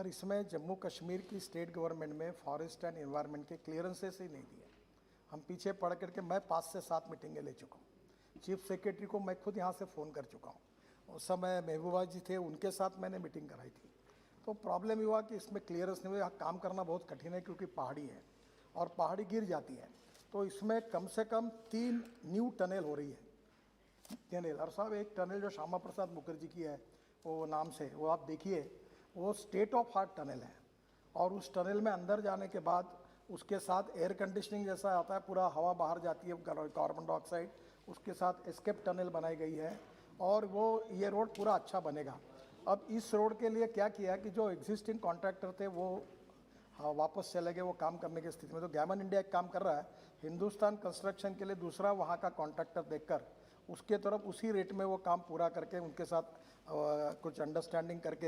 Sir इसमें जम्मू कश्मीर की state government में फॉरेस्ट एंड एनवायरनमेंट के क्लियरेंसेस ही नहीं दिए। हम पीछे पड़ करके मैं 5 से 7 मीटिंगें ले चुका हूँ। चीफ सेक्रेटरी को मैं खुद यहाँ से फ़ोन कर चुका हूँ। उस समय महबूबा जी थे, उनके साथ मैंने मीटिंग कराई थी। तो प्रॉब्लम ये हुआ कि इसमें क्लियरेंस नहीं हुआ। काम करना बहुत कठिन है क्योंकि पहाड़ी है और पहाड़ी गिर जाती है। तो इसमें कम से कम 3 न्यू टनल हो रही है। टनल और साहब एक टनल जो श्यामा प्रसाद मुखर्जी की है वो नाम से, वो आप देखिए, वो स्टेट ऑफ आर्ट टनल है। और उस टनल में अंदर जाने के बाद उसके साथ एयर कंडीशनिंग जैसा आता है, पूरा हवा बाहर जाती है, कार्बन डाइऑक्साइड, उसके साथ एस्केप टनल बनाई गई है और वो ये रोड पूरा अच्छा बनेगा। अब इस रोड के लिए क्या किया कि जो एग्जिस्टिंग कॉन्ट्रैक्टर थे वो वापस चले गए, वो काम करने की स्थिति में। तो गैमन इंडिया एक काम कर रहा है, हिंदुस्तान कंस्ट्रक्शन के लिए दूसरा वहाँ का कॉन्ट्रैक्टर देखकर उसके तरफ उसी रेट में वो काम पूरा करके उनके साथ कुछ अंडरस्टैंडिंग करके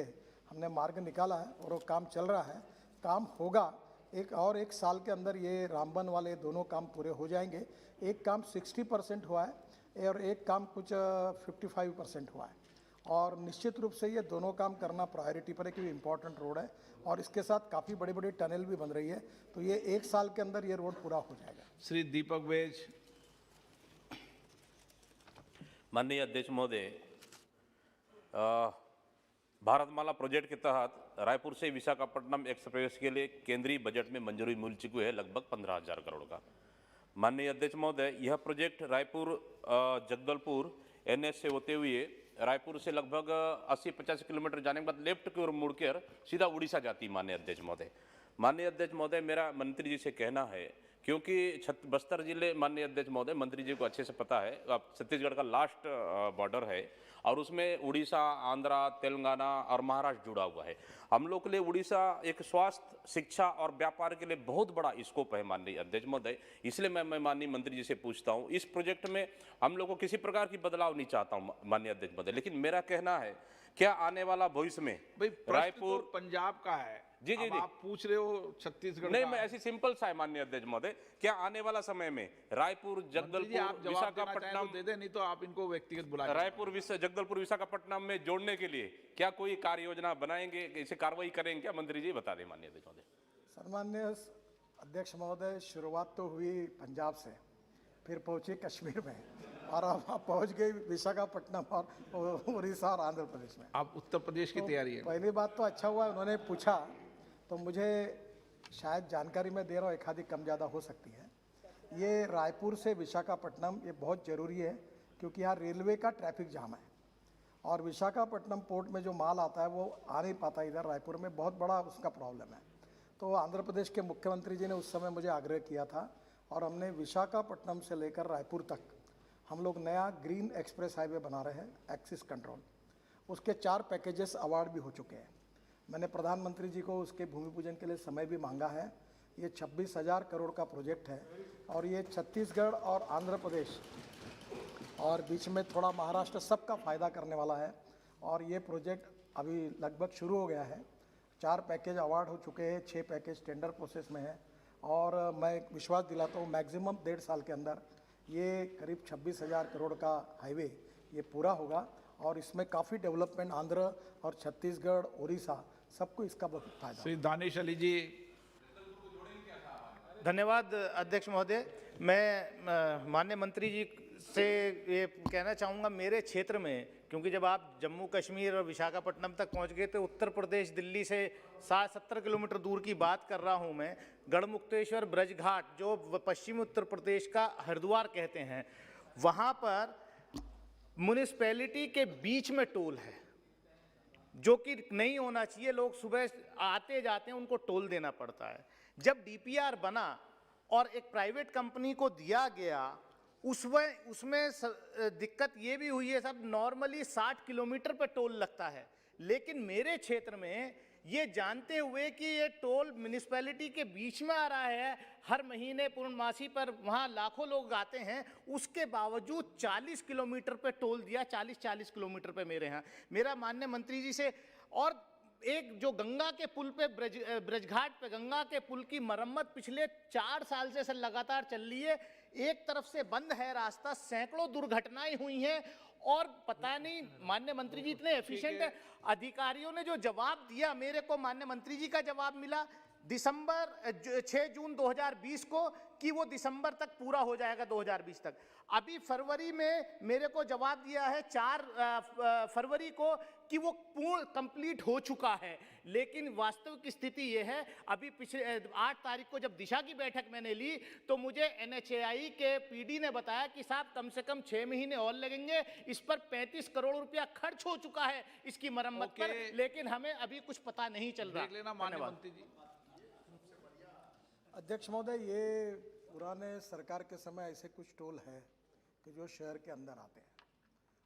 हमने मार्ग निकाला है और वो काम चल रहा है। काम होगा एक साल के अंदर, ये रामबन वाले दोनों काम पूरे हो जाएंगे। एक काम 60% हुआ है और एक काम कुछ 55% हुआ है। और निश्चित रूप से ये दोनों काम करना प्रायोरिटी पर है क्योंकि इम्पोर्टेंट रोड है और इसके साथ काफ़ी बड़ी बड़ी टनल भी बन रही है। तो ये 1 साल के अंदर ये रोड पूरा हो जाएगा। श्री दीपक बेज। माननीय अध्यक्ष महोदय, भारतमाला प्रोजेक्ट के तहत रायपुर से विशाखापट्टनम एक्सप्रेस के लिए केंद्रीय बजट में मंजूरी मिल चुकी है लगभग 15,000 करोड़ का। माननीय अध्यक्ष महोदय, यह प्रोजेक्ट रायपुर जगदलपुर NH से होते हुए रायपुर से लगभग 80-50 किलोमीटर जाने के बाद लेफ्ट की ओर मुड़कर सीधा उड़ीसा जाती। माननीय अध्यक्ष महोदय, मेरा मंत्री जी से कहना है, क्योंकि बस्तर जिले, माननीय अध्यक्ष महोदय, मंत्री जी को अच्छे से पता है, अब छत्तीसगढ़ का लास्ट बॉर्डर है और उसमें उड़ीसा, आंध्रा, तेलंगाना और महाराष्ट्र जुड़ा हुआ है। हम लोग के लिए उड़ीसा एक स्वास्थ्य, शिक्षा और व्यापार के लिए बहुत बड़ा स्कोप है माननीय अध्यक्ष महोदय। इसलिए मैं माननीय मंत्री जी से पूछता हूँ, इस प्रोजेक्ट में हम लोग को किसी प्रकार की बदलाव नहीं चाहता हूँ माननीय अध्यक्ष महोदय, लेकिन मेरा कहना है क्या आने वाला भविष्य में रायपुर तो पंजाब का है। जी, आप पूछ रहे हो छत्तीसगढ़ नहीं, का। मैं ऐसी सिंपल सा है माननीय अध्यक्ष महोदय, क्या आने वाला समय में रायपुर, जगदलपुर, विशाखापट्टनम, दे दे, नहीं तो आप इनको व्यक्तिगत बुला, रायपुर, जगदलपुर, विशाखापट्टनम में जोड़ने के लिए क्या कोई कार्य योजना बनाएंगे, इसे कार्रवाई करेंगे क्या? मंत्री जी बता दें माननीय अध्यक्ष महोदय। सम्मान्य अध्यक्ष महोदय, शुरुआत तो हुई पंजाब से, फिर पहुंची कश्मीर में और अब पहुंच गई विशाखापट्टनम और उड़ीसा और आंध्र प्रदेश में। आप उत्तर प्रदेश की तैयारी है। पहली बात तो अच्छा हुआ उन्होंने पूछा, तो मुझे शायद जानकारी मैं दे रहा हूँ, एक आधी कम ज़्यादा हो सकती है। ये रायपुर से विशाखापट्टनम ये बहुत ज़रूरी है क्योंकि यहाँ रेलवे का ट्रैफिक जाम है और विशाखापट्टनम पोर्ट में जो माल आता है वो आ नहीं पाता इधर रायपुर में, बहुत बड़ा उसका प्रॉब्लम है। तो आंध्र प्रदेश के मुख्यमंत्री जी ने उस समय मुझे आग्रह किया था और हमने विशाखापट्टनम से लेकर रायपुर तक हम लोग नया ग्रीन एक्सप्रेस हाईवे बना रहे हैं, एक्सिस कंट्रोल। उसके 4 पैकेजेस अवार्ड भी हो चुके हैं। मैंने प्रधानमंत्री जी को उसके भूमि पूजन के लिए समय भी मांगा है। ये 26,000 करोड़ का प्रोजेक्ट है और ये छत्तीसगढ़ और आंध्र प्रदेश और बीच में थोड़ा महाराष्ट्र सबका फ़ायदा करने वाला है। और ये प्रोजेक्ट अभी लगभग शुरू हो गया है। 4 पैकेज अवार्ड हो चुके हैं, 6 पैकेज टेंडर प्रोसेस में है और मैं विश्वास दिलाता हूँ मैक्सिमम 1.5 साल के अंदर ये करीब 26,000 करोड़ का हाईवे ये पूरा होगा और इसमें काफ़ी डेवलपमेंट आंध्र और छत्तीसगढ़, उड़ीसा सबको इसका बहुत फायदा। श्री दानिश अली जी। धन्यवाद अध्यक्ष महोदय। मैं माननीय मंत्री जी से ये कहना चाहूँगा, मेरे क्षेत्र में, क्योंकि जब आप जम्मू कश्मीर और विशाखापट्टनम तक पहुँच गए तो उत्तर प्रदेश दिल्ली से 60-70 किलोमीटर दूर की बात कर रहा हूँ मैं। गढ़मुक्तेश्वर ब्रजघाट जो पश्चिमी उत्तर प्रदेश का हरिद्वार कहते हैं, वहाँ पर म्यूनिसिपैलिटी के बीच में टोल है जो कि नहीं होना चाहिए। लोग सुबह आते जाते हैं, उनको टोल देना पड़ता है। जब DPR बना और एक प्राइवेट कंपनी को दिया गया, उसमें दिक्कत ये भी हुई है साहब, नॉर्मली 60 किलोमीटर पर टोल लगता है, लेकिन मेरे क्षेत्र में ये जानते हुए कि ये टोल म्यूनिसिपैलिटी के बीच में आ रहा है, हर महीने पूर्णमासी पर वहाँ लाखों लोग आते हैं, उसके बावजूद 40 किलोमीटर पे टोल दिया। 40 किलोमीटर पे मेरे यहाँ, मेरा माननीय मंत्री जी से। और एक जो गंगा के पुल पे ब्रजघाट पे गंगा के पुल की मरम्मत पिछले 4 साल से लगातार चल रही है। एक तरफ से बंद है रास्ता, सैकड़ों दुर्घटनाएं हुई हैं और पता नहीं माननीय मंत्री जी इतने एफिशिएंट है, अधिकारियों ने जो जवाब दिया मेरे को, माननीय मंत्री जी का जवाब मिला 6 जून 2020 को कि वो दिसंबर तक पूरा हो जाएगा 2020 तक। अभी फरवरी में मेरे को जवाब दिया है 4 फरवरी को कि वो पूर्ण कंप्लीट हो चुका है। लेकिन वास्तविक स्थिति ये है, अभी पिछले 8 तारीख को जब दिशा की बैठक मैंने ली तो मुझे NHAI के PD ने बताया कि साहब कम से कम 6 महीने और लगेंगे, इस पर 35 करोड़ रुपया खर्च हो चुका है इसकी मरम्मत पर, लेकिन हमें अभी कुछ पता नहीं चल रहा। देख लेना माननीय मंत्री जी। अध्यक्ष महोदय, ये पुराने सरकार के समय ऐसे कुछ टोल है कि जो शहर के अंदर आते हैं,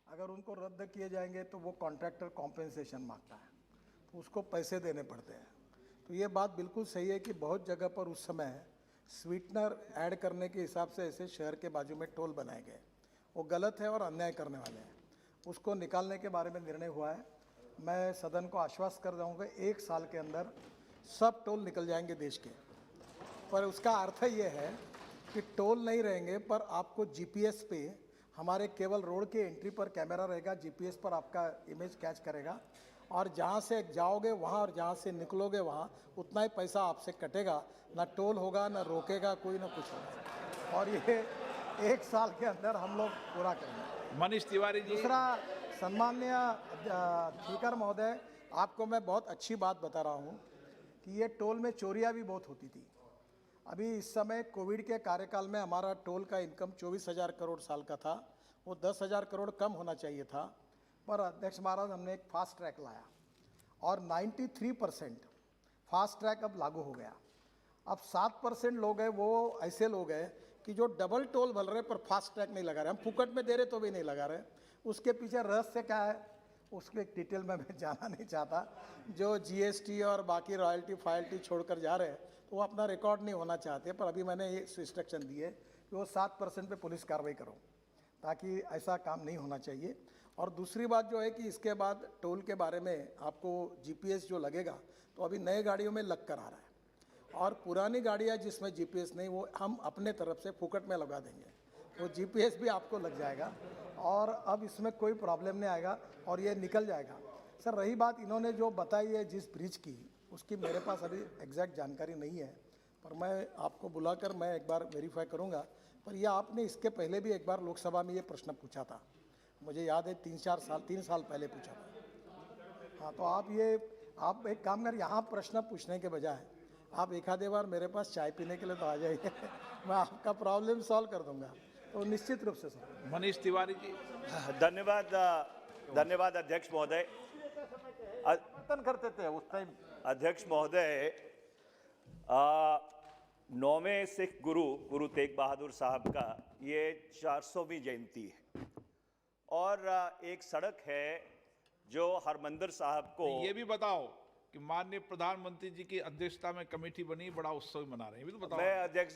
अगर उनको रद्द किए जाएंगे तो वो कॉन्ट्रैक्टर कॉम्पेंसेशन मांगता है, तो उसको पैसे देने पड़ते हैं। तो ये बात बिल्कुल सही है कि बहुत जगह पर उस समय स्वीटनर ऐड करने के हिसाब से ऐसे शहर के बाजू में टोल बनाए गए, वो गलत है और अन्याय करने वाले हैं। उसको निकालने के बारे में निर्णय हुआ है। मैं सदन को आश्वस्त कर दूँगा 1 साल के अंदर सब टोल निकल जाएंगे देश के। पर उसका अर्थ ये है कि टोल नहीं रहेंगे, पर आपको जीपीएस पे, हमारे केवल रोड के एंट्री पर कैमरा रहेगा, जीपीएस पर आपका इमेज कैच करेगा और जहाँ से जाओगे वहाँ और जहाँ से निकलोगे वहाँ उतना ही पैसा आपसे कटेगा, ना टोल होगा ना रोकेगा कोई, ना कुछ होगा। और ये 1 साल के अंदर हम लोग पूरा करेंगे। मनीष तिवारी जी। दूसरा, सम्माननीय स्पीकर महोदय, आपको मैं बहुत अच्छी बात बता रहा हूँ कि ये टोल में चोरियाँ भी बहुत होती थी। अभी इस समय कोविड के कार्यकाल में हमारा टोल का इनकम 24,000 करोड़ साल का था, वो 10,000 करोड़ कम होना चाहिए था। पर अध्यक्ष महाराज, हमने एक फास्ट ट्रैक लाया और 93% फास्ट ट्रैक अब लागू हो गया। अब 7% लोग हैं वो ऐसे लोग हैं कि जो डबल टोल भर रहे पर फास्ट ट्रैक नहीं लगा रहे। हम फुकट में दे रहे तो भी नहीं लगा रहे। उसके पीछे रहस्य क्या है, उसके डिटेल में मैं जाना नहीं चाहता। जो GST और बाकी रॉयल्टी फायल्टी छोड़कर जा रहे हैं तो वो अपना रिकॉर्ड नहीं होना चाहते। पर अभी मैंने ये इंस्ट्रक्शन दिए कि वो 7% पे पुलिस कार्रवाई करो, ताकि ऐसा काम नहीं होना चाहिए। और दूसरी बात जो है कि इसके बाद टोल के बारे में आपको GPS जो लगेगा, तो अभी नए गाड़ियों में लग कर आ रहा है, और पुरानी गाड़ियाँ जिसमें GPS नहीं, वो हम अपने तरफ से फुकट में लगा देंगे, वो GPS भी आपको लग जाएगा और अब इसमें कोई प्रॉब्लम नहीं आएगा और ये निकल जाएगा। सर, रही बात इन्होंने जो बताई है जिस ब्रिज की, उसकी मेरे पास अभी एग्जैक्ट जानकारी नहीं है, पर मैं आपको बुलाकर मैं एक बार वेरीफाई करूंगा। पर यह आपने इसके पहले भी एक बार लोकसभा में ये प्रश्न पूछा था, मुझे याद है 3 साल पहले पूछा था। हाँ, तो आप एक काम कर, यहाँ प्रश्न पूछने के बजाय आप एक आधे बार मेरे पास चाय पीने के लिए तो आ जाइए मैं आपका प्रॉब्लम सॉल्व कर दूंगा, तो निश्चित रूप से सर। मनीष तिवारी जी। धन्यवाद अध्यक्ष महोदय। करते थे उस टाइम। अध्यक्ष महोदय, 9वें सिख गुरु तेग बहादुर साहब का ये 400वीं जयंती है और एक सड़क है जो हरमंदिर साहब को। ये भी बताओ कि माननीय प्रधानमंत्री जी की अध्यक्षता में कमेटी बनी, बड़ा उत्सव मना रहे हैं, भी तो बताओ। मैं अध्यक्ष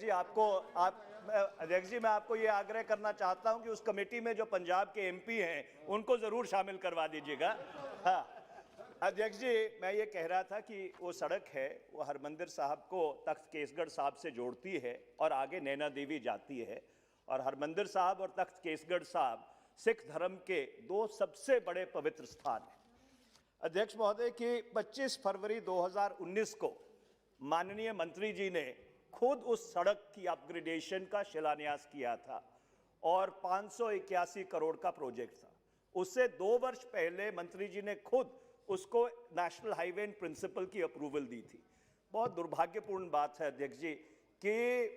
जी मैं आपको ये आग्रह करना चाहता हूं कि उस कमेटी में जो पंजाब के MP हैं उनको जरूर शामिल करवा दीजिएगा। हाँ अध्यक्ष जी, मैं ये कह रहा था कि वो सड़क है, वो हरमंदिर साहब को तख्त केसगढ़ साहब से जोड़ती है और आगे नैना देवी जाती है। और हरमंदिर साहब और तख्त केसगढ़ साहब सिख धर्म के 2 सबसे बड़े पवित्र स्थान हैं। अध्यक्ष महोदय कि 25 फरवरी 2019 को माननीय मंत्री जी ने खुद उस सड़क की अपग्रेडेशन का शिलान्यास किया था और 581 करोड़ का प्रोजेक्ट था। उससे 2 वर्ष पहले मंत्री जी ने खुद उसको नेशनल हाईवे एंड प्रिंसिपल की अप्रूवल दी थी। बहुत दुर्भाग्यपूर्ण बात है अध्यक्ष जी कि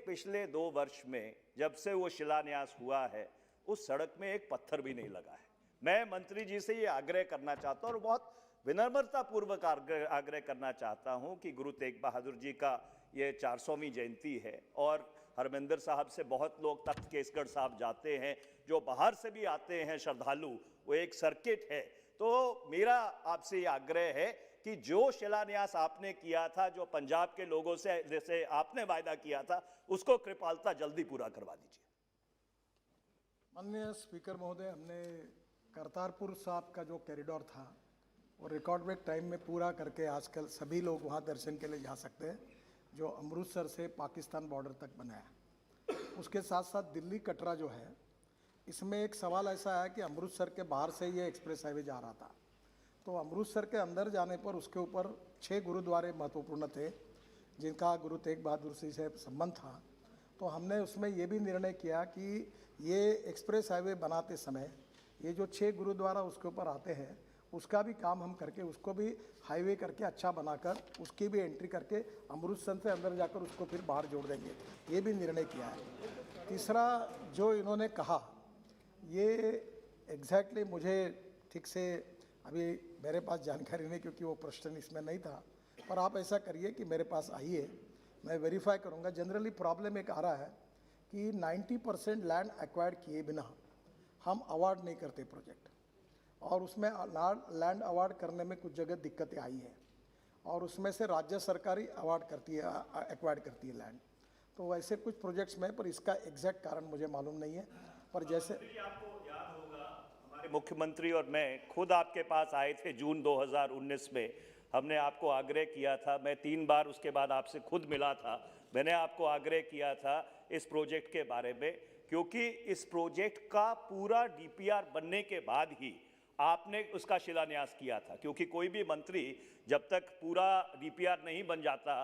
पिछले 2 वर्ष में जब से वो शिलान्यास हुआ है उस सड़क में एक पत्थर भी नहीं लगा है। मैं मंत्री जी से ये आग्रह करना चाहता हूँ और बहुत विनम्रता पूर्वक आग्रह करना चाहता हूँ कि गुरु तेग बहादुर जी का ये 400वीं जयंती है और हरमंदिर साहब से बहुत लोग तख्त केसगढ़ साहब जाते हैं, जो बाहर से भी आते हैं श्रद्धालु, वो एक सर्किट है। तो मेरा आपसे ये आग्रह है कि जो शिलान्यास आपने किया था, जो पंजाब के लोगों से जैसे आपने वायदा किया था, उसको कृपालता जल्दी पूरा करवा दीजिए। माननीय स्पीकर महोदय, हमने करतारपुर साहब का जो कॉरिडोर था वो रिकॉर्ड ब्रेक टाइम में पूरा करके आजकल सभी लोग वहाँ दर्शन के लिए जा सकते हैं, जो अमृतसर से पाकिस्तान बॉर्डर तक बनाया। उसके साथ साथ दिल्ली कटरा जो है इसमें एक सवाल ऐसा है कि अमृतसर के बाहर से ये एक्सप्रेस हाईवे जा रहा था, तो अमृतसर के अंदर जाने पर उसके ऊपर 6 गुरुद्वारे महत्वपूर्ण थे जिनका गुरु तेग बहादुर सिंह से संबंध था। तो हमने उसमें ये भी निर्णय किया कि ये एक्सप्रेस हाईवे बनाते समय ये जो 6 गुरुद्वारा उसके ऊपर आते हैं उसका भी काम हम करके उसको भी हाईवे करके अच्छा बनाकर उसकी भी एंट्री करके अमृतसर से अंदर जाकर उसको फिर बाहर जोड़ देंगे, ये भी निर्णय किया है। तीसरा जो इन्होंने कहा ये एग्जैक्टली मुझे ठीक से अभी मेरे पास जानकारी नहीं, क्योंकि वो प्रश्न इसमें नहीं था, पर आप ऐसा करिए कि मेरे पास आइए, मैं वेरीफाई करूंगा। जनरली प्रॉब्लम एक आ रहा है कि 90% लैंड एक्वायर्ड किए बिना हम अवार्ड नहीं करते प्रोजेक्ट, और उसमें लैंड अवार्ड करने में कुछ जगह दिक्कतें आई हैं, और उसमें से राज्य सरकार ही अवार्ड करती है, एक्वायर्ड करती है लैंड। तो वैसे कुछ प्रोजेक्ट्स में, पर इसका एग्जैक्ट कारण मुझे मालूम नहीं है। पर जैसे आपको याद होगा हमारे मुख्यमंत्री और मैं खुद आपके पास आए थे जून 2019 में, हमने आपको आग्रह किया था, मैं 3 बार उसके बाद आपसे खुद मिला था, मैंने आपको आग्रह किया था इस प्रोजेक्ट के बारे में, क्योंकि इस प्रोजेक्ट का पूरा डीपीआर बनने के बाद ही आपने उसका शिलान्यास किया था, क्योंकि कोई भी मंत्री जब तक पूरा डीपीआर नहीं बन जाता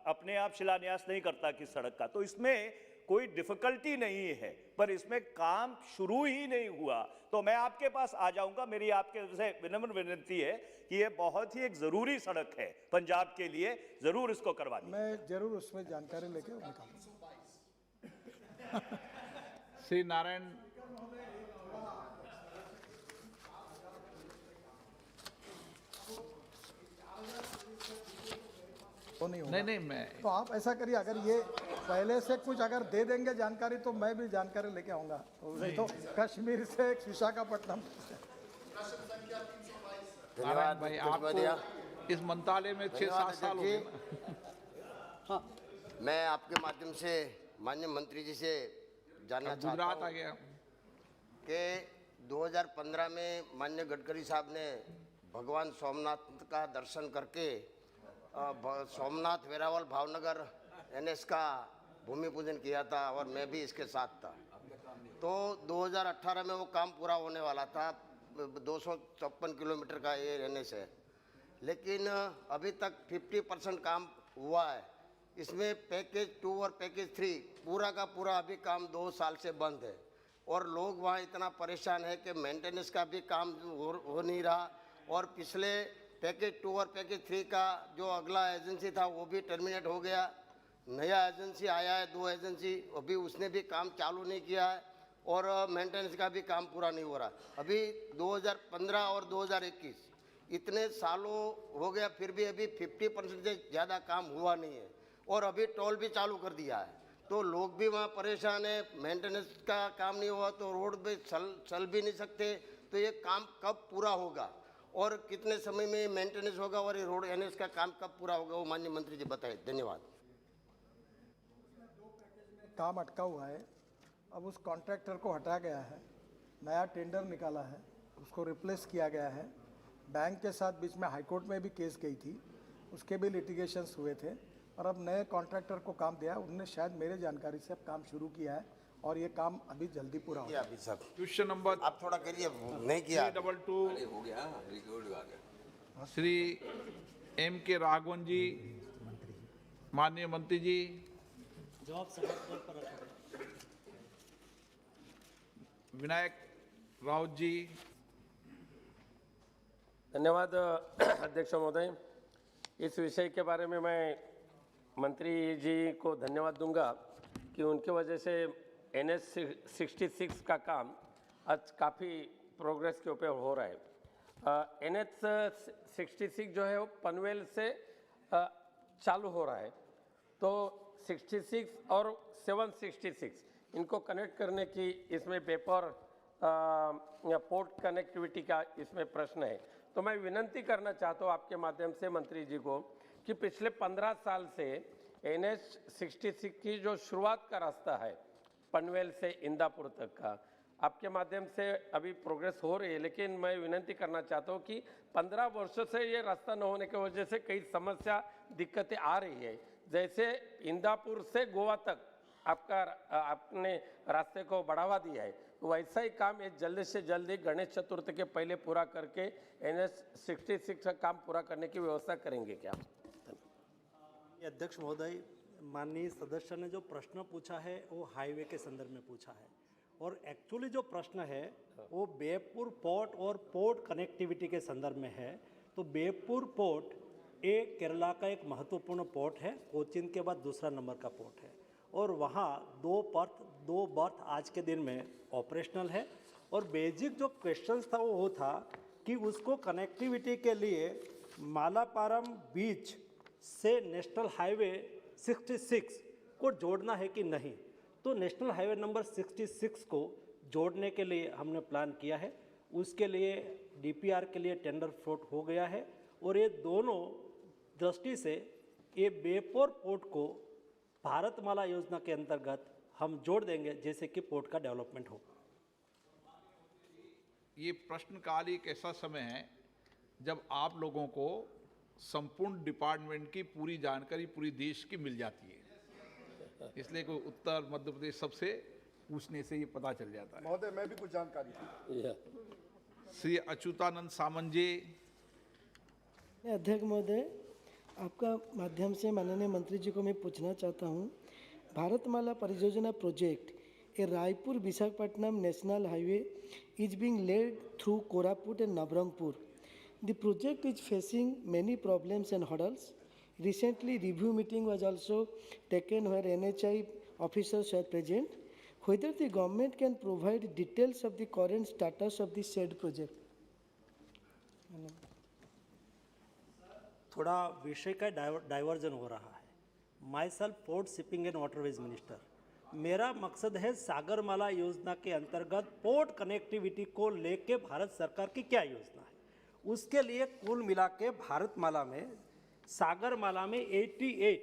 अपने आप शिलान्यास नहीं करता किस सड़क का। तो इसमें कोई डिफिकल्टी नहीं है, पर इसमें काम शुरू ही नहीं हुआ। तो मैं आपके पास आ जाऊंगा, मेरी आपके से विनम्र विनती है कि ये बहुत ही एक जरूरी सड़क है पंजाब के लिए, जरूर इसको करवा दीजिए। मैं जरूर उसमें जानकारी लेके निकालूंगा। श्री नारायण वो नहीं होगा। नहीं मैं तो आप ऐसा करिए, अगर ये पहले से कुछ अगर दे देंगे जानकारी तो मैं भी जानकारी लेके आऊंगा। तो कश्मीर से विशाखापट्टनम। नारायण भाई आपको इस मंत्रालय में 6-7 साल हो गए ना। मैं आपके माध्यम से माननीय मंत्री जी से जानना अब चाहता गुजरात आ हूँ गया। कि 2015 में माननीय गडकरी साहब ने भगवान सोमनाथ का दर्शन करके सोमनाथ वेरावल भावनगर NS का भूमि पूजन किया था, और मैं भी इसके साथ था। तो 2018 में वो काम पूरा होने वाला था, 254 किलोमीटर का ये NS है, लेकिन अभी तक 50% काम हुआ है। इसमें पैकेज 2 और पैकेज 3 पूरा का पूरा अभी काम 2 साल से बंद है, और लोग वहाँ इतना परेशान है कि मेंटेनेंस का भी काम हो नहीं रहा, और पिछले पैकेज 2 और पैकेज 3 का जो अगला एजेंसी था वो भी टर्मिनेट हो गया, नया एजेंसी आया है 2 एजेंसी, अभी उसने भी काम चालू नहीं किया है, और मेंटेनेंस का भी काम पूरा नहीं हो रहा। अभी 2015 और 2021 इतने सालों हो गया, फिर भी अभी 50% से ज़्यादा काम हुआ नहीं है, और अभी टोल भी चालू कर दिया है। तो लोग भी वहाँ परेशान है, मेंटेनेंस का काम नहीं हुआ तो रोड पे चल भी नहीं सकते। तो ये काम कब पूरा होगा और कितने समय में मेंटेनेंस होगा, और ये रोड NS का काम कब पूरा होगा, वो माननीय मंत्री जी बताएं। धन्यवाद। काम अटका हुआ है, अब उस कॉन्ट्रैक्टर को हटाया गया है, नया टेंडर निकाला है, उसको रिप्लेस किया गया है। बैंक के साथ बीच में हाईकोर्ट में भी केस गई थी, उसके भी लिटिगेशंस हुए थे, और अब नए कॉन्ट्रैक्टर को काम दिया, उनने शायद मेरे जानकारी से अब काम शुरू किया है, और ये काम अभी जल्दी पूरा होगा। अभी सब क्वेश्चन नंबर आप थोड़ा करिए, नहीं किया 322 श्री M.K. राघवन जी, माननीय मंत्री जी। विनायक राउत जी। धन्यवाद अध्यक्ष महोदय। इस विषय के बारे में मैं मंत्री जी को धन्यवाद दूंगा कि उनकी वजह से NS 66 का काम आज काफ़ी प्रोग्रेस के ऊपर हो रहा है। NH 66 जो है वो पनवेल से चालू हो रहा है, तो 66 और 766 इनको कनेक्ट करने की इसमें पेपर पोर्ट कनेक्टिविटी का इसमें प्रश्न है। तो मैं विनंती करना चाहता हूँ आपके माध्यम से मंत्री जी को कि पिछले 15 साल से NH 66 की जो शुरुआत का रास्ता है पनवेल से इंदापुर तक का, आपके माध्यम से अभी प्रोग्रेस हो रही है, लेकिन मैं विनंती करना चाहता हूँ कि 15 वर्षों से ये रास्ता न होने की वजह से कई समस्या दिक्कतें आ रही है। जैसे इंदापुर से गोवा तक आपने रास्ते को बढ़ावा दिया है, तो वैसा ही काम ये जल्द से जल्दी गणेश चतुर्थी के पहले पूरा करके NS 66 का काम पूरा करने की व्यवस्था करेंगे क्या? अध्यक्ष महोदय, माननीय सदस्य ने जो प्रश्न पूछा है वो हाईवे के संदर्भ में पूछा है, और एक्चुअली जो प्रश्न है वो बेगपुर पोर्ट और पोर्ट कनेक्टिविटी के संदर्भ में है। तो बेगपुर पोर्ट एक केरला का एक महत्वपूर्ण पोर्ट है, कोचीन के बाद दूसरा नंबर का पोर्ट है, और वहाँ दो बर्थ आज के दिन में ऑपरेशनल है। और बेसिक जो क्वेश्चन था वो था कि उसको कनेक्टिविटी के लिए मालापारम बीच से नेशनल हाईवे 66 को जोड़ना है कि नहीं। तो नेशनल हाईवे नंबर 66 को जोड़ने के लिए हमने प्लान किया है। उसके लिए DPR के लिए टेंडर फ्लोट हो गया है, और ये दोनों दृष्टि से ये बेगपुर पोर्ट को भारतमाला योजना के अंतर्गत हम जोड़ देंगे, जैसे कि पोर्ट का डेवलपमेंट हो। ये प्रश्नकाल एक ऐसा समय है जब आप लोगों को संपूर्ण डिपार्टमेंट की पूरी जानकारी पूरी देश की मिल जाती है, इसलिए कोई उत्तर मध्य प्रदेश सबसे पूछने से ये पता चल जाता है। महोदय, मैं भी कुछ जानकारी श्री अच्युतानंद सामंत जी। अध्यक्ष महोदय, आपका माध्यम से माननीय मंत्री जी को मैं पूछना चाहता हूँ, भारतमाला परियोजना project a Raipur Visakhapatnam national highway is being laid through Koraput and Nabarangpur. The project is facing many problems and hurdles. Recently, review meeting was also taken where NHI officers were present. Whether the government can provide details of the current status of the said project. थोड़ा विषय का diversion हो रहा है। My self port shipping and waterways minister, मेरा मकसद है सागरमाला योजना के अंतर्गत पोर्ट कनेक्टिविटी को लेके भारत सरकार की क्या योजना है, उसके लिए कुल मिला के भारतमाला में सागरमाला में 88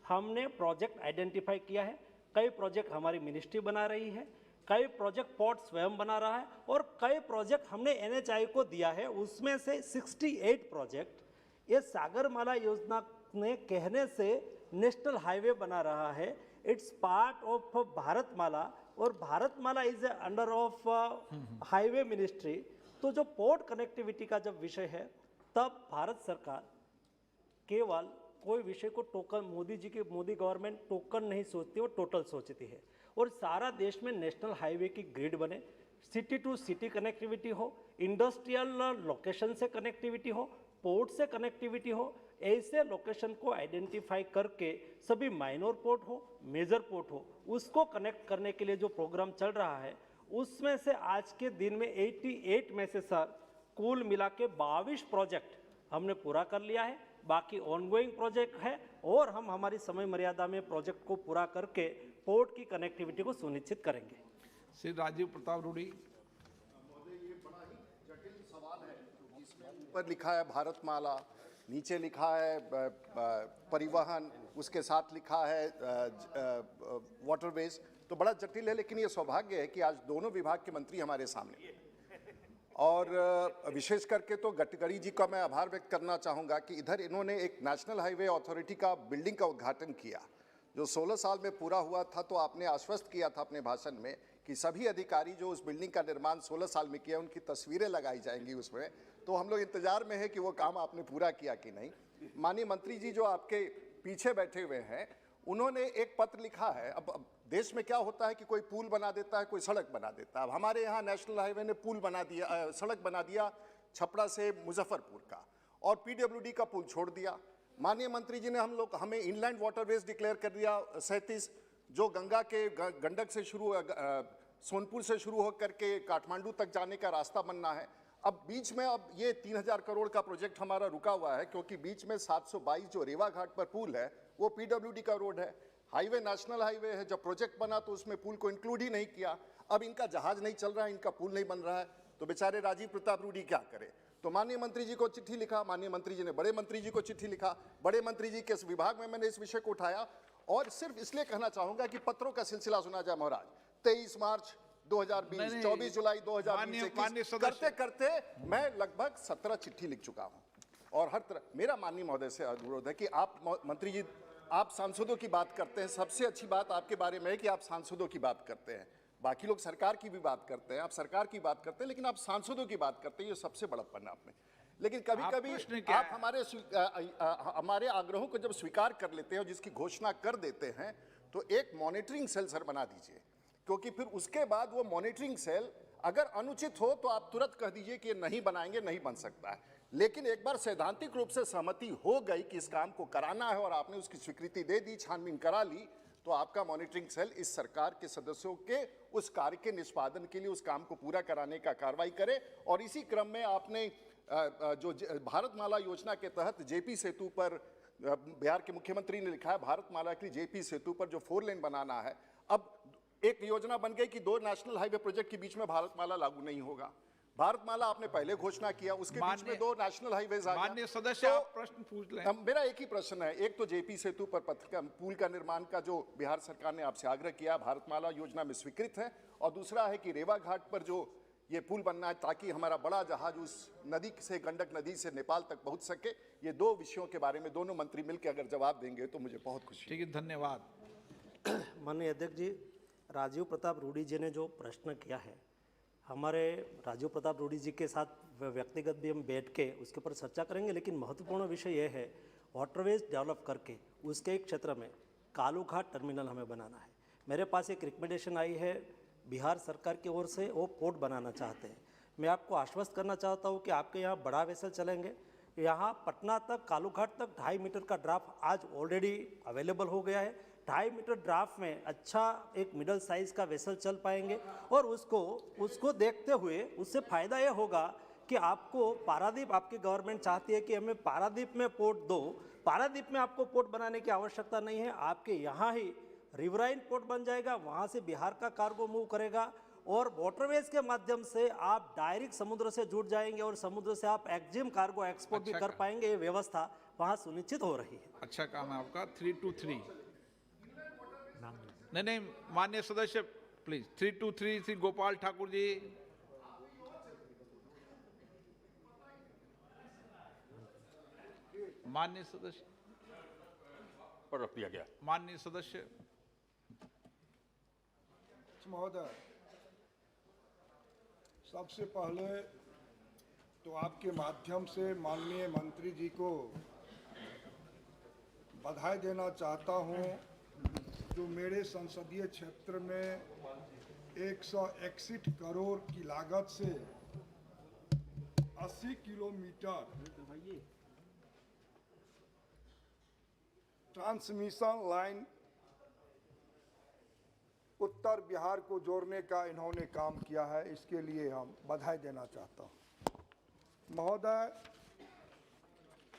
हमने प्रोजेक्ट आइडेंटिफाई किया है। कई प्रोजेक्ट हमारी मिनिस्ट्री बना रही है, कई प्रोजेक्ट पोर्ट स्वयं बना रहा है, और कई प्रोजेक्ट हमने NHI को दिया है। उसमें से 68 प्रोजेक्ट ये सागरमाला योजना ने कहने से नेशनल हाईवे बना रहा है। इट्स पार्ट ऑफ भारतमाला, और Bharatmala is under of highway ministry. तो जो पोर्ट कनेक्टिविटी का जब विषय है, तब भारत सरकार केवल कोई विषय को टोकन, मोदी गवर्नमेंट टोकन नहीं सोचती, वो टोटल सोचती है। और सारा देश में नेशनल हाईवे की ग्रिड बने, सिटी टू सिटी कनेक्टिविटी हो, इंडस्ट्रियल लोकेशन से कनेक्टिविटी हो, पोर्ट से कनेक्टिविटी हो, ऐसे लोकेशन को आइडेंटिफाई करके सभी माइनर पोर्ट हो, मेजर पोर्ट हो, उसको कनेक्ट करने के लिए जो प्रोग्राम चल रहा है, उसमें से आज के दिन में 88 में से सर कुल मिला के 22 प्रोजेक्ट हमने पूरा कर लिया है। बाकी ऑनगोइंग प्रोजेक्ट है, और हम हमारी समय मर्यादा में प्रोजेक्ट को पूरा करके पोर्ट की कनेक्टिविटी को सुनिश्चित करेंगे। श्री राजीव प्रताप रूडी। ये बड़ा ही जटिल सवाल है, क्योंकि इसमें ऊपर लिखा है भारतमाला, नीचे लिखा है परिवहन, उसके साथ लिखा है वाटरवेज, तो बड़ा जटिल है। लेकिन ये सौभाग्य है कि आज दोनों विभाग के मंत्री हमारे सामने हैं, और विशेष करके तो गडकरी जी का मैं आभार व्यक्त करना चाहूँगा कि इधर इन्होंने एक नेशनल हाईवे अथॉरिटी का बिल्डिंग का उद्घाटन किया जो 16 साल में पूरा हुआ था। तो आपने आश्वस्त किया था अपने भाषण में कि सभी अधिकारी जो उस बिल्डिंग का निर्माण 16 साल में किया, उनकी तस्वीरें लगाई जाएंगी उसमें। तो हम लोग इंतजार में है कि वो काम आपने पूरा किया कि नहीं। माननीय मंत्री जी जो आपके पीछे बैठे हुए हैं, उन्होंने एक पत्र लिखा है। अब देश में क्या होता है कि कोई पुल बना देता है, कोई सड़क बना देता है। अब हमारे यहाँ नेशनल हाईवे ने पुल बना दिया, सड़क बना दिया छपरा से मुजफ्फरपुर का, और PWD का पुल छोड़ दिया। माननीय मंत्री जी ने हमें इनलैंड वाटरवेज डिक्लेयर कर दिया 37, जो गंगा के गंडक से शुरू, सोनपुर से शुरू होकर के काठमांडू तक जाने का रास्ता बनना है। अब बीच में अब ये 3000 करोड़ का प्रोजेक्ट हमारा रुका हुआ है, क्योंकि बीच में 722 जो रेवा घाट पर पुल है वो PWD का रोड है। हाईवे नेशनल हाईवे है, जब प्रोजेक्ट बना तो उसमें पुल को इंक्लूड ही नहीं किया। अब इनका जहाज नहीं चल रहा है, इनका पुल नहीं बन रहा है, तो बेचारे राजीव प्रताप रूडी क्या करे। तो माननीय मंत्री जी को चिट्ठी लिखा, माननीय मंत्री जी ने बड़े मंत्री जी को चिट्ठी लिखा, बड़े मंत्री जी के विभाग में मैंने इस विषय को उठाया। और सिर्फ इसलिए कहना चाहूंगा कि पत्रों का सिलसिला सुना जाए महाराज। 23 मार्च 2020, 24 जुलाई 2020 करते करते मैं लगभग 17 चिट्ठी लिख चुका हूं। और हर तरह मेरा माननीय महोदय से अनुरोध है कि आप मंत्री जी, आप सांसदों की बात करते हैं, सबसे अच्छी बात आपके बारे में है कि आप सांसदों की बात करते हैं। बाकी लोग सरकार की भी बात करते हैं, आप सरकार की बात करते हैं, लेकिन आप सांसदों की बात करते हैं, ये सबसे बड़प्पन है आप में। लेकिन कभी कभी प्रश्न क्या आप है? हमारे आग्रहों को जब स्वीकार कर लेते हैं और जिसकी घोषणा कर देते हैं, तो एक मॉनिटरिंग सेल सर बना दीजिए, क्योंकि फिर उसके बाद वो मॉनिटरिंग सेल अगर अनुचित हो तो आप तुरंत कह दीजिए कि ये नहीं बनाएंगे, नहीं बन सकता है। लेकिन एक बार सैद्धांतिक रूप से सहमति हो गई कि इस काम को कराना है और आपने उसकी स्वीकृति दे दी, छानबीन करा ली, तो आपका मॉनिटरिंग सेल इस सरकार के सदस्यों के उस कार्य के निष्पादन के लिए उस काम को पूरा कराने का कार्रवाई करे। और इसी क्रम में आपने जो भारतमाला योजना के तहत जेपी सेतु पर बिहार के मुख्यमंत्री ने लिखा है, भारतमाला के जेपी सेतु पर जो 4 लेन बनाना है, अब एक योजना बन गई कि 2 नेशनल हाईवे प्रोजेक्ट के बीच में भारतमाला लागू नहीं होगा। भारतमाला आपने पहले घोषणा किया, उसके बीच में 2 नेशनल हाईवेज आ गया। माननीय सदस्य, आप प्रश्न पूछ लें। मेरा एक ही प्रश्न है, एक तो जेपी सेतु पर पुल का निर्माण का जो बिहार सरकार ने आपसे आग्रह किया, भारतमाला योजना में स्वीकृत है, और दूसरा है कि रेवा घाट पर जो ये पुल बनना है ताकि हमारा बड़ा जहाज उस नदी से, गंडक नदी से नेपाल तक पहुंच सके। ये 2 विषयों के बारे में दोनों मंत्री मिलकर अगर जवाब देंगे तो मुझे बहुत खुशी। ठीक है, धन्यवाद। माननीय अध्यक्ष जी, राजीव प्रताप रूडी जी ने जो प्रश्न किया है, हमारे राजीव प्रताप रूडी जी के साथ व्यक्तिगत भी हम बैठ के उसके ऊपर चर्चा करेंगे, लेकिन महत्वपूर्ण विषय यह है वाटरवेज डेवलप करके उसके एक क्षेत्र में कालूघाट टर्मिनल हमें बनाना है। मेरे पास एक रिकमेंडेशन आई है बिहार सरकार की ओर से, वो पोर्ट बनाना चाहते हैं। मैं आपको आश्वस्त करना चाहता हूँ कि आपके यहाँ बड़ा वेसल चलेंगे। यहाँ पटना तक, कालूघाट तक 2.5 मीटर का ड्राफ्ट आज ऑलरेडी अवेलेबल हो गया है। 2.5 मीटर ड्राफ्ट में अच्छा एक मिडल साइज़ का वेसल चल पाएंगे, और उसको देखते हुए उससे फ़ायदा ये होगा कि आपको पारादीप, आपकी गवर्नमेंट चाहती है कि हमें पारादीप में पोर्ट दो, पारादीप में आपको पोर्ट बनाने की आवश्यकता नहीं है, आपके यहाँ ही रिवराइन पोर्ट बन जाएगा, वहाँ से बिहार का कार्गो मूव करेगा, और वाटरवेज के माध्यम से आप डायरेक्ट समुद्र से जुड़ जाएंगे और समुद्र से आप एक्जिम कार्गो एक्सपोर्ट भी कर पाएंगे। ये व्यवस्था वहाँ सुनिश्चित हो रही है। अच्छा काम है आपका। 323 नहीं, माननीय सदस्य प्लीज। 323 श्री गोपाल ठाकुर जी। माननीय सदस्य पर रख दिया गया। माननीय सदस्य महोदय, सबसे पहले तो आपके माध्यम से माननीय मंत्री जी को बधाई देना चाहता हूं, जो मेरे संसदीय क्षेत्र में 161 करोड़ की लागत से 80 किलोमीटर ट्रांसमिशन लाइन उत्तर बिहार को जोड़ने का इन्होंने काम किया है। इसके लिए हम बधाई देना चाहता हूं। महोदय,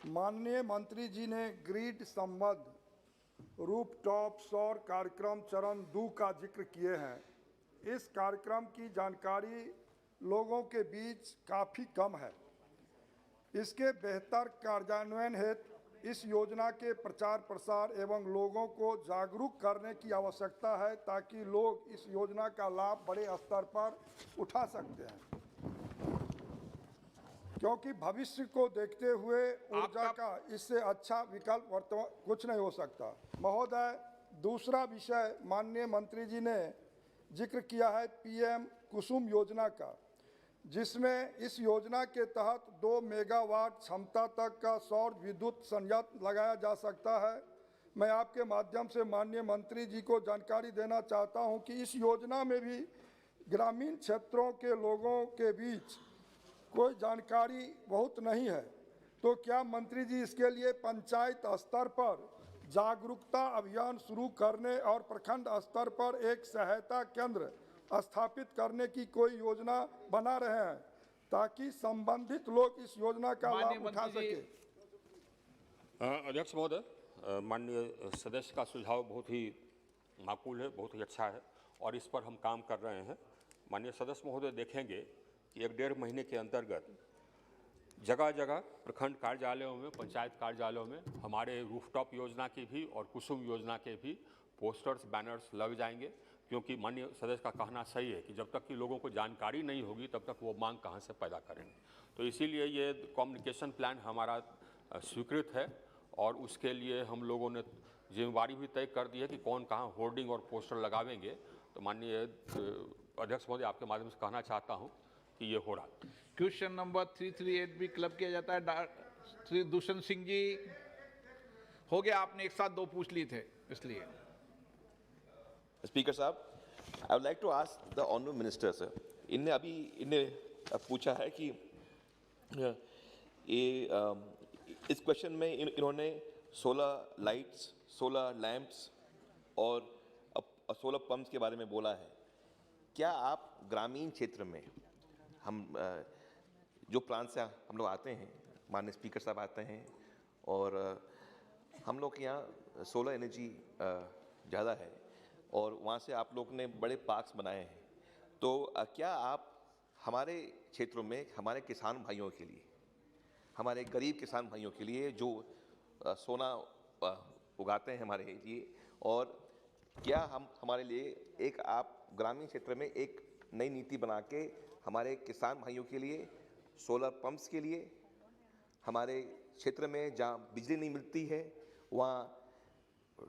माननीय मंत्री जी ने ग्रिड संबद्ध रूफटॉप सौर कार्यक्रम चरण 2 का जिक्र किए हैं। इस कार्यक्रम की जानकारी लोगों के बीच काफ़ी कम है। इसके बेहतर कार्यान्वयन हेतु इस योजना के प्रचार प्रसार एवं लोगों को जागरूक करने की आवश्यकता है, ताकि लोग इस योजना का लाभ बड़े स्तर पर उठा सकते हैं, क्योंकि भविष्य को देखते हुए ऊर्जा का इससे अच्छा विकल्प वर्तमान कुछ नहीं हो सकता। महोदय, दूसरा विषय माननीय मंत्री जी ने जिक्र किया है पीएम कुसुम योजना का, जिसमें इस योजना के तहत 2 मेगावाट क्षमता तक का सौर विद्युत संयंत्र लगाया जा सकता है। मैं आपके माध्यम से माननीय मंत्री जी को जानकारी देना चाहता हूं कि इस योजना में भी ग्रामीण क्षेत्रों के लोगों के बीच कोई जानकारी बहुत नहीं है, तो क्या मंत्री जी इसके लिए पंचायत स्तर पर जागरूकता अभियान शुरू करने और प्रखंड स्तर पर एक सहायता केंद्र स्थापित करने की कोई योजना बना रहे हैं, ताकि संबंधित लोग इस योजना का लाभ उठा सके? अध्यक्ष महोदय, माननीय सदस्य का सुझाव बहुत ही माकूल है, बहुत ही अच्छा है, और इस पर हम काम कर रहे हैं। माननीय सदस्य महोदय देखेंगे कि 1-1.5 महीने के अंतर्गत जगह जगह प्रखंड कार्यालयों में, पंचायत कार्यालयों में हमारे रूफटॉप योजना की भी और कुसुम योजना के भी पोस्टर्स, बैनर्स लग जाएंगे, क्योंकि माननीय सदस्य का कहना सही है कि जब तक कि लोगों को जानकारी नहीं होगी तब तक वो मांग कहाँ से पैदा करेंगे। तो इसीलिए ये कम्युनिकेशन प्लान हमारा स्वीकृत है, और उसके लिए हम लोगों ने जिम्मेवारी भी तय कर दी है कि कौन कहाँ होर्डिंग और पोस्टर लगावेंगे। तो माननीय अध्यक्ष महोदय आपके माध्यम से कहना चाहता हूं कि ये हो रहा है। क्वेश्चन नंबर 338 भी क्लब किया जाता है। श्री दुष्यंत सिंह जी, हो गया, आपने एक साथ दो पूछ लिए थे इसलिए। स्पीकर साहब, I would like to ask the honourable minister sir, इनने पूछा है कि इस क्वेश्चन में इन्होंने सोलर लाइट्स, सोलर लैंप्स और सोलर पंप्स के बारे में बोला है। क्या आप ग्रामीण क्षेत्र में, हम जो प्रांत से हम लोग आते हैं, माननीय स्पीकर साहब आते हैं, और हम लोग के यहाँ सोलर एनर्जी ज़्यादा है और वहाँ से आप लोग ने बड़े पार्क्स बनाए हैं, तो क्या आप हमारे क्षेत्रों में हमारे किसान भाइयों के लिए, हमारे गरीब किसान भाइयों के लिए जो सोना उगाते हैं हमारे लिए, और क्या हम हमारे लिए एक आप ग्रामीण क्षेत्र में एक नई नीति बना के हमारे किसान भाइयों के लिए, सोलर पंप्स के लिए, हमारे क्षेत्र में जहाँ बिजली नहीं मिलती है वहाँ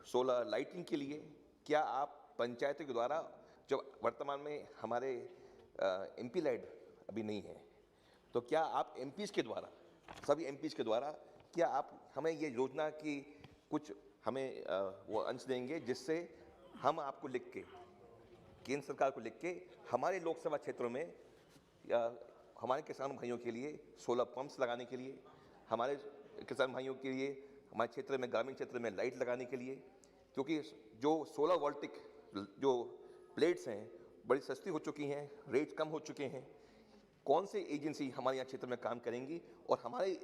सोलर लाइटिंग के लिए, क्या आप पंचायतों के द्वारा, जब वर्तमान में हमारे एमपी लाइट अभी नहीं है, तो क्या आप एमपीज के द्वारा, सभी एमपीज के द्वारा, क्या आप हमें ये योजना की कुछ हमें वो अंश देंगे जिससे हम आपको लिख के, केंद्र सरकार को लिख के, हमारे लोकसभा क्षेत्रों में हमारे किसान भाइयों के लिए सोलर पंप्स लगाने के लिए, हमारे किसान भाइयों के लिए हमारे क्षेत्र में, ग्रामीण क्षेत्र में लाइट लगाने के लिए, क्योंकि जो सोलर वोल्टिक जो प्लेट्स हैं बड़ी सस्ती हो चुकी हैं, रेट कम हो चुके हैं। कौन से एजेंसी हमारे यहाँ क्षेत्र में काम करेंगी और हमारे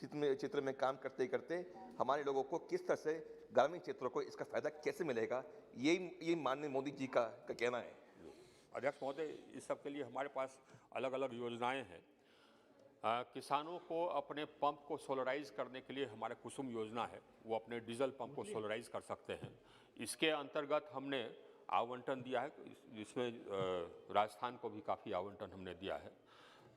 क्षेत्र में काम करते करते हमारे लोगों को किस तरह से, ग्रामीण क्षेत्रों को इसका फायदा कैसे मिलेगा, ये माननीय मोदी जी का कहना है। अध्यक्ष महोदय, इस सब के लिए हमारे पास अलग अलग योजनाएं हैं। किसानों को अपने पंप को सोलराइज करने के लिए हमारे कुसुम योजना है, वो अपने डीजल पंप को सोलराइज कर सकते हैं। इसके अंतर्गत हमने आवंटन दिया है, जिसमें राजस्थान को भी काफ़ी आवंटन हमने दिया है।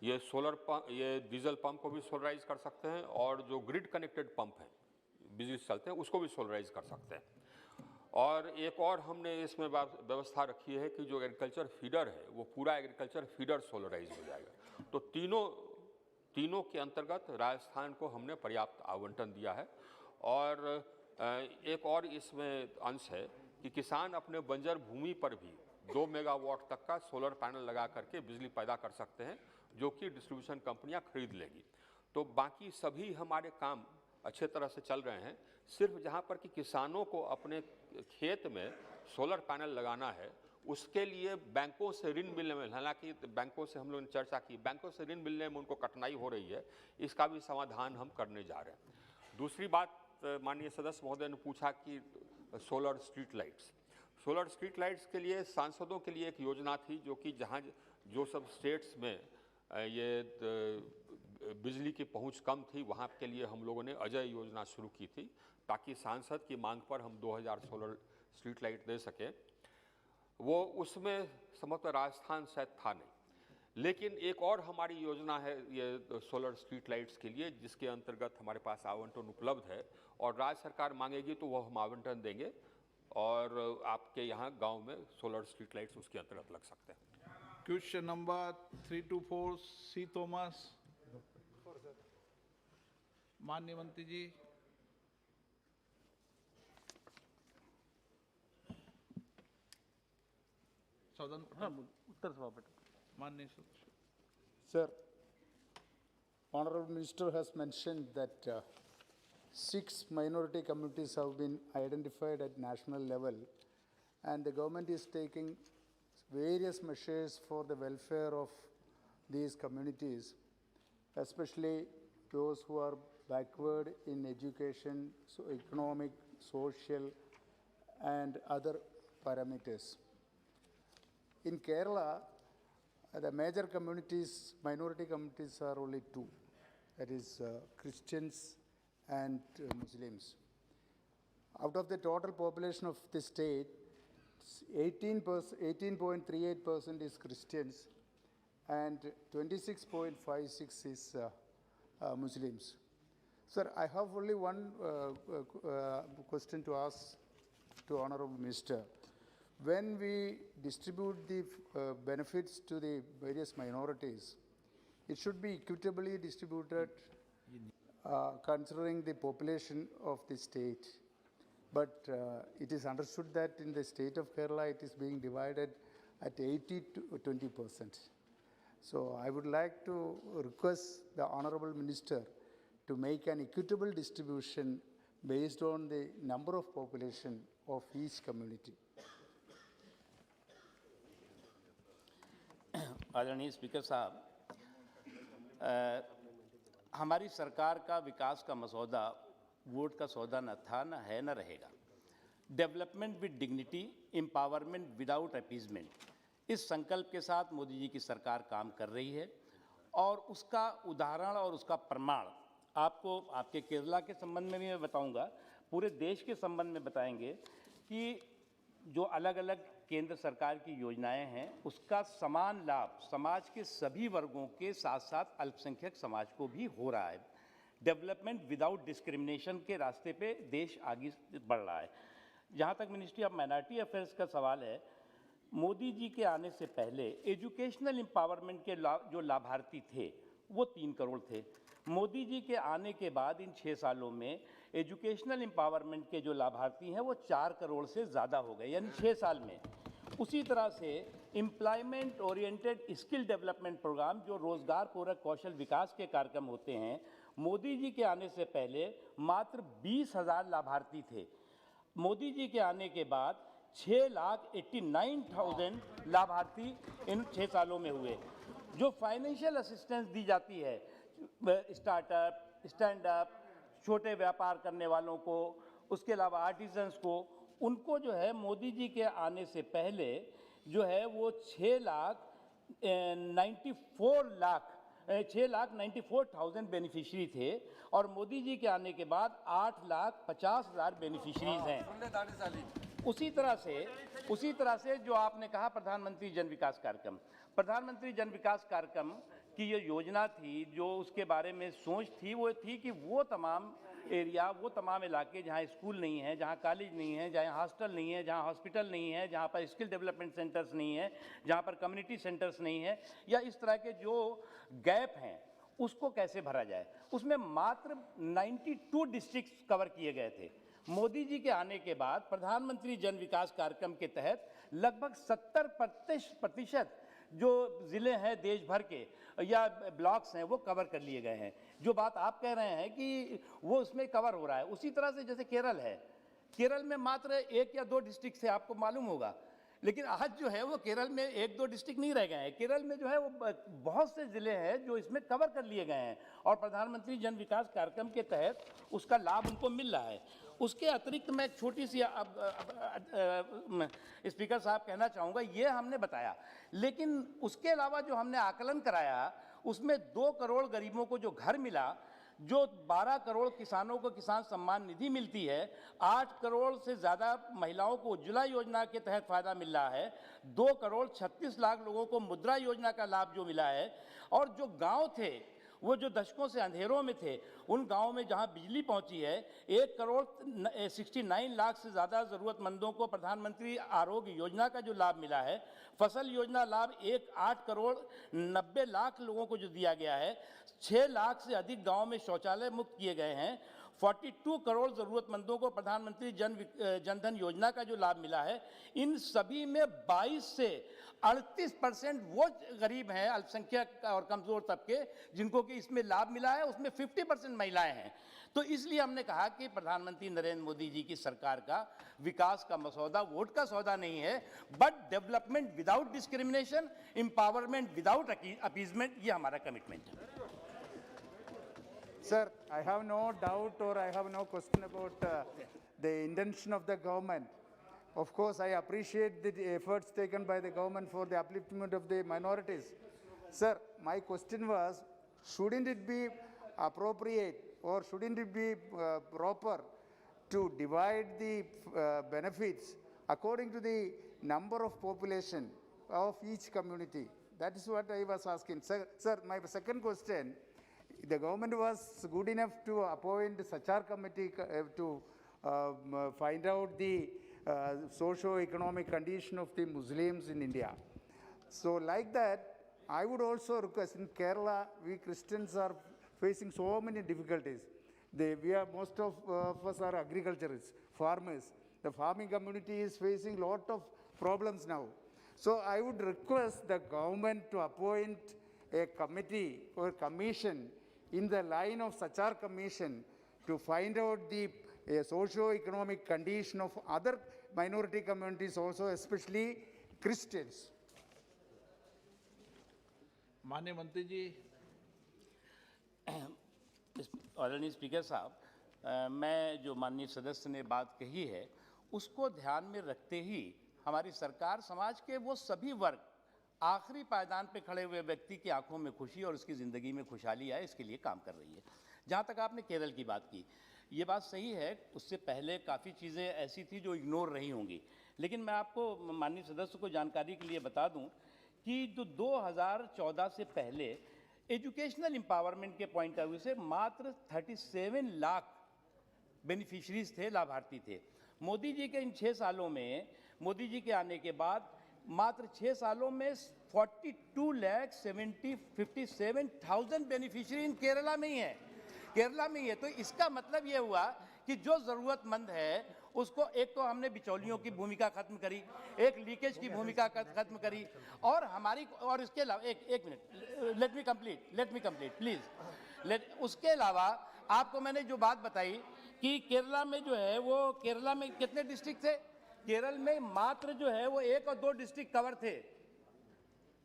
ये ये डीजल पंप को भी सोलराइज कर सकते हैं, और जो ग्रिड कनेक्टेड पंप हैं, बिजली से चलते हैं, उसको भी सोलराइज कर सकते हैं। और एक और हमने इसमें व्यवस्था रखी है कि जो एग्रीकल्चर फीडर है, वो पूरा एग्रीकल्चर फीडर सोलराइज हो जाएगा। तो तीनों के अंतर्गत राजस्थान को हमने पर्याप्त आवंटन दिया है। और एक और इसमें अंश है कि किसान अपने बंजर भूमि पर भी 2 मेगावाट तक का सोलर पैनल लगा करके बिजली पैदा कर सकते हैं, जो कि डिस्ट्रीब्यूशन कंपनियां खरीद लेगी। तो बाकी सभी हमारे काम अच्छे तरह से चल रहे हैं। सिर्फ जहां पर कि किसानों को अपने खेत में सोलर पैनल लगाना है, उसके लिए बैंकों से ऋण मिलने में, हालांकि बैंकों से हम लोगों ने चर्चा की, बैंकों से ऋण मिलने में उनको कठिनाई हो रही है, इसका भी समाधान हम करने जा रहे हैं। दूसरी बात, माननीय सदस्य महोदय ने पूछा कि solar street lights. Solar street lights के लिए सांसदों के लिए एक योजना थी, जो कि जहाँ जो सब स्टेट्स में ये बिजली की पहुंच कम थी, वहाँ के लिए हम लोगों ने अजय योजना शुरू की थी, ताकि सांसद की मांग पर हम 2000 सोलर स्ट्रीट लाइट दे सकें। वो उसमें समग्र राजस्थान शायद था नहीं, लेकिन एक और हमारी योजना है ये सोलर स्ट्रीट लाइट्स के लिए, जिसके अंतर्गत हमारे पास आवंटन उपलब्ध है, और राज्य सरकार मांगेगी तो वो हम आवंटन देंगे, और आपके यहाँ गांव में सोलर स्ट्रीट लाइट्स उसके अंतर्गत लग सकते हैं। क्वेश्चन नंबर 324 सी थॉमस, माननीय मंत्री जी। सदन उत्तर सभापति माननीय Sir, Honorable Minister has mentioned that 6 minority communities have been identified at national level, and the government is taking various measures for the welfare of these communities, especially those who are backward in education, so economic, social, and other parameters. In Kerala, the major communities, minority communities, are only 2, that is Christians and Muslims. Out of the total population of the state, 18.38% is Christians and 26.56% is Muslims. Sir, I have only one question to ask to Honorable Minister. when we distribute the benefits to the various minorities, it should be equitably distributed considering the population of the state. But it is understood that in the state of Kerala, it is being divided at 80 to 20%. So I would like to request the Honorable Minister to make an equitable distribution based on the number of population of each community. आदरणीय speaker साहब, हमारी सरकार का विकास का मसौदा vote का सौदा न था, न है, न रहेगा। Development with dignity, empowerment without appeasement, इस संकल्प के साथ मोदी जी की सरकार काम कर रही है और उसका उदाहरण और उसका प्रमाण आपको आपके केरला के संबंध में भी मैं बताऊंगा, पूरे देश के संबंध में बताएंगे कि जो अलग अलग केंद्र सरकार की योजनाएं हैं उसका समान लाभ समाज के सभी वर्गों के साथ साथ अल्पसंख्यक समाज को भी हो रहा है। डेवलपमेंट विदाउट डिस्क्रिमिनेशन के रास्ते पे देश आगे बढ़ रहा है। जहाँ तक मिनिस्ट्री ऑफ माइनॉरिटी अफेयर्स का सवाल है, मोदी जी के आने से पहले एजुकेशनल एम्पावरमेंट के जो लाभार्थी थे वो 3 करोड़ थे। मोदी जी के आने के बाद इन 6 सालों में एजुकेशनल एम्पावरमेंट के जो लाभार्थी हैं वो 4 करोड़ से ज़्यादा हो गए, यानी 6 साल में। उसी तरह से employment oriented skill development programme, जो रोज़गार पूरक कौशल विकास के कार्यक्रम होते हैं, मोदी जी के आने से पहले मात्र 20,000 लाभार्थी थे। मोदी जी के आने के बाद 6,89,000 लाभार्थी इन 6 सालों में हुए। जो फाइनेंशियल असिस्टेंस दी जाती है स्टार्टअप, स्टैंड अप, छोटे व्यापार करने वालों को, उसके अलावा आर्टिजन्स को, उनको जो है मोदी जी के आने से पहले जो है वो 6,94,000 बेनिफिशरी थे और मोदी जी के आने के बाद 8,50,000 बेनिफिशरीज हैं। उसी तरह से जो आपने कहा प्रधानमंत्री जन विकास कार्यक्रम, प्रधानमंत्री जन विकास कार्यक्रम की ये योजना थी, जो उसके बारे में सोच थी वो थी कि वो तमाम एरिया, वो तमाम इलाके जहाँ स्कूल नहीं है, जहाँ कॉलेज नहीं है, जहाँ हॉस्टल नहीं है, जहाँ हॉस्पिटल नहीं है, जहाँ पर स्किल डेवलपमेंट सेंटर्स नहीं है, जहाँ पर कम्युनिटी सेंटर्स नहीं है, या इस तरह के जो गैप हैं उसको कैसे भरा जाए। उसमें मात्र 92 डिस्ट्रिक्ट्स कवर किए गए थे। मोदी जी के आने के बाद प्रधानमंत्री जन विकास कार्यक्रम के तहत लगभग 70% जो ज़िले हैं देश भर के या ब्लॉक्स हैं वो कवर कर लिए गए हैं। जो बात आप कह रहे हैं कि वो उसमें कवर हो रहा है, उसी तरह से जैसे केरल है, केरल में मात्र 1 या 2 डिस्ट्रिक्ट से आपको मालूम होगा, लेकिन आज जो है वो केरल में 1-2 डिस्ट्रिक्ट नहीं रह गए हैं। केरल में जो है वो बहुत से ज़िले हैं जो इसमें कवर कर लिए गए हैं और प्रधानमंत्री जन विकास कार्यक्रम के तहत उसका लाभ उनको मिल रहा है। उसके अतिरिक्त मैं एक छोटी सी स्पीकर साहब कहना चाहूँगा, ये हमने बताया, लेकिन उसके अलावा जो हमने आकलन कराया उसमें 2 करोड़ गरीबों को जो घर मिला, जो 12 करोड़ किसानों को किसान सम्मान निधि मिलती है, 8 करोड़ से ज़्यादा महिलाओं को उज्ज्वला योजना के तहत फ़ायदा मिल रहा है, 2 करोड़ 36 लाख लोगों को मुद्रा योजना का लाभ जो मिला है, और जो गांव थे वो जो दशकों से अंधेरों में थे, उन गांवों में जहां बिजली पहुंची है, 1 करोड़ 69 लाख से ज़्यादा ज़रूरतमंदों को प्रधानमंत्री आरोग्य योजना का जो लाभ मिला है, फसल योजना लाभ 8 करोड़ 90 लाख लोगों को जो दिया गया है, 6 लाख से अधिक गांव में शौचालय मुक्त किए गए हैं, 42 करोड़ ज़रूरतमंदों को प्रधानमंत्री जनधन योजना का जो लाभ मिला है। इन सभी में 22 से 38% वो गरीब हैं, अल्पसंख्यक और कमज़ोर तबके, जिनको कि इसमें लाभ मिला है, उसमें 50% महिलाएं हैं। तो इसलिए हमने कहा कि प्रधानमंत्री नरेंद्र मोदी जी की सरकार का विकास का मसौदा वोट का सौदा नहीं है, but development without discrimination, empowerment without appeasement, ये हमारा कमिटमेंट है। Sir, I have no doubt or I have no question about the intention of the government. Of course, I appreciate the efforts taken by the government for the upliftment of the minorities. Sir, my question was, shouldn't it be appropriate or shouldn't it be proper to divide the benefits according to the number of population of each community? That is what I was asking. Sir, my second question, the government was good enough to appoint the Sachar committee to find out the socio-economic condition of the Muslims in India. So like that, I would also request, in Kerala, we Christians are facing so many difficulties. Most of us are agriculturists, farmers. The farming community is facing a lot of problems now. So I would request the government to appoint a committee or commission in the line of Sachar Commission to find out the socio-economic condition of other minority communities also, especially Christians. माननीय मंत्री जी। आदरणीय speaker साहब, मैं जो माननीय सदस्य ने बात कही है उसको ध्यान में रखते ही हमारी सरकार समाज के वो सभी वर्ग, आखिरी पायदान पे खड़े हुए व्यक्ति की आंखों में खुशी और उसकी ज़िंदगी में खुशहाली आए, इसके लिए काम कर रही है। जहाँ तक आपने केरल की बात की, ये बात सही है, उससे पहले काफ़ी चीज़ें ऐसी थी जो इग्नोर रही होंगी, लेकिन मैं आपको माननीय सदस्य को जानकारी के लिए बता दूं कि जो 2014 से पहले एजुकेशनल एम्पावरमेंट के पॉइंट ऑफ व्यू से मात्र 37 लाख बेनिफिशरीज थे, लाभार्थी थे। मोदी जी के इन 6 सालों में, मोदी जी के आने के बाद मात्र 6 सालों में 42,57,000 बेनिफिशरी इन केरला में ही है, केरला में ही है। तो इसका मतलब ये हुआ कि जो ज़रूरतमंद है उसको, एक तो हमने बिचौलियों की भूमिका खत्म करी, एक लीकेज की भूमिका खत्म करी, और हमारी, और इसके अलावा एक minute, let me complete please. उसके अलावा आपको मैंने जो बात बताई कि केरला में जो है वो, केरला में कितने डिस्ट्रिक्ट थे? केरल में मात्र जो है वो 1 और 2 डिस्ट्रिक्ट कवर थे।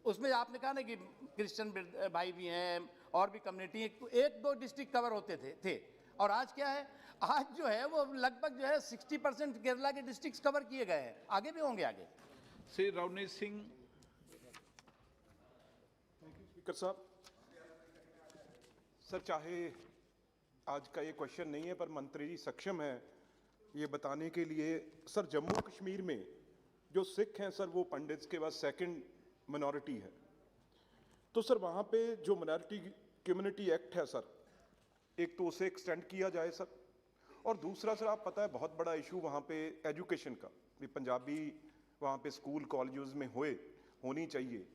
उसमें आपने कहा ना कि क्रिश्चियन भाई भी हैं और भी कम्युनिटी, 1-2 डिस्ट्रिक्ट कवर होते थे। और आज क्या है? आज जो है वो लगभग जो है 60% केरला के डिस्ट्रिक्ट्स कवर किए गए हैं, आगे भी होंगे आगे। श्री रवनीत सिंह। स्पीकर साहब, सर चाहे आज का ये क्वेश्चन नहीं है पर मंत्री जी सक्षम है ये बताने के लिए। सर जम्मू कश्मीर में जो सिख हैं सर वो पंडित्स के बाद सेकंड मिनॉरिटी है, तो सर वहाँ पे जो मिनॉरिटी कम्युनिटी एक्ट है सर, एक तो उसे एक्सटेंड किया जाए सर, और दूसरा सर आप पता है बहुत बड़ा इशू वहाँ पे एजुकेशन का भी, पंजाबी वहाँ पे स्कूल कॉलेजेस में होनी चाहिए।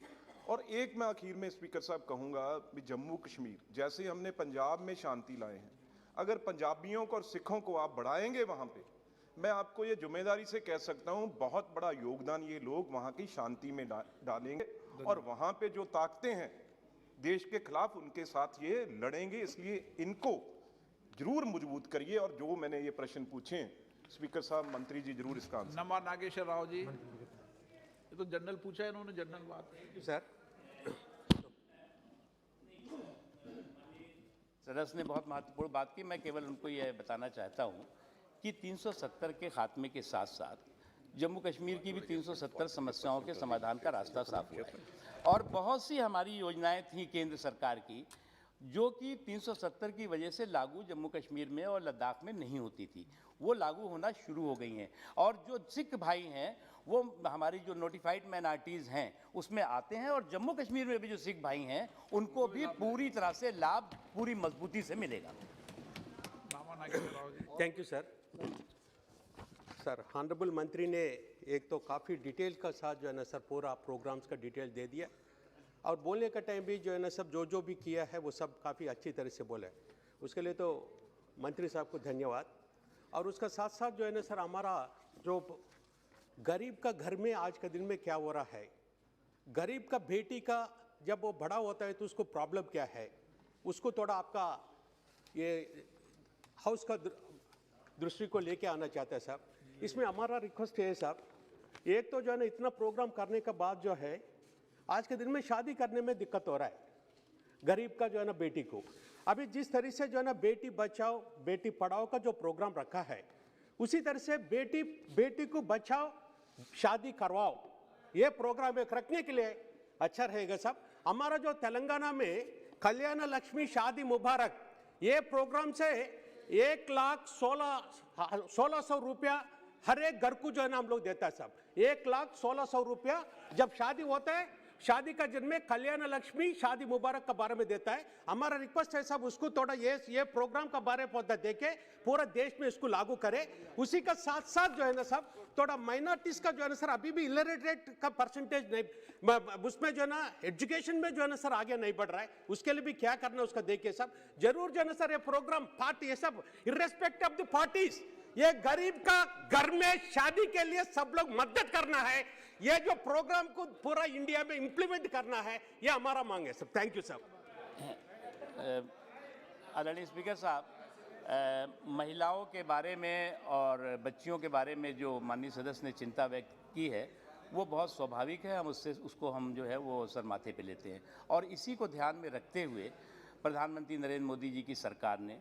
और एक मैं आखिर में स्पीकर साहब कहूँगा भी जम्मू कश्मीर जैसे हमने पंजाब में शांति लाए हैं, अगर पंजाबियों को और सिखों को आप बढ़ाएंगे वहाँ पे, मैं आपको ये जिम्मेदारी से कह सकता हूँ बहुत बड़ा योगदान ये लोग वहाँ की शांति में डालेंगे, और वहाँ पे जो ताकतें हैं देश के खिलाफ उनके साथ ये लड़ेंगे। इसलिए इनको जरूर मजबूत करिए, और जो मैंने ये प्रश्न पूछे हैं स्पीकर साहब, मंत्री जी जरूर इसका आंसर। नमा नागेश्वर राव जी, ये तो जनरल पूछा है इन्होंने, जनरल बात। सर सदस्य ने बहुत महत्वपूर्ण बात की, मैं केवल उनको यह बताना चाहता हूं कि 370 के खात्मे के साथ साथ जम्मू कश्मीर की भी 370 समस्याओं के समाधान का रास्ता साफ हुआ है, और बहुत सी हमारी योजनाएं थी केंद्र सरकार की जो कि 370 की वजह से लागू जम्मू कश्मीर में और लद्दाख में नहीं होती थी, वो लागू होना शुरू हो गई हैं। और जो सिख भाई हैं वो हमारी जो नोटिफाइड माइनॉरिटीज़ हैं उसमें आते हैं, और जम्मू कश्मीर में भी जो सिख भाई हैं उनको भी पूरी तरह से लाभ पूरी मजबूती से मिलेगा। Thank you sir. Sir honourable मंत्री ने एक तो काफ़ी डिटेल का साथ जो है ना सर पूरा प्रोग्राम्स का डिटेल दे दिया, और बोलने का टाइम भी जो है ना सब जो भी किया है वो सब काफ़ी अच्छी तरह से बोला है, उसके लिए तो मंत्री साहब को धन्यवाद। और उसका साथ साथ जो है ना सर हमारा जो गरीब का घर में आज के दिन में क्या हो रहा है, गरीब का बेटी का जब वो बड़ा होता है तो उसको प्रॉब्लम क्या है, उसको थोड़ा आपका ये हाउस का दृष्टि को लेके आना चाहता है साहब। इसमें हमारा रिक्वेस्ट है साहब, एक तो जो है ना इतना प्रोग्राम करने के बाद जो है आज के दिन में शादी करने में दिक्कत हो रहा है गरीब का जो है ना बेटी को। अभी जिस तरह से जो है ना बेटी बचाओ बेटी पढ़ाओ का जो प्रोग्राम रखा है, उसी तरह से बेटी को बचाओ शादी करवाओ, ये प्रोग्राम एक रखने के लिए अच्छा रहेगा साहब। हमारा जो तेलंगाना में कल्याण लक्ष्मी शादी मुबारक ये प्रोग्राम से 1,16,100 रुपया हर एक घर को जो है ना हम लोग देता है साहब। 1,16,100 रुपया जब शादी होता है शादी का जन्म में कल्याण लक्ष्मी शादी मुबारक का बारे में देता है। हमारा रिक्वेस्ट है सब उसको थोड़ा ये प्रोग्राम का बारे में देखे, पूरा देश में इसको लागू करे। उसी का साथ साथ जो है ना सब थोड़ा माइनॉरिटीज का जो है ना सर अभी भी इलिटरेट का परसेंटेज नहीं, उसमें जो है ना एजुकेशन में जो है ना सर आगे नहीं बढ़ रहा है, उसके लिए भी क्या करना है उसका देखिए सब जरूर जो है ना सर ये प्रोग्राम पार्टी ये सब इर्रेस्पेक्टिव ऑफ द पार्टीज, ये गरीब का घर में शादी के लिए सब लोग मदद करना है। ये जो प्रोग्राम को पूरा इंडिया में इंप्लीमेंट करना है, ये हमारा मांग है सब। थैंक यू साहब। आदरणीय स्पीकर साहब, महिलाओं के बारे में और बच्चियों के बारे में जो माननीय सदस्य ने चिंता व्यक्त की है वो बहुत स्वाभाविक है। हम उसको हम जो है वो सर माथे पे लेते हैं और इसी को ध्यान में रखते हुए प्रधानमंत्री नरेंद्र मोदी जी की सरकार ने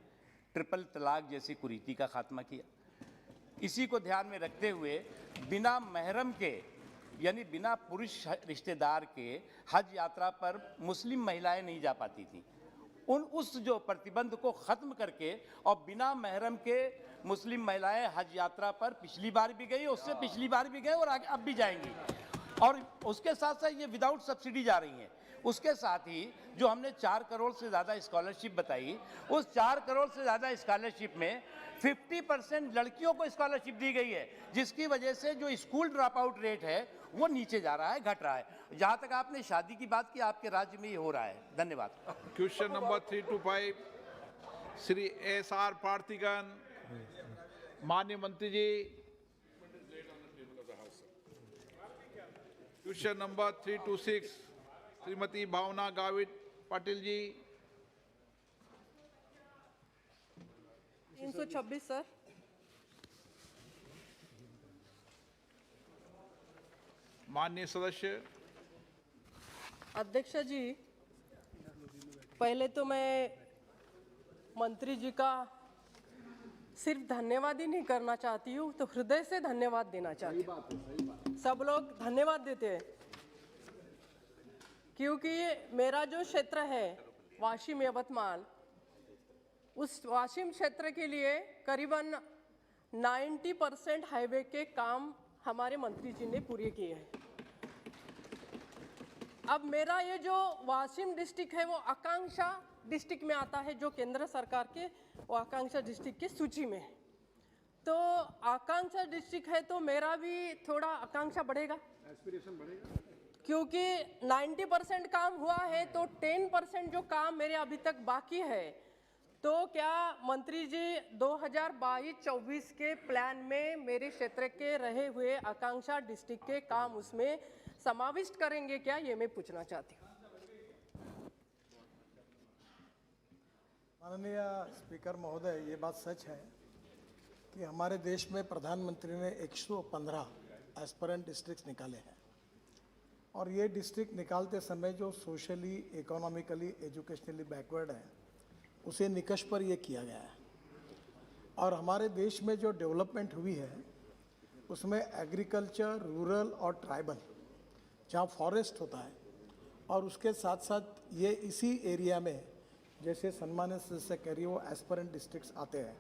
ट्रिपल तलाक जैसी कुरीति का खात्मा किया। इसी को ध्यान में रखते हुए बिना महरम के यानी बिना पुरुष रिश्तेदार के हज यात्रा पर मुस्लिम महिलाएं नहीं जा पाती थी, उस जो प्रतिबंध को ख़त्म करके और बिना महरम के मुस्लिम महिलाएं हज यात्रा पर पिछली बार भी गई, उससे पिछली बार भी गए और आगे अब भी जाएंगी। और उसके साथ साथ ये विदाउट सब्सिडी जा रही हैं। उसके साथ ही जो हमने 4 करोड़ से ज़्यादा स्कॉलरशिप बताई, उस 4 करोड़ से ज़्यादा स्कॉलरशिप में 50% लड़कियों को स्कॉलरशिप दी गई है, जिसकी वजह से जो स्कूल ड्रॉप आउट रेट है वो नीचे जा रहा है, घट रहा है। जहाँ तक आपने शादी की बात की, आपके राज्य में ये हो रहा है। धन्यवाद। Question number 325 Shri SR पार्थिगन। माननीय मंत्री जी। क्वेश्चन नंबर 326 श्रीमती भावना गावित पाटिल जी। 326 सर। माननीय सदस्य। अध्यक्ष जी, पहले तो मैं मंत्री जी का सिर्फ धन्यवाद ही नहीं करना चाहती हूँ, तो हृदय से धन्यवाद देना चाहती हूँ। सब लोग धन्यवाद देते हैं क्योंकि मेरा जो क्षेत्र है वाशिम यवतमाल, उस वाशिम क्षेत्र के लिए करीबन 90% हाईवे के काम हमारे मंत्री जी ने पूरे किए हैं। अब मेरा ये जो वाशिम डिस्ट्रिक्ट है वो आकांक्षा डिस्ट्रिक्ट में आता है, जो केंद्र सरकार के वो आकांक्षा डिस्ट्रिक्ट की सूची में है। तो आकांक्षा डिस्ट्रिक्ट है तो मेरा भी थोड़ा आकांक्षा बढ़ेगा, एस्पिरेशन बढ़ेगा, क्योंकि 90% काम हुआ है तो 10% जो काम मेरे अभी तक बाकी है, तो क्या मंत्री जी 2022-24 के प्लान में मेरे क्षेत्र के रहे हुए आकांक्षा डिस्ट्रिक्ट के काम उसमें समाविष्ट करेंगे क्या, ये मैं पूछना चाहती हूँ। माननीय स्पीकर महोदय, ये बात सच है कि हमारे देश में प्रधानमंत्री ने 115 एस्पिरेंट डिस्ट्रिक्ट्स निकाले हैं और ये डिस्ट्रिक्ट निकालते समय जो सोशली, इकोनॉमिकली, एजुकेशनली बैकवर्ड है उसे निकष पर ये किया गया है। और हमारे देश में जो डेवलपमेंट हुई है उसमें एग्रीकल्चर, रूरल और ट्राइबल, जहाँ फॉरेस्ट होता है, और उसके साथ साथ ये इसी एरिया में जैसे सम्मानित सदस्य कह रही है वो एस्पिरेंट डिस्ट्रिक्ट्स आते हैं।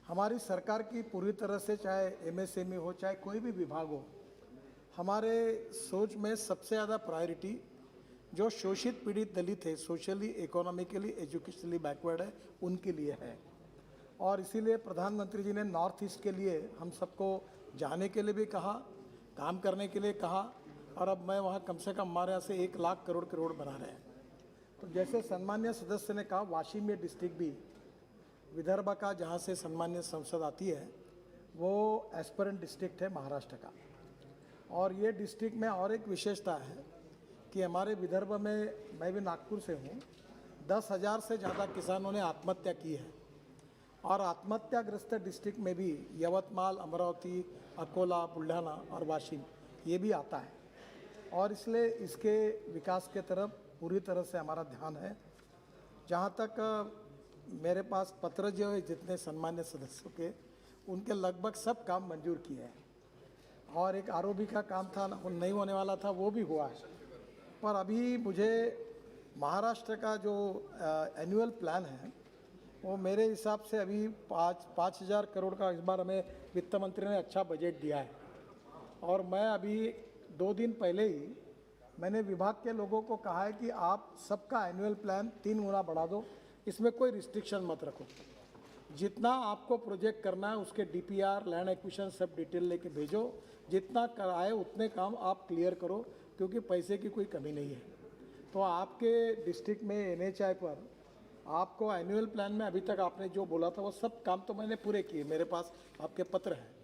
हमारी सरकार की पूरी तरह से चाहे MSME हो चाहे कोई भी विभाग हो, हमारे सोच में सबसे ज़्यादा प्रायोरिटी जो शोषित पीड़ित दलित है, सोशली, इकोनॉमिकली, एजुकेशनली बैकवर्ड है, उनके लिए है। और इसीलिए प्रधानमंत्री जी ने नॉर्थ ईस्ट के लिए हम सबको जाने के लिए भी कहा, काम करने के लिए कहा, और अब मैं वहाँ कम से कम हमारे यहाँ से 1 लाख करोड़ के रोड बना रहे हैं। तो जैसे सम्मान्य सदस्य ने कहा, वाशिम में डिस्ट्रिक्ट भी विदर्भ का, जहाँ से सम्मान्य संसद आती है, वो एस्पिरेंट डिस्ट्रिक्ट है महाराष्ट्र का। और ये डिस्ट्रिक्ट में और एक विशेषता है कि हमारे विदर्भ में, मैं भी नागपुर से हूँ, 10,000 से ज़्यादा किसानों ने आत्महत्या की है। और आत्महत्याग्रस्त डिस्ट्रिक्ट में भी यवतमाल, अमरावती, अकोला, बुल्ढाना और वाशिम ये भी आता है। और इसलिए इसके विकास के तरफ पूरी तरह से हमारा ध्यान है। जहाँ तक मेरे पास पत्र जो है जितने सम्मान्य सदस्यों के, उनके लगभग सब काम मंजूर किए हैं। और एक ROB का काम था, वो नहीं होने वाला था, वो भी हुआ है। पर अभी मुझे महाराष्ट्र का जो एनुअल प्लान है वो मेरे हिसाब से अभी 5,000 करोड़ का इस बार हमें वित्त मंत्री ने अच्छा बजट दिया है। और मैं अभी 2 दिन पहले ही मैंने विभाग के लोगों को कहा है कि आप सबका एनुअल प्लान 3 गुना बढ़ा दो, इसमें कोई रिस्ट्रिक्शन मत रखो। जितना आपको प्रोजेक्ट करना है उसके डीपीआर, लैंड एक्विजिशन सब डिटेल लेके भेजो, जितना कराए उतने काम आप क्लियर करो, क्योंकि पैसे की कोई कमी नहीं है। तो आपके डिस्ट्रिक्ट में एनएचआई पर आपको एनुअल प्लान में अभी तक आपने जो बोला था वो सब काम तो मैंने पूरे किए, मेरे पास आपके पत्र हैं।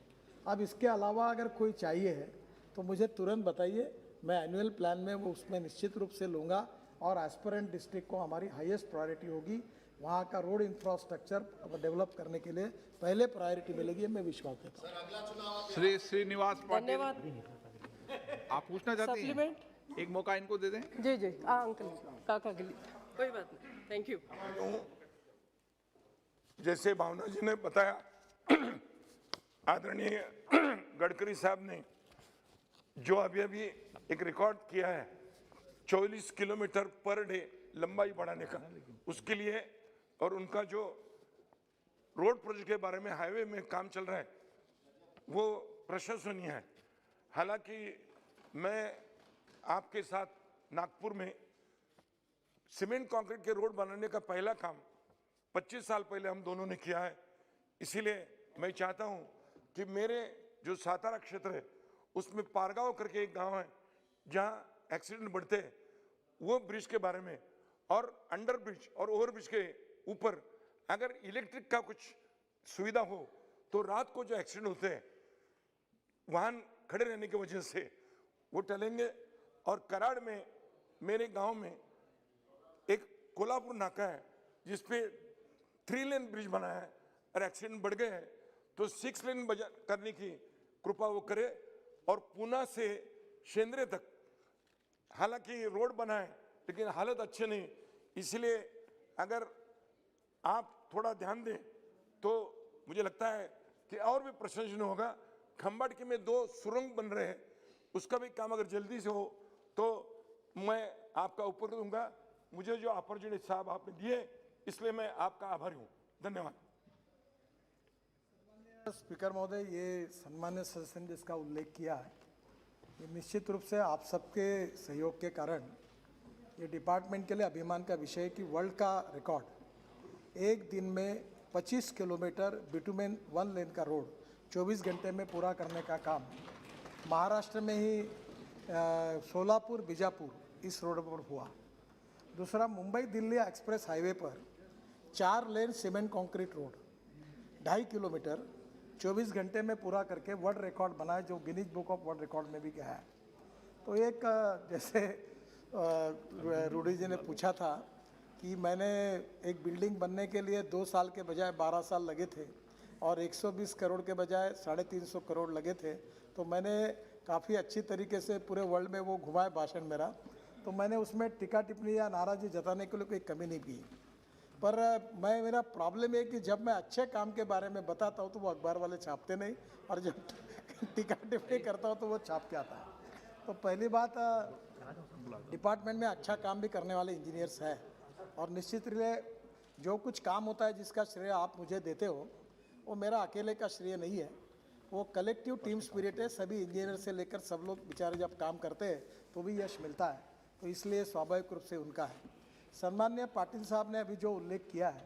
अब इसके अलावा अगर कोई चाहिए है तो मुझे तुरंत बताइए, मैं एनुअल प्लान में वो उसमें निश्चित रूप से लूँगा। और एस्पिरेंट डिस्ट्रिक्ट को हमारी हाईएस्ट प्रायोरिटी होगी, वहाँ का रोड इंफ्रास्ट्रक्चर डेवलप करने के लिए पहले प्रायोरिटी मिलेगी, मैं विश्वास देता हूँ। श्री श्रीनिवास पाटिल, धन्यवाद। आप पूछना चाहते हैं? सप्लीमेंट? एक मौका इनको दे दें। जी जी, अंकल काका के लिए कोई बात नहीं, थैंक यू। जैसे भावना जी ने बताया, आदरणीय गडकरी साहब ने जो अभी एक रिकॉर्ड किया है 44 किलोमीटर पर डे लंबाई बढ़ाने का, उसके लिए, और उनका जो रोड प्रोजेक्ट के बारे में हाईवे में काम चल रहा है वो प्रशंसनीय है। हालांकि मैं आपके साथ नागपुर में सीमेंट कंक्रीट के रोड बनाने का पहला काम 25 साल पहले हम दोनों ने किया है, इसीलिए मैं चाहता हूं कि मेरे जो सातारा क्षेत्र है उसमें पारगांव करके एक गांव है जहां एक्सीडेंट बढ़ते हैं, वो ब्रिज के बारे में, और अंडर ब्रिज और ओवर ब्रिज के ऊपर अगर इलेक्ट्रिक का कुछ सुविधा हो तो रात को जो एक्सीडेंट होते हैं वाहन खड़े रहने की वजह से वो टलेंगे। और कराड़ में मेरे गांव में एक कोल्हापुर नाका है जिसपे 3 लेन ब्रिज बना है और एक्सीडेंट बढ़ गए हैं, तो 6 लेन करने की कृपा वो करे। और पूना से शेंद्रे तक हालांकि रोड बना है लेकिन हालत अच्छे नहीं, इसलिए अगर आप थोड़ा ध्यान दें तो मुझे लगता है कि और भी प्रशंसनीय होगा। खंबाटकी में 2 सुरंग बन रहे हैं, उसका भी काम अगर जल्दी से हो तो मैं आपका ऊपर दूंगा। मुझे जो अपॉर्चुनिटी साहब आपने दिए इसलिए मैं आपका आभारी हूँ। धन्यवाद। स्पीकर महोदय, ये सम्मान्य सदस्य ने जिसका उल्लेख किया है, ये निश्चित रूप से आप सबके सहयोग के कारण ये डिपार्टमेंट के लिए अभिमान का विषय है कि वर्ल्ड का रिकॉर्ड एक दिन में 25 किलोमीटर बिटुमेन 1 लेन का रोड 24 घंटे में पूरा करने का काम महाराष्ट्र में ही सोलापुर बीजापुर इस रोड पर हुआ। दूसरा, मुंबई दिल्ली एक्सप्रेस हाईवे पर 4 लेन सीमेंट कंक्रीट रोड 2.5 किलोमीटर 24 घंटे में पूरा करके वर्ल्ड रिकॉर्ड बना है, जो Guinness book of world record में भी गया है। तो एक जैसे रूडी जी ने पूछा था कि मैंने एक बिल्डिंग बनने के लिए 2 साल के बजाय 12 साल लगे थे और 120 करोड़ के बजाय 350 करोड़ लगे थे, तो मैंने काफ़ी अच्छी तरीके से पूरे वर्ल्ड में वो घुमाए भाषण मेरा, तो मैंने उसमें टीका टिप्पणी या नाराज़गी जताने के लिए कोई कमी नहीं की। पर मेरा प्रॉब्लम है कि जब मैं अच्छे काम के बारे में बताता हूँ तो वो अखबार वाले छापते नहीं, और जब टीका टिप्पणी करता हूँ तो वो छाप के आता है। तो पहली बात, डिपार्टमेंट में अच्छा काम भी करने वाले इंजीनियर्स हैं, और निश्चित रूप से जो कुछ काम होता है जिसका श्रेय आप मुझे देते हो वो मेरा अकेले का श्रेय नहीं है, वो कलेक्टिव टीम स्पिरिट है। सभी इंजीनियर से लेकर सब लोग बेचारे जब काम करते हैं तो भी यश मिलता है, तो इसलिए स्वाभाविक रूप से उनका है। सम्मान्य पाटिल साहब ने अभी जो उल्लेख किया है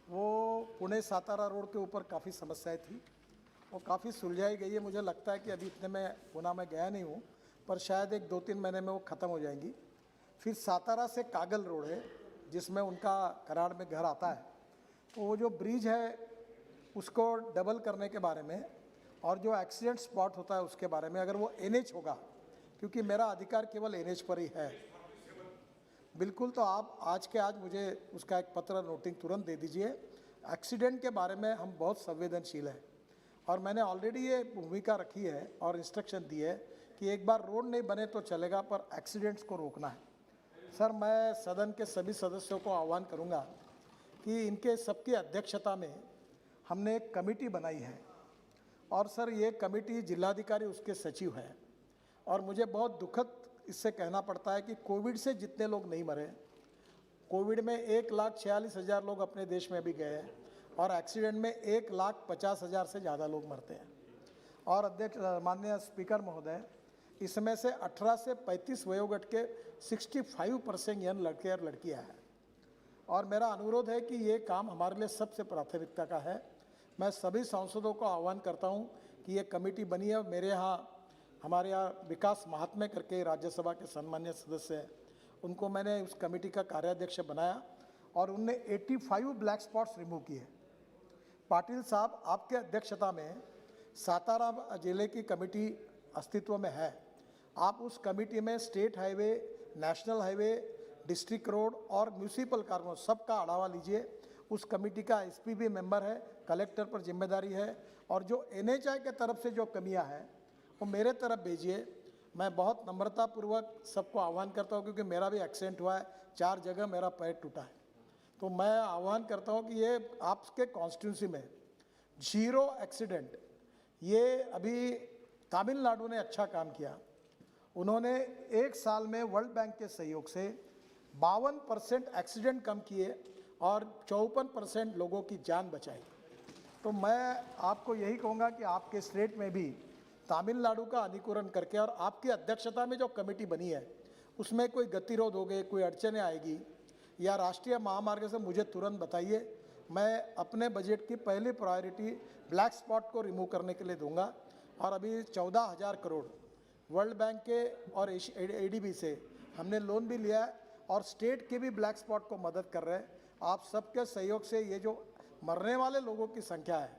वो पुणे सातारा रोड के ऊपर काफ़ी समस्याएं थी, वो काफ़ी सुलझाई गई है। मुझे लगता है कि अभी इतने में पुणे में गया नहीं हूँ, पर शायद 1-2-3 महीने में वो ख़त्म हो जाएंगी। फिर सातारा से कागल रोड है जिसमें उनका कराड़ में घर आता है, तो वो जो ब्रिज है उसको डबल करने के बारे में, और जो एक्सीडेंट स्पॉट होता है उसके बारे में, अगर वो NH होगा, क्योंकि मेरा अधिकार केवल NH पर ही है बिल्कुल, तो आप आज के आज मुझे उसका एक पत्र नोटिंग तुरंत दे दीजिए। एक्सीडेंट के बारे में हम बहुत संवेदनशील हैं, और मैंने ऑलरेडी ये भूमिका रखी है और इंस्ट्रक्शन दी है कि एक बार रोड नहीं बने तो चलेगा, पर एक्सीडेंट्स को रोकना है। सर, मैं सदन के सभी सदस्यों को आह्वान करूंगा कि इनके सबकी अध्यक्षता में हमने एक कमेटी बनाई है, और सर ये कमेटी जिलाधिकारी उसके सचिव हैं, और मुझे बहुत दुखद इससे कहना पड़ता है कि कोविड से जितने लोग नहीं मरे, कोविड में 1,46,000 लोग अपने देश में भी गए हैं, और एक्सीडेंट में 1,50,000 से ज़्यादा लोग मरते हैं। और अध्यक्ष माननीय स्पीकर महोदय, इसमें से 18 से 35 वयोगट के 65% यंग लड़के और लड़कियां हैं। और मेरा अनुरोध है कि ये काम हमारे लिए सबसे प्राथमिकता का है। मैं सभी सांसदों को आह्वान करता हूँ कि ये कमेटी बनी है। मेरे यहाँ हमारे यहाँ विकास महात्मे करके राज्यसभा के सम्मान्य सदस्य हैं, उनको मैंने उस कमेटी का कार्याध्यक्ष बनाया और उनने 85 ब्लैक स्पॉट्स रिमूव किए। पाटिल साहब, आपके अध्यक्षता में सातारा जिले की कमेटी अस्तित्व में है। आप उस कमेटी में state highway, national highway, district road और म्यूनिसिपल कार्बन सबका आढ़ावा लीजिए। उस कमेटी का एसपी भी मेंबर है, कलेक्टर पर जिम्मेदारी है। और जो एनएचआई के तरफ से जो कमियां हैं वो मेरे तरफ भेजिए। मैं बहुत नम्रतापूर्वक सबको आह्वान करता हूं, क्योंकि मेरा भी एक्सीडेंट हुआ है, 4 जगह मेरा पैर टूटा है। तो मैं आह्वान करता हूं कि ये आपके कॉन्स्टिट्यूंसी में 0 एक्सीडेंट, ये अभी तमिलनाडु ने अच्छा काम किया। उन्होंने 1 साल में वर्ल्ड बैंक के सहयोग से 52% एक्सीडेंट कम किए और 54% लोगों की जान बचाई। तो मैं आपको यही कहूँगा कि आपके स्टेट में भी तमिलनाडु का अनुकरण करके, और आपकी अध्यक्षता में जो कमेटी बनी है उसमें कोई गतिरोध हो गए, कोई अड़चनें आएगी या राष्ट्रीय महामार्ग से मुझे तुरंत बताइए। मैं अपने बजट की पहली प्रायोरिटी ब्लैक स्पॉट को रिमूव करने के लिए दूंगा। और अभी 14,000 करोड़ वर्ल्ड बैंक के और एडीबी से हमने लोन भी लिया है और स्टेट के भी ब्लैक स्पॉट को मदद कर रहे हैं। आप सबके सहयोग से ये जो मरने वाले लोगों की संख्या है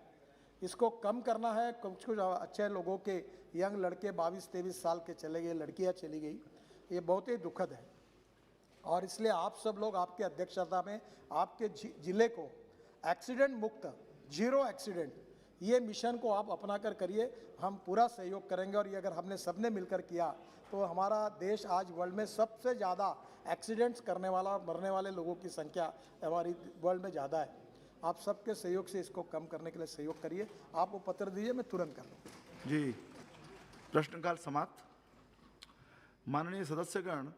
इसको कम करना है। कुछ कुछ अच्छे लोगों के यंग लड़के 22-23 साल के चले गए, लड़कियां चली गई, ये बहुत ही दुखद है। और इसलिए आप सब लोग आपके अध्यक्षता में आपके जिले को एक्सीडेंट मुक्त, 0 एक्सीडेंट, ये मिशन को आप अपना कर करिए। हम पूरा सहयोग करेंगे और ये अगर हमने सबने मिलकर किया तो हमारा देश आज वर्ल्ड में सबसे ज़्यादा एक्सीडेंट्स करने वाला और मरने वाले लोगों की संख्या हमारी वर्ल्ड में ज़्यादा है। आप सबके सहयोग से इसको कम करने के लिए सहयोग करिए। आप वो पत्र दीजिए, मैं तुरंत कर लूँ। जी, प्रश्नकाल समाप्त। माननीय सदस्यगण,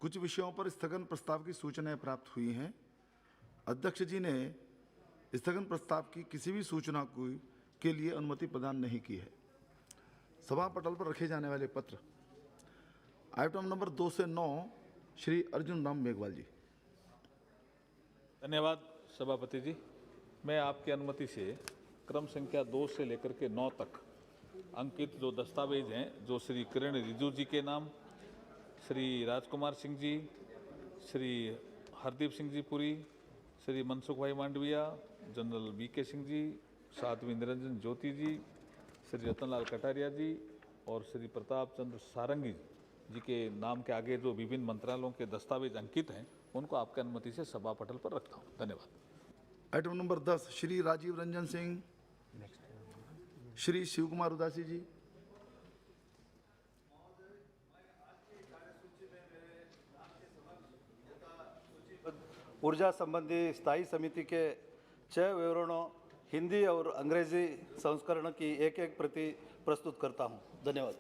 कुछ विषयों पर स्थगन प्रस्ताव की सूचनाएं प्राप्त हुई हैं। अध्यक्ष जी ने स्थगन प्रस्ताव की किसी भी सूचना के लिए अनुमति प्रदान नहीं की है। सभा पटल पर रखे जाने वाले पत्र आइटम नंबर 2 से 9, श्री अर्जुन राम मेघवाल जी। धन्यवाद सभापति जी। मैं आपकी अनुमति से क्रम संख्या 2 से लेकर के 9 तक अंकित जो दस्तावेज हैं, जो श्री किरण रिजिजू जी के नाम, श्री राजकुमार सिंह जी, श्री हरदीप सिंह जी पुरी, श्री मनसुख भाई मांडविया, जनरल वीके सिंह जी, साध्वी निरंजन ज्योति जी, श्री रतनलाल कटारिया जी और श्री प्रताप चंद्र सारंगी जी के नाम के आगे जो विभिन्न मंत्रालयों के दस्तावेज अंकित हैं उनको आपकी अनुमति से सभा पटल पर रखता हूँ। धन्यवाद। आइटम नंबर 10, श्री राजीव रंजन सिंह, श्री शिव कुमार उदासी जी। ऊर्जा संबंधी स्थायी समिति के 6 विवरणों हिंदी और अंग्रेजी संस्करण की एक प्रति प्रस्तुत करता हूं। धन्यवाद।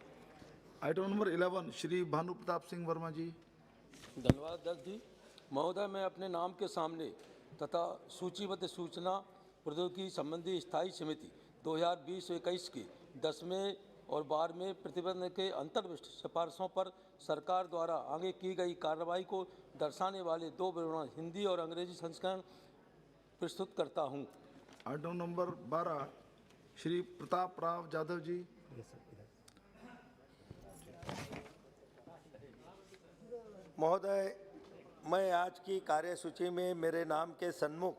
आइटम नंबर 11, श्री भानु प्रताप सिंह वर्मा जी। धन्यवाद अध्यक्ष जी। महोदय, मैं अपने नाम के सामने तथा सूचीबद्ध सूचना प्रौद्योगिकी संबंधी स्थायी समिति 2020-21 की 10वें और 12वें प्रतिबंध के अंतर्विष्ट सिफारिशों पर सरकार द्वारा आगे की गई कार्रवाई को दर्शाने वाले 2 विवरण हिंदी और अंग्रेजी संस्करण प्रस्तुत करता हूं। Item number 12, Shri Pratap Rao Yadav ji. महोदय, मैं आज की कार्यसूची में मेरे नाम के सन्मुख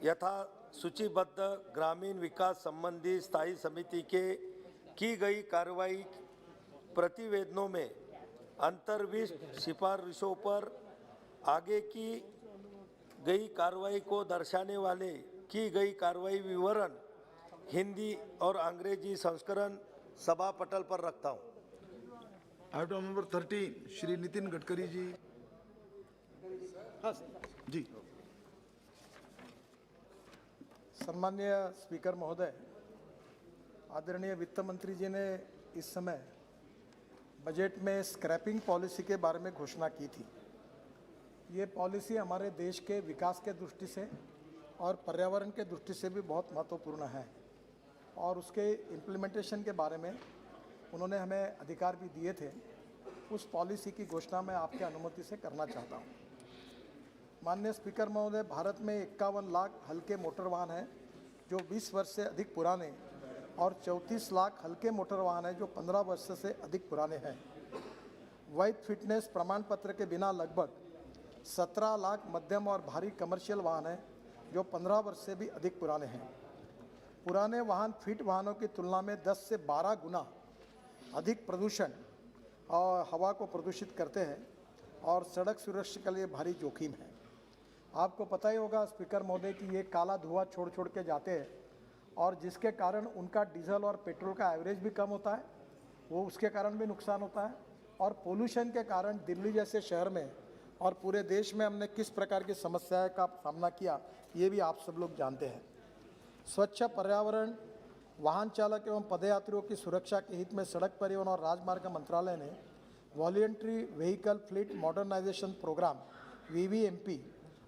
यथा सूचीबद्ध ग्रामीण विकास संबंधी स्थायी समिति के की गई कार्रवाई प्रतिवेदनों में अंतर्विष्ट सिफारिशों पर आगे की गई कार्रवाई को दर्शाने वाले की गई कार्रवाई विवरण हिंदी और अंग्रेजी संस्करण सभा पटल पर रखता हूं। Item number 13, Shri Nitin Gadkari ji. जी। सम्मान्य स्पीकर महोदय, आदरणीय वित्त मंत्री जी ने इस समय बजट में स्क्रैपिंग पॉलिसी के बारे में घोषणा की थी। ये पॉलिसी हमारे देश के विकास के दृष्टि से और पर्यावरण के दृष्टि से भी बहुत महत्वपूर्ण है और उसके इम्प्लीमेंटेशन के बारे में उन्होंने हमें अधिकार भी दिए थे, उस पॉलिसी की घोषणा मैं आपके अनुमति से करना चाहता हूँ। माननीय स्पीकर महोदय, भारत में 51 लाख हल्के मोटर वाहन हैं जो 20 वर्ष से अधिक पुराने और 34 लाख हल्के मोटर वाहन हैं जो 15 वर्ष से अधिक पुराने हैं। वैध फिटनेस प्रमाण पत्र के बिना लगभग 17 लाख मध्यम और भारी कमर्शियल वाहन हैं जो 15 वर्ष से भी अधिक पुराने हैं। पुराने वाहन फिट वाहनों की तुलना में 10 से 12 गुना अधिक प्रदूषण और हवा को प्रदूषित करते हैं और सड़क सुरक्षा के लिए भारी जोखिम है। आपको पता ही होगा स्पीकर महोदय कि ये काला धुआं छोड़ छोड़ के जाते हैं और जिसके कारण उनका डीजल और पेट्रोल का एवरेज भी कम होता है, वो उसके कारण भी नुकसान होता है। और पोल्यूशन के कारण दिल्ली जैसे शहर में और पूरे देश में हमने किस प्रकार की समस्याएं का सामना किया, ये भी आप सब लोग जानते हैं। स्वच्छ पर्यावरण, वाहन चालक एवं पदयात्रियों की सुरक्षा के हित में सड़क परिवहन और राजमार्ग मंत्रालय ने voluntary vehicle fleet modernisation programme VVMP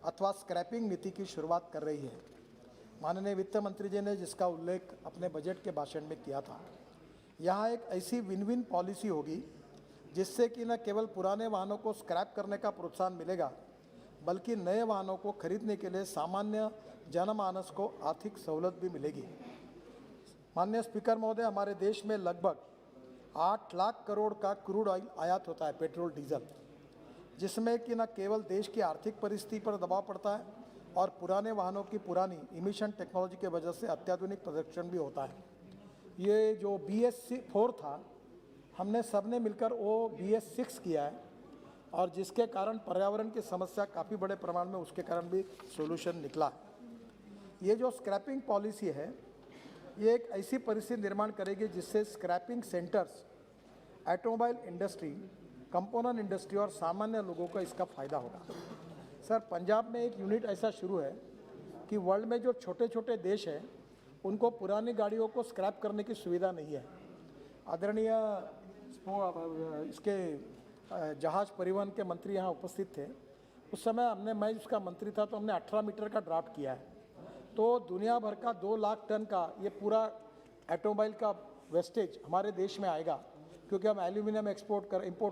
अथवा स्क्रैपिंग नीति की शुरुआत कर रही है। माननीय वित्त मंत्री जी ने जिसका उल्लेख अपने बजट के भाषण में किया था, यहाँ एक ऐसी विन विन पॉलिसी होगी जिससे कि न केवल पुराने वाहनों को स्क्रैप करने का प्रोत्साहन मिलेगा, बल्कि नए वाहनों को खरीदने के लिए सामान्य जनमानस को आर्थिक सहूलत भी मिलेगी। माननीय स्पीकर महोदय, हमारे देश में लगभग 8 लाख करोड़ का क्रूड ऑयल आयात होता है, पेट्रोल डीजल, जिसमें कि न केवल देश की आर्थिक परिस्थिति पर दबाव पड़ता है और पुराने वाहनों की पुरानी इमिशन टेक्नोलॉजी के वजह से अत्याधुनिक प्रदर्शन भी होता है। ये जो BS4 था, हमने सबने मिलकर वो BS6 किया है और जिसके कारण पर्यावरण की समस्या काफ़ी बड़े प्रमाण में उसके कारण भी सोल्यूशन निकला है। ये जो स्क्रैपिंग पॉलिसी है, ये एक ऐसी परिस्थिति निर्माण करेगी जिससे scrapping centres, automobile industry, component industry और सामान्य लोगों को इसका फ़ायदा होगा। सर, पंजाब में एक यूनिट ऐसा शुरू है कि वर्ल्ड में जो छोटे छोटे देश हैं उनको पुरानी गाड़ियों को स्क्रैप करने की सुविधा नहीं है। आदरणीय इसके जहाज़ परिवहन के मंत्री यहाँ उपस्थित थे। उस समय मैं उसका मंत्री था, तो हमने 18 मीटर का ड्राफ्ट किया है। तो दुनिया भर का 2 लाख टन का ये पूरा ऑटोमोबाइल का वेस्टेज हमारे देश में आएगा, क्योंकि हम एल्यूमिनियम इंपोर्ट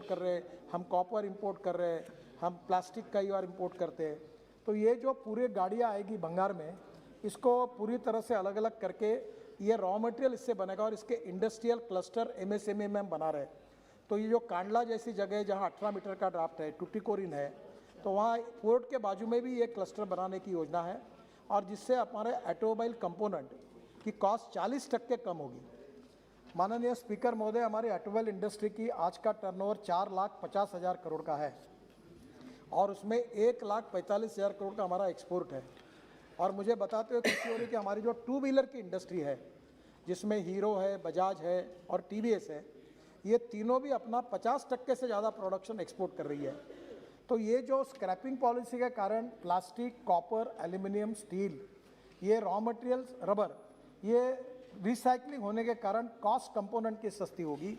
कर रहे हैं, हम कॉपर इंपोर्ट कर रहे हैं, हम प्लास्टिक कई बार इंपोर्ट करते हैं। तो ये जो पूरी गाड़ियाँ आएगी भंगार में, इसको पूरी तरह से अलग अलग करके ये रॉ मटेरियल इससे बनेगा और इसके इंडस्ट्रियल क्लस्टर MSME में हम बना रहे हैं। तो ये जो कांडला जैसी जगह है जहाँ 18 मीटर का ड्राफ्ट है, टुटीकोरिन है, तो वहाँ पोर्ट के बाजू में भी ये क्लस्टर बनाने की योजना है और जिससे हमारे ऑटोमोबाइल कंपोनेंट की कॉस्ट 40% कम होगी। माननीय स्पीकर महोदय, हमारी ऑटोमोबाइल इंडस्ट्री की आज का टर्नओवर 4,50,000 करोड़ का है और उसमें 1,45,000 करोड़ का हमारा एक्सपोर्ट है। और मुझे बताते हुए खुशी हो रही कि हमारी जो 2 व्हीलर की इंडस्ट्री है, जिसमें हीरो है, बजाज है और TVS है, ये तीनों भी अपना 50% से ज़्यादा प्रोडक्शन एक्सपोर्ट कर रही है। तो ये जो स्क्रैपिंग पॉलिसी के कारण प्लास्टिक, कॉपर, एल्यूमिनियम, स्टील, ये रॉ मटेरियल्स, रबर, ये रिसाइकलिंग होने के कारण कॉस्ट कंपोनेंट की सस्ती होगी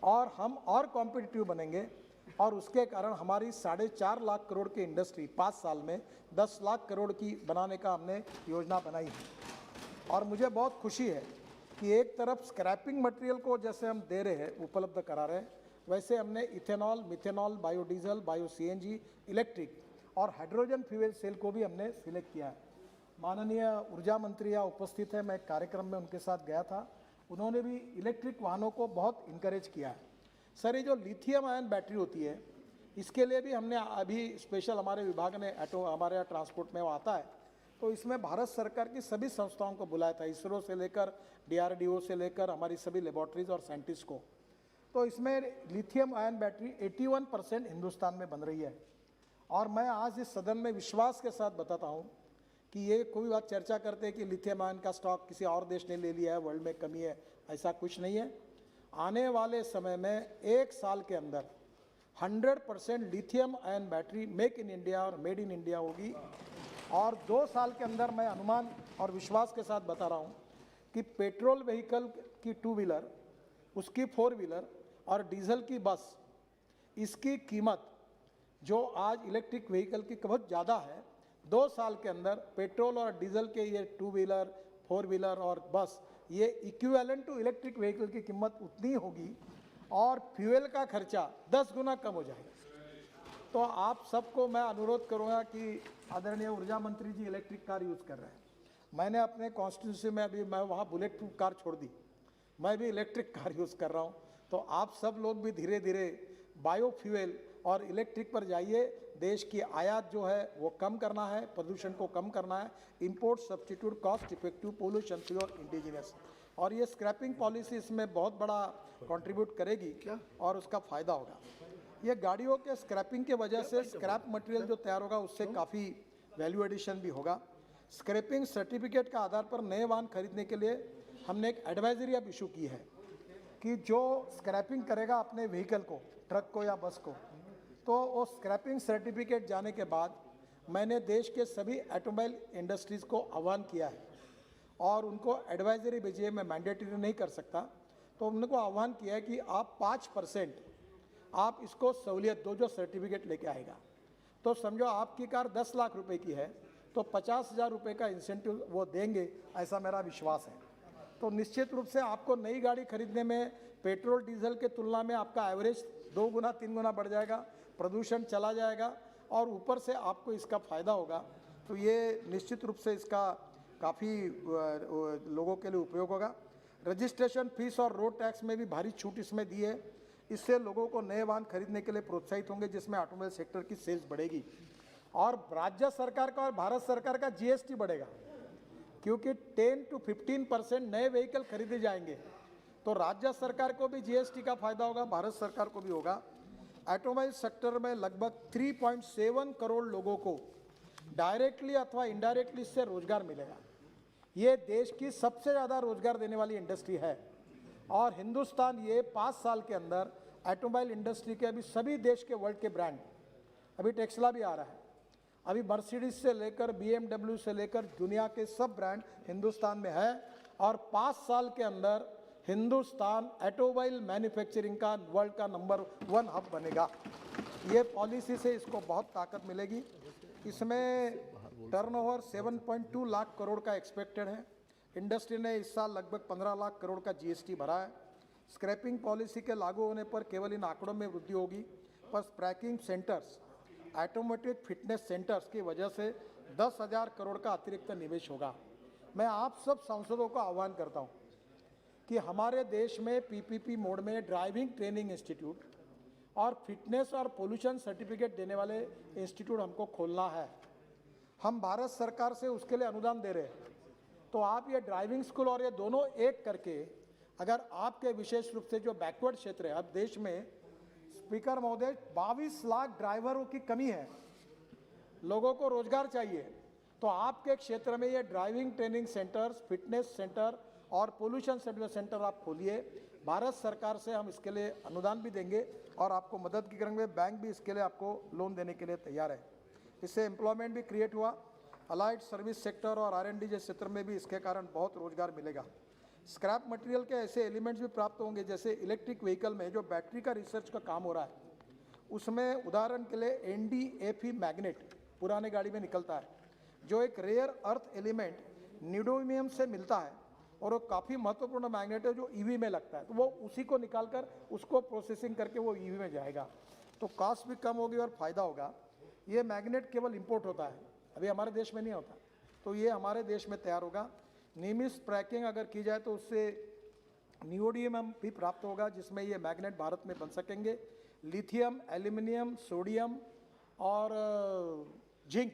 और हम और कॉम्पिटिटिव बनेंगे और उसके कारण हमारी 4.5 लाख करोड़ की इंडस्ट्री 5 साल में 10 लाख करोड़ की बनाने का हमने योजना बनाई है। और मुझे बहुत खुशी है कि एक तरफ स्क्रैपिंग मटेरियल को जैसे हम दे रहे हैं, उपलब्ध करा रहे हैं, वैसे हमने ethanol, methanol, biodiesel, bio CNG, electric और हाइड्रोजन फ्यूल सेल को भी हमने सिलेक्ट किया है। माननीय ऊर्जा मंत्री यहाँ उपस्थित है, मैं एक कार्यक्रम में उनके साथ गया था, उन्होंने भी इलेक्ट्रिक वाहनों को बहुत इनकरेज किया है। सर, ये जो लिथियम आयन बैटरी होती है, इसके लिए भी हमने अभी स्पेशल हमारे विभाग ने हमारे यहाँ ट्रांसपोर्ट में वो आता है, तो इसमें भारत सरकार की सभी संस्थाओं को बुलाया था, इसरो से लेकर DRDO से लेकर हमारी सभी लेबॉर्ट्रीज और साइंटिस्ट को। तो इसमें लिथियम आयन बैटरी 81% हिंदुस्तान में बन रही है। और मैं आज इस सदन में विश्वास के साथ बताता हूँ कि ये कोई बात चर्चा करते हैं कि लिथियम आयन का स्टॉक किसी और देश ने ले लिया है, वर्ल्ड में कमी है, ऐसा कुछ नहीं है। आने वाले समय में 1 साल के अंदर 100% lithium ion battery make in India और मेड इन इंडिया होगी। और 2 साल के अंदर मैं अनुमान और विश्वास के साथ बता रहा हूँ कि पेट्रोल व्हीकल की 2 व्हीलर, उसकी 4 व्हीलर और डीजल की बस, इसकी कीमत जो आज इलेक्ट्रिक व्हीकल की बहुत ज़्यादा है, 2 साल के अंदर पेट्रोल और डीजल के ये 2 व्हीलर, 4 व्हीलर और बस, ये इक्विवेलेंट टू इलेक्ट्रिक व्हीकल की कीमत उतनी होगी और फ्यूल का खर्चा 10 गुना कम हो जाएगा। तो आप सबको मैं अनुरोध करूंगा कि आदरणीय ऊर्जा मंत्री जी इलेक्ट्रिक कार यूज़ कर रहे हैं। मैंने अपने कॉन्स्टिट्यूंसी में अभी मैं वहाँ बुलेट प्रूफ कार छोड़ दी, मैं भी इलेक्ट्रिक कार यूज़ कर रहा हूँ। तो आप सब लोग भी धीरे धीरे बायोफ्यूल और इलेक्ट्रिक पर जाइए। देश की आयात जो है वो कम करना है, प्रदूषण को कम करना है, import substitute cost effective pollution free और इंडिजिनस। और ये स्क्रैपिंग पॉलिसी इसमें बहुत बड़ा कंट्रीब्यूट करेगी और उसका फ़ायदा होगा। ये गाड़ियों के स्क्रैपिंग के वजह से स्क्रैप मटेरियल जो तैयार होगा उससे काफ़ी वैल्यू एडिशन भी होगा। स्क्रैपिंग सर्टिफिकेट का आधार पर नए वाहन खरीदने के लिए हमने एक एडवाइजरी अब इशू की है कि जो स्क्रैपिंग करेगा अपने व्हीकल को, ट्रक को या बस को, तो वो स्क्रैपिंग सर्टिफिकेट जाने के बाद मैंने देश के सभी ऑटोमोबाइल इंडस्ट्रीज़ को आह्वान किया है और उनको एडवाइजरी भेजी है। मैं मैंडेटरी नहीं कर सकता, तो उनको आह्वान किया है कि आप 5% आप इसको सहूलियत दो जो सर्टिफिकेट लेके आएगा। तो समझो आपकी कार 10 लाख रुपए की है तो 50,000 रुपये का इंसेंटिव वो देंगे, ऐसा मेरा विश्वास है। तो निश्चित रूप से आपको नई गाड़ी खरीदने में पेट्रोल डीजल के तुलना में आपका एवरेज 2 गुना 3 गुना बढ़ जाएगा, प्रदूषण चला जाएगा और ऊपर से आपको इसका फ़ायदा होगा। तो ये निश्चित रूप से इसका काफ़ी लोगों के लिए उपयोग होगा। रजिस्ट्रेशन फीस और रोड टैक्स में भी भारी छूट इसमें दी है। इससे लोगों को नए वाहन खरीदने के लिए प्रोत्साहित होंगे, जिसमें ऑटोमोबाइल सेक्टर की सेल्स बढ़ेगी। और राज्य सरकार का और भारत सरकार का जीएसटी बढ़ेगा, क्योंकि 10 to 15% नए व्हीकल खरीदे जाएंगे। तो राज्य सरकार को भी जीएसटी का फायदा होगा, भारत सरकार को भी होगा। ऑटोमोबाइल सेक्टर में लगभग 3.7 करोड़ लोगों को डायरेक्टली अथवा इनडायरेक्टली इससे रोजगार मिलेगा। ये देश की सबसे ज़्यादा रोजगार देने वाली इंडस्ट्री है और हिंदुस्तान ये 5 साल के अंदर ऑटोमोबाइल इंडस्ट्री के अभी सभी देश के वर्ल्ड के ब्रांड, अभी टेस्ला भी आ रहा है, अभी मर्सिडीज से लेकर BMW से लेकर दुनिया के सब ब्रांड हिंदुस्तान में है। और 5 साल के अंदर हिंदुस्तान ऑटोमोबाइल मैन्युफैक्चरिंग का वर्ल्ड का नंबर 1 हब बनेगा। ये पॉलिसी से इसको बहुत ताकत मिलेगी। इसमें टर्नओवर 7.2 लाख करोड़ का एक्सपेक्टेड है। इंडस्ट्री ने इस साल लगभग 15 लाख करोड़ का जीएसटी भरा है। स्क्रैपिंग पॉलिसी के लागू होने पर केवल इन आंकड़ों में वृद्धि होगी, पर scrapping centres, automatic fitness centres की वजह से 10,000 करोड़ का अतिरिक्त निवेश होगा। मैं आप सब सांसदों को आह्वान करता हूँ कि हमारे देश में पीपीपी मोड में ड्राइविंग ट्रेनिंग इंस्टीट्यूट और फिटनेस और पोल्यूशन सर्टिफिकेट देने वाले इंस्टीट्यूट हमको खोलना है। हम भारत सरकार से उसके लिए अनुदान दे रहे हैं। तो आप ये ड्राइविंग स्कूल और ये दोनों एक करके, अगर आपके विशेष रूप से जो बैकवर्ड क्षेत्र है, अब देश में स्पीकर महोदय 22 लाख ड्राइवरों की कमी है, लोगों को रोजगार चाहिए। तो आपके क्षेत्र में ये driving training centres, fitness centre और पोल्यूशन सर्टिफिकेट सेंटर आप खोलिए। भारत सरकार से हम इसके लिए अनुदान भी देंगे और आपको मदद भी करेंगे। बैंक भी इसके लिए आपको लोन देने के लिए तैयार है। इससे एम्प्लॉयमेंट भी क्रिएट हुआ। अलाइड सर्विस सेक्टर और R&D जैसे क्षेत्र में भी इसके कारण बहुत रोजगार मिलेगा। स्क्रैप मटेरियल के ऐसे एलिमेंट्स भी प्राप्त होंगे, जैसे इलेक्ट्रिक व्हीकल में जो बैटरी का रिसर्च का काम हो रहा है, उसमें उदाहरण के लिए NdFe मैग्नेट पुराने गाड़ी में निकलता है, जो एक रेयर अर्थ एलिमेंट न्यूडोनियम से मिलता है और वो काफ़ी महत्वपूर्ण मैग्नेट है जो EV में लगता है। तो वो उसी को निकाल कर उसको प्रोसेसिंग करके वो EV में जाएगा, तो कॉस्ट भी कम होगी और फ़ायदा होगा। ये मैग्नेट केवल इंपोर्ट होता है, अभी हमारे देश में नहीं होता, तो ये हमारे देश में तैयार होगा। नियमित ट्रैकिंग अगर की जाए तो उससे नियोडियम भी प्राप्त होगा, जिसमें ये मैग्नेट भारत में बन सकेंगे। लिथियम, एल्यूमिनियम, सोडियम और जिंक,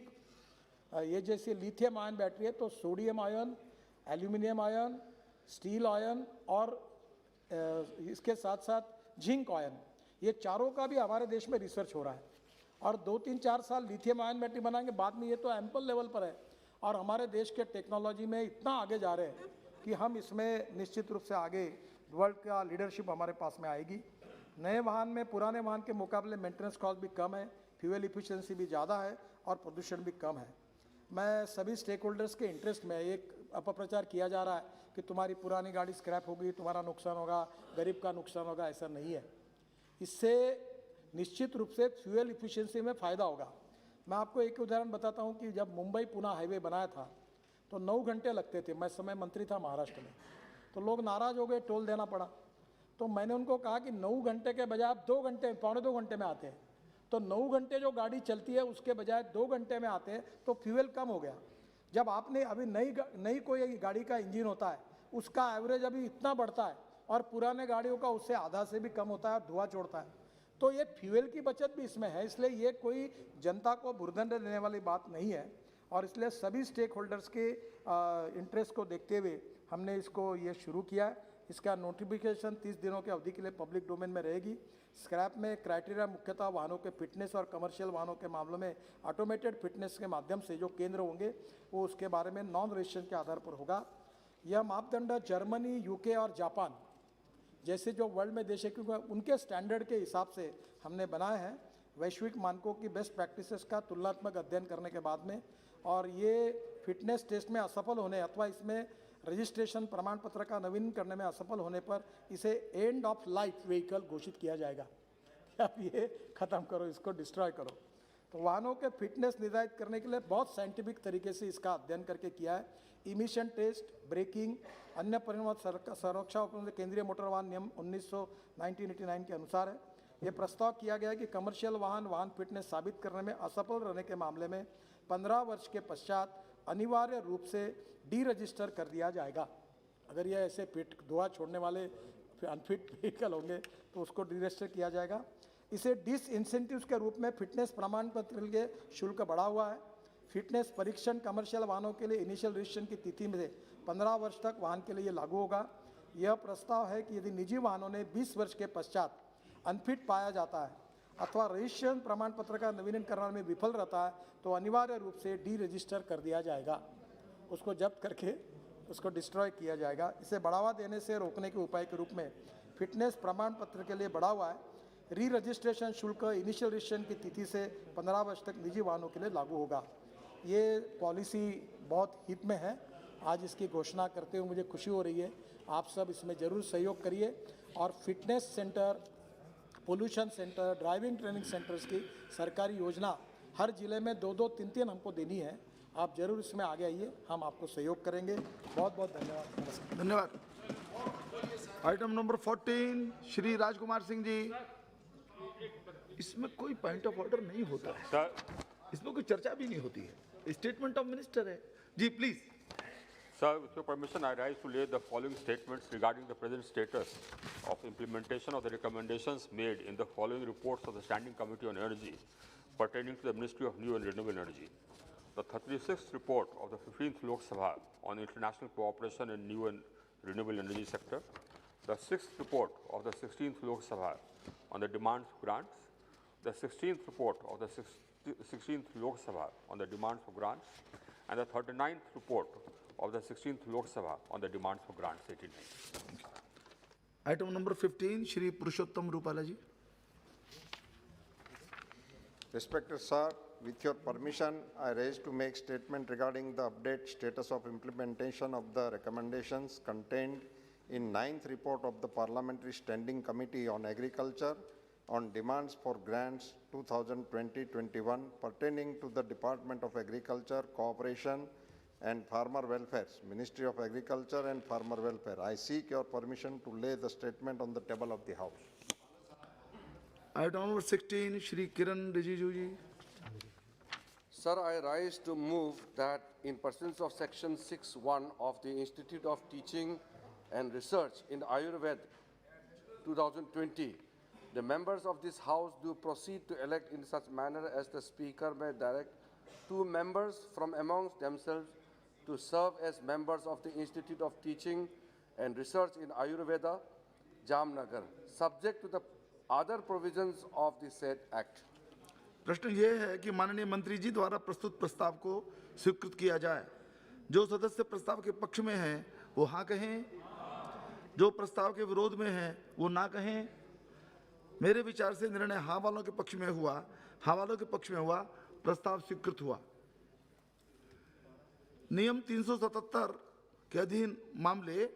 ये जैसे लिथियम आयन बैटरी है तो sodium ion, aluminium ion, steel ion और इसके साथ साथ जिंक आयन, ये चारों का भी हमारे देश में रिसर्च हो रहा है। और 2-3-4 साल लिथियम आयन बैटरी बनाएंगे, बाद में ये तो एम्पल लेवल पर है और हमारे देश के टेक्नोलॉजी में इतना आगे जा रहे हैं कि हम इसमें निश्चित रूप से आगे वर्ल्ड का लीडरशिप हमारे पास में आएगी। नए वाहन में पुराने वाहन के मुकाबले मेंटेनेंस कॉस्ट भी कम है, फ्यूल इफिशिएंसी भी ज़्यादा है और प्रदूषण भी कम है। मैं सभी स्टेक होल्डर्स के इंटरेस्ट में एक अपप्रचार किया जा रहा है कि तुम्हारी पुरानी गाड़ी स्क्रैप होगी, तुम्हारा नुकसान होगा, गरीब का नुकसान होगा, ऐसा नहीं है। इससे निश्चित रूप से फ्यूल इफिशिएंसी में फ़ायदा होगा। मैं आपको एक उदाहरण बताता हूँ कि जब मुंबई पुणे हाईवे बनाया था तो 9 घंटे लगते थे, मैं समय मंत्री था महाराष्ट्र में, तो लोग नाराज़ हो गए, टोल देना पड़ा। तो मैंने उनको कहा कि 9 घंटे के बजाय आप 2 घंटे, 2.25 घंटे में आते हैं, तो 9 घंटे जो गाड़ी चलती है उसके बजाय 2 घंटे में आते हैं, तो फ्यूल कम हो गया। जब आपने अभी नई कोई गाड़ी का इंजन होता है, उसका एवरेज अभी इतना बढ़ता है और पुराने गाड़ियों का उससे आधा से भी कम होता है और धुआं छोड़ता है, तो ये फ्यूल की बचत भी इसमें है। इसलिए ये कोई जनता को भुर्दंड देने वाली बात नहीं है, और इसलिए सभी स्टेक होल्डर्स के इंटरेस्ट को देखते हुए हमने इसको ये शुरू किया है। इसका नोटिफिकेशन 30 दिनों की अवधि के लिए पब्लिक डोमेन में रहेगी। स्क्रैप में क्राइटेरिया मुख्यतः वाहनों के फिटनेस और कमर्शियल वाहनों के मामलों में ऑटोमेटेड फिटनेस के माध्यम से जो केंद्र होंगे वो उसके बारे में नॉन रजिस्ट्रेशन के आधार पर होगा। यह मापदंड जर्मनी, यूके और जापान जैसे जो वर्ल्ड में देश है, क्योंकि उनके स्टैंडर्ड के हिसाब से हमने बनाए हैं वैश्विक मानकों की बेस्ट प्रैक्टिसेस का तुलनात्मक अध्ययन करने के बाद में। और ये फिटनेस टेस्ट में असफल होने अथवा इसमें रजिस्ट्रेशन प्रमाण पत्र का नवीन करने में असफल होने पर इसे एंड ऑफ लाइफ व्हीकल घोषित किया जाएगा। अब ये ख़त्म करो, इसको डिस्ट्रॉय करो। तो वाहनों के फिटनेस निर्धारित करने के लिए बहुत साइंटिफिक तरीके से इसका अध्ययन करके किया है। इमिशन टेस्ट, ब्रेकिंग, अन्य परिणाम सुरक्षा उपकरण केंद्रीय मोटर वाहन नियम 1989 के अनुसार है। ये प्रस्ताव किया गया है कि कमर्शियल वाहन फिटनेस साबित करने में असफल रहने के मामले में 15 वर्ष के पश्चात अनिवार्य रूप से डी रजिस्टर कर दिया जाएगा। अगर ये ऐसे धुआं छोड़ने वाले अनफिट व्हीकल होंगे तो उसको डी रजिस्टर किया जाएगा। इसे डिस इंसेंटिव्स के रूप में फिटनेस प्रमाण पत्र के शुल्क बढ़ा हुआ है। फिटनेस परीक्षण कमर्शियल वाहनों के लिए इनिशियल रजिस्ट्रेशन की तिथि में 15 वर्ष तक वाहन के लिए लागू होगा। यह प्रस्ताव है कि यदि निजी वाहनों ने 20 वर्ष के पश्चात अनफिट पाया जाता है अथवा रजिस्ट्रेशन प्रमाण पत्र का नवीनीकरण कराने में विफल रहता है तो अनिवार्य रूप से डी रजिस्टर कर दिया जाएगा, उसको जब्त करके उसको डिस्ट्रॉय किया जाएगा। इसे बढ़ावा देने से रोकने के उपाय के रूप में फिटनेस प्रमाण पत्र के लिए बढ़ा हुआ है। री रजिस्ट्रेशन शुल्क इनिशियल रजिस्ट्रेशन की तिथि से 15 वर्ष तक निजी वाहनों के लिए लागू होगा। ये पॉलिसी बहुत हित में है। आज इसकी घोषणा करते हुए मुझे खुशी हो रही है। आप सब इसमें ज़रूर सहयोग करिए और fitness centre, pollution centre, driving training centres की सरकारी योजना हर जिले में 2-2, 3-3 हमको देनी है। आप जरूर इसमें आगे आइए, हम आपको सहयोग करेंगे। बहुत बहुत धन्यवाद। नमस्कार। धन्यवाद। Item number 14 Shri Rajkumar Singh ji. इसमें कोई पॉइंट ऑफ ऑर्डर नहीं होता है सर, इसमें कोई चर्चा भी नहीं होती है, स्टेटमेंट ऑफ मिनिस्टर है जी। Please Sir, with your permission, I rise to lay the following statements regarding the present status of implementation of the recommendations made in the following reports of the Standing Committee on Energy pertaining to the Ministry of New and Renewable Energy. The 36th report of the 15th Lok Sabha on international cooperation in new and renewable energy sector. The 6th report of the 16th Lok Sabha on the demands for grants. The 16th report of the 16th Lok Sabha on the demands for grants. And the 39th report of the 16th Lok Sabha on the demands for grants 89. Item number 15 Shri Purushottam Rupala ji. Respected sir, with your permission, I raise to make statement regarding the update status of implementation of the recommendations contained in 9th report of the Parliamentary Standing Committee on Agriculture on demands for grants 2020-21 pertaining to the Department of Agriculture, Cooperation and Farmer Welfare, Ministry of Agriculture and Farmer Welfare. I seek your permission to lay the statement on the table of the House. Item number 16, Shri Kiran Rijiju ji. Sir, I rise to move that in pursuance of Section 6(1) of the Institute of Teaching and Research in Ayurveda 2020, the members of this House do proceed to elect in such manner as the Speaker may direct 2 members from amongst themselves to serve as members of the Institute of Teaching and Research in Ayurveda, Jamnagar, subject to the other provisions of the said Act. प्रश्न ये है कि माननीय मंत्री जी द्वारा प्रस्तुत प्रस्ताव को स्वीकृत किया जाए। जो सदस्य प्रस्ताव के पक्ष में हैं वो हाँ कहें, जो प्रस्ताव के विरोध में हैं वो ना कहें। मेरे विचार से निर्णय हाँ वालों के पक्ष में हुआ, हाँ वालों के पक्ष में हुआ, प्रस्ताव स्वीकृत हुआ। नियम 377 के अधीन मामले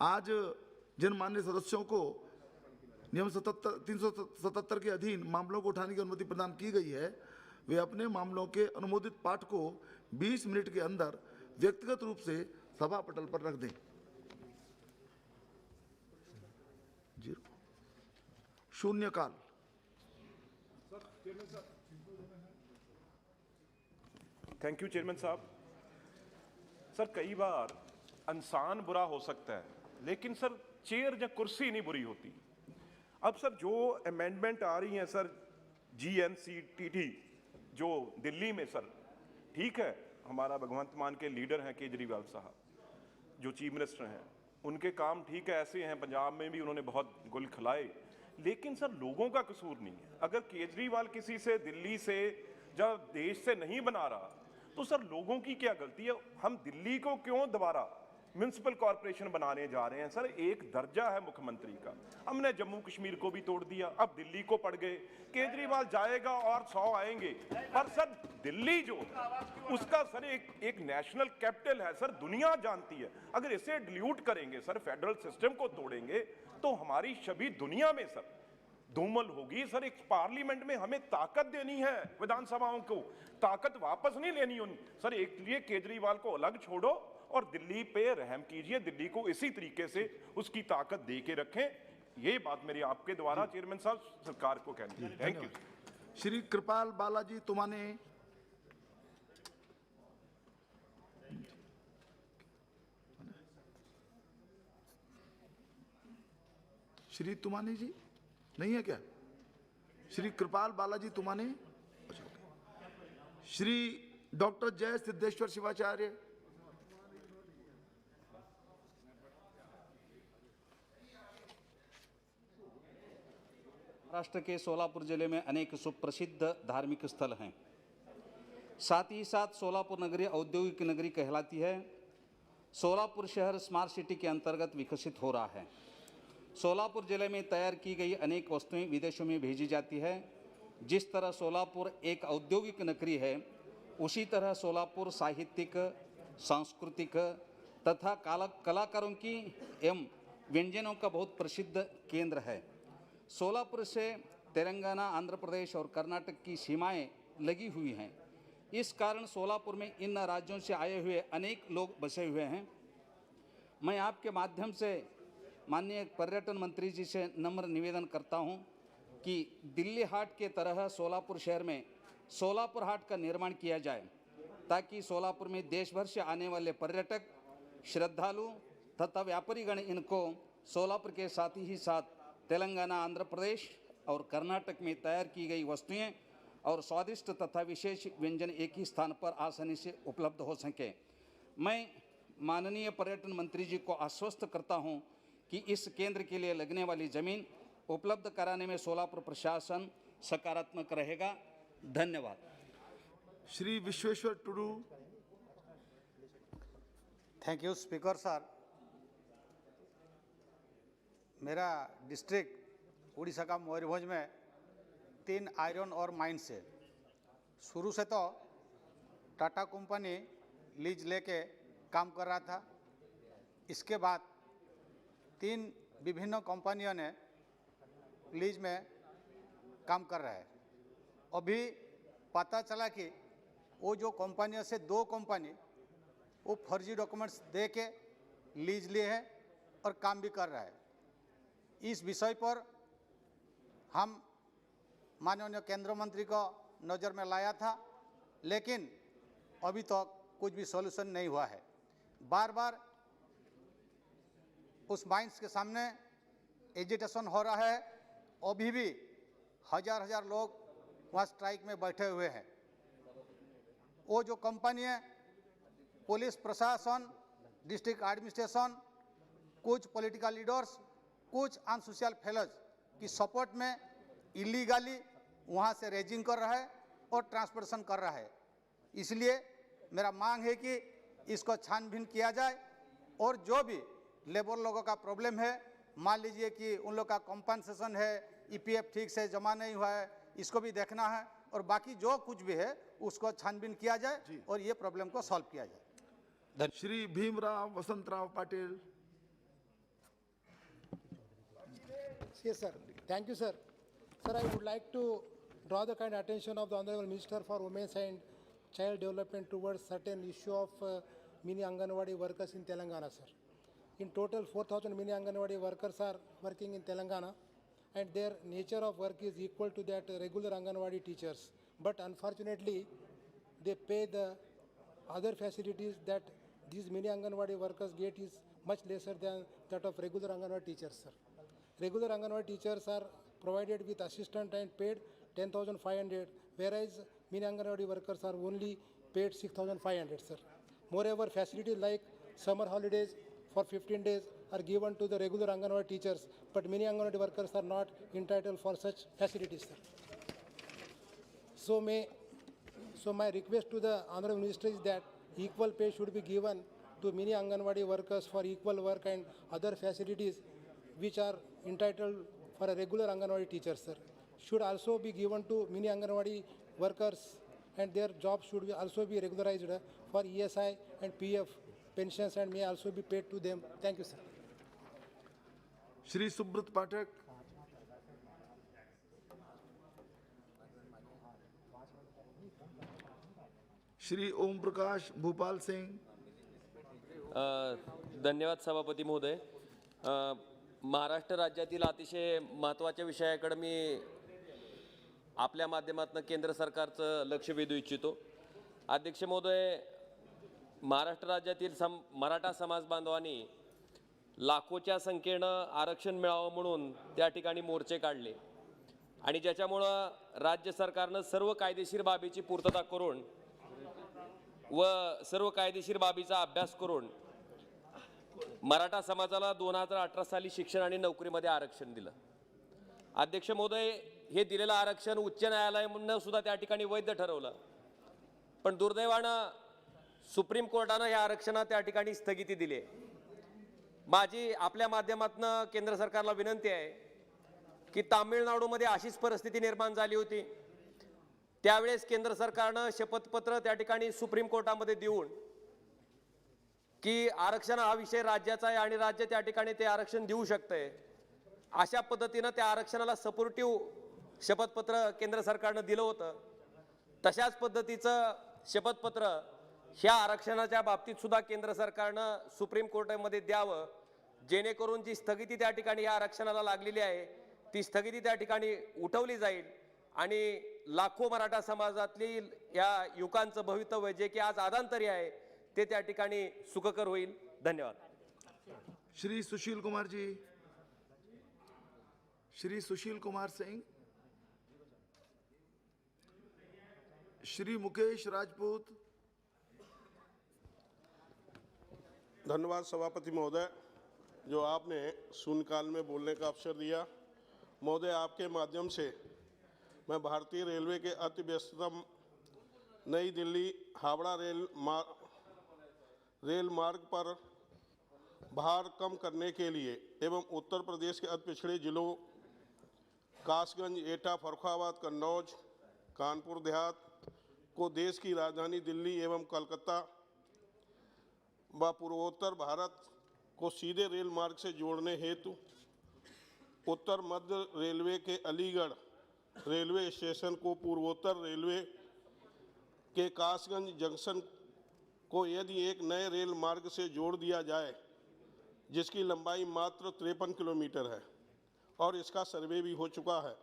आज जिन माननीय सदस्यों को नियम 377 के अधीन मामलों को उठाने की अनुमति प्रदान की गई है, वे अपने मामलों के अनुमोदित पाठ को 20 मिनट के अंदर व्यक्तिगत रूप से सभा पटल पर रख दें। शून्यकाल। थैंक यू चेयरमैन साहब। सर कई बार इंसान बुरा हो सकता है, लेकिन सर चेयर या कुर्सी नहीं बुरी होती। अब सर जो अमेंडमेंट आ रही हैं सर GNCTT जो दिल्ली में सर, ठीक है, हमारा भगवंत मान के लीडर हैं केजरीवाल साहब जो चीफ मिनिस्टर हैं, उनके काम ठीक है, ऐसे हैं, पंजाब में भी उन्होंने बहुत गुल खिलाए, लेकिन सर लोगों का कसूर नहीं है। अगर केजरीवाल किसी से दिल्ली से जब देश से नहीं बना रहा तो सर लोगों की क्या गलती है? हम दिल्ली को क्यों दोबारा म्युनिसिपल कॉरपोरेशन बनाने जा रहे हैं? सर एक दर्जा है मुख्यमंत्री का, हमने जम्मू कश्मीर को भी तोड़ दिया, अब दिल्ली को पड़ गए। केजरीवाल जाएगा और 100 आएंगे, पर सर दिल्ली जो उसका सर एक नेशनल कैपिटल है सर, दुनिया जानती है। अगर इसे डिल्यूट करेंगे सर, फेडरल सिस्टम को तोड़ेंगे तो हमारी छवि दुनिया में सर धूमल होगी। सर एक पार्लियामेंट में हमें ताकत देनी है, विधानसभाओं को ताकत वापस नहीं लेनी उन सर। एक लिए केजरीवाल को अलग छोड़ो और दिल्ली पे रहम कीजिए, दिल्ली को इसी तरीके से उसकी ताकत दे के रखें। ये बात मेरी आपके द्वारा चेयरमैन साहब सरकार को कहनी है। Thank you. श्री कृपाल बालाजी तुमाने। श्री तुमाने जी नहीं है क्या? श्री कृपाल बालाजी तुमाने। श्री डॉक्टर जय सिद्धेश्वर शिवाचार्य। महाराष्ट्र के सोलापुर जिले में अनेक सुप्रसिद्ध धार्मिक स्थल हैं। साथ ही साथ सोलापुर नगरी औद्योगिक नगरी कहलाती है। सोलापुर शहर स्मार्ट सिटी के अंतर्गत विकसित हो रहा है। सोलापुर जिले में तैयार की गई अनेक वस्तुएं विदेशों में भेजी जाती है। जिस तरह सोलापुर एक औद्योगिक नगरी है, उसी तरह सोलापुर साहित्यिक, सांस्कृतिक तथा कलाकारों की एवं व्यंजनों का बहुत प्रसिद्ध केंद्र है। सोलापुर से तेलंगाना, आंध्र प्रदेश और कर्नाटक की सीमाएं लगी हुई हैं। इस कारण सोलापुर में इन राज्यों से आए हुए अनेक लोग बसे हुए हैं। मैं आपके माध्यम से माननीय पर्यटन मंत्री जी से नम्र निवेदन करता हूं कि दिल्ली हाट के तरह सोलापुर शहर में सोलापुर हाट का निर्माण किया जाए, ताकि सोलापुर में देश भर से आने वाले पर्यटक, श्रद्धालु तथा व्यापारीगण इनको सोलापुर के साथ ही साथ तेलंगाना, आंध्र प्रदेश और कर्नाटक में तैयार की गई वस्तुएं और स्वादिष्ट तथा विशेष व्यंजन एक ही स्थान पर आसानी से उपलब्ध हो सके। मैं माननीय पर्यटन मंत्री जी को आश्वस्त करता हूं कि इस केंद्र के लिए लगने वाली ज़मीन उपलब्ध कराने में सोलापुर प्रशासन सकारात्मक रहेगा। धन्यवाद। Shri Vishweshwar Tudu. Thank you speaker sir. मेरा डिस्ट्रिक्ट उड़ीसा का मयूरभंज में 3 आयरन और माइंस है। शुरू से तो टाटा कंपनी लीज लेके काम कर रहा था। इसके बाद 3 विभिन्न कंपनियों ने लीज में काम कर रहा है। अभी पता चला कि वो जो कंपनियों से 2 कंपनी वो फर्जी डॉक्यूमेंट्स दे के लीज लिए हैं और काम भी कर रहा है। इस विषय पर हम माननीय केंद्र मंत्री को नज़र में लाया था, लेकिन अभी तक कुछ भी सॉल्यूशन नहीं हुआ है। बार बार उस माइंस के सामने एजिटेशन हो रहा है। अभी भी हजार लोग वहाँ स्ट्राइक में बैठे हुए हैं। वो जो कंपनी है, पुलिस प्रशासन, डिस्ट्रिक्ट एडमिनिस्ट्रेशन, कुछ पॉलिटिकल लीडर्स, कुछ अनसोशल फेलोज की सपोर्ट में इलीगली वहाँ से रेजिंग कर रहा है और ट्रांसपोर्टेशन कर रहा है। इसलिए मेरा मांग है कि इसको छानबीन किया जाए और जो भी लेबर लोगों का प्रॉब्लम है, मान लीजिए कि उन लोग का कॉम्पनसेशन है, EPF ठीक से जमा नहीं हुआ है, इसको भी देखना है और बाकी जो कुछ भी है उसको छानबीन किया जाए और ये प्रॉब्लम को सॉल्व किया जाए। Shri Bhimrao Vasantrao Patil. Yes, sir. Thank you, sir. Sir, I would like to draw the kind attention of the Honorable Minister for Women's and Child Development towards certain issue of mini Anganwadi workers in Telangana, sir. In total, 4,000 mini Anganwadi workers are working in Telangana, and their nature of work is equal to that regular Anganwadi teachers. But unfortunately, they pay the other facilities that these many Anganwadi workers get is much lesser than that of regular Anganwadi teachers, sir. Regular Anganwadi teachers are provided with assistant and paid 10,500, whereas many Anganwadi workers are only paid 6,500, sir. Moreover, facilities like summer holidays for 15 days are given to the regular Anganwadi teachers, but many Anganwadi workers are not entitled for such facilities, sir. So my request to the Honorable Minister is that equal pay should be given to many Anganwadi workers for equal work and other facilities which are entitled for a regular Anganwadi teacher, sir. Should also be given to many Anganwadi workers, and their jobs should also be regularized for ESI and PF pensions and may also be paid to them. Thank you, sir. Shri Subrat पाठक, श्री ओम प्रकाश भूपाल सिंह। धन्यवाद सभापती महोदय। महाराष्ट्र राज्यातील अतिशय महत्त्वाच्या विषयाकडे मी आपल्या माध्यमातून केंद्र सरकारचं लक्ष वेधू इच्छितो। अध्यक्ष महोदय, महाराष्ट्र राज्यातील मराठा समाज बांधवांनी लाखोच्या संख्येनं आरक्षण मिळावं म्हणून त्या ठिकाणी मोर्चे काढले आणि ज्याच्यामुळं राज्य सरकारनं सर्व कायदेशीर बाबीची पूर्तता करून व सर्व कायदेशीर बाबीचा अभ्यास करून मराठा समाजाला 2018 साली शिक्षण आणि नोकरीमध्ये आरक्षण दिलं। अध्यक्ष महोदय, हे दिलेलं आरक्षण उच्च न्यायालयाने सुद्धा त्या ठिकाणी वैध ठरवलं, पण दुर्दैवानं सुप्रीम कोर्टानं या आरक्षणाला त्या ठिकाणी स्थगिती दिली। माझी आपल्या माध्यमातून केंद्र सरकारला विनंती आहे की तामिळनाडूमध्ये अशीच परिस्थिती निर्माण झाली होती, त्यावेळेस केंद्र सरकारनं शपथपत्र त्या ठिकाणी सुप्रीम कोर्टामध्ये देऊन की आरक्षण हा विषय राज्याचा आहे आणि राज्य त्या ठिकाणी ते आरक्षण देऊ शकते, अशा पद्धतीनं त्या आरक्षणाला सपोर्टिव्ह शपथपत्र केंद्र सरकारनं दिलं होतं। तशाच पद्धतीचं शपथपत्र ह्या आरक्षणाच्या बाबतीत सुद्धा केंद्र सरकारनं सुप्रीम कोर्टामध्ये द्यावं, जेणेकरून जी स्थगिती त्या ठिकाणी या आरक्षणाला लागलेली आहे ती स्थगिती त्या ठिकाणी उठवली जाईल आणि लाखो मराठा समाजातली या युवकांचं भवितव्य जे की आज आदांतरी आहे ते त्या ठिकाणी सुखकर होईल। धन्यवाद। श्री सुशील कुमार जी, श्री सुशील कुमार सिंह, श्री मुकेश राजपूत। धन्यवाद सभापति महोदय, जो आपने शून्यकाल में बोलने का अवसर दिया। महोदय, आपके माध्यम से मैं भारतीय रेलवे के अति व्यस्ततम नई दिल्ली हावड़ा रेल मार्ग पर भार कम करने के लिए एवं उत्तर प्रदेश के अति पिछड़े जिलों कासगंज, एटा, फर्रुखाबाद, कन्नौज, कानपुर देहात को देश की राजधानी दिल्ली एवं कोलकाता व पूर्वोत्तर भारत को सीधे रेल मार्ग से जोड़ने हेतु उत्तर मध्य रेलवे के अलीगढ़ रेलवे स्टेशन को पूर्वोत्तर रेलवे के कासगंज जंक्शन को यदि एक नए रेल मार्ग से जोड़ दिया जाए, जिसकी लंबाई मात्र 53 किलोमीटर है और इसका सर्वे भी हो चुका है,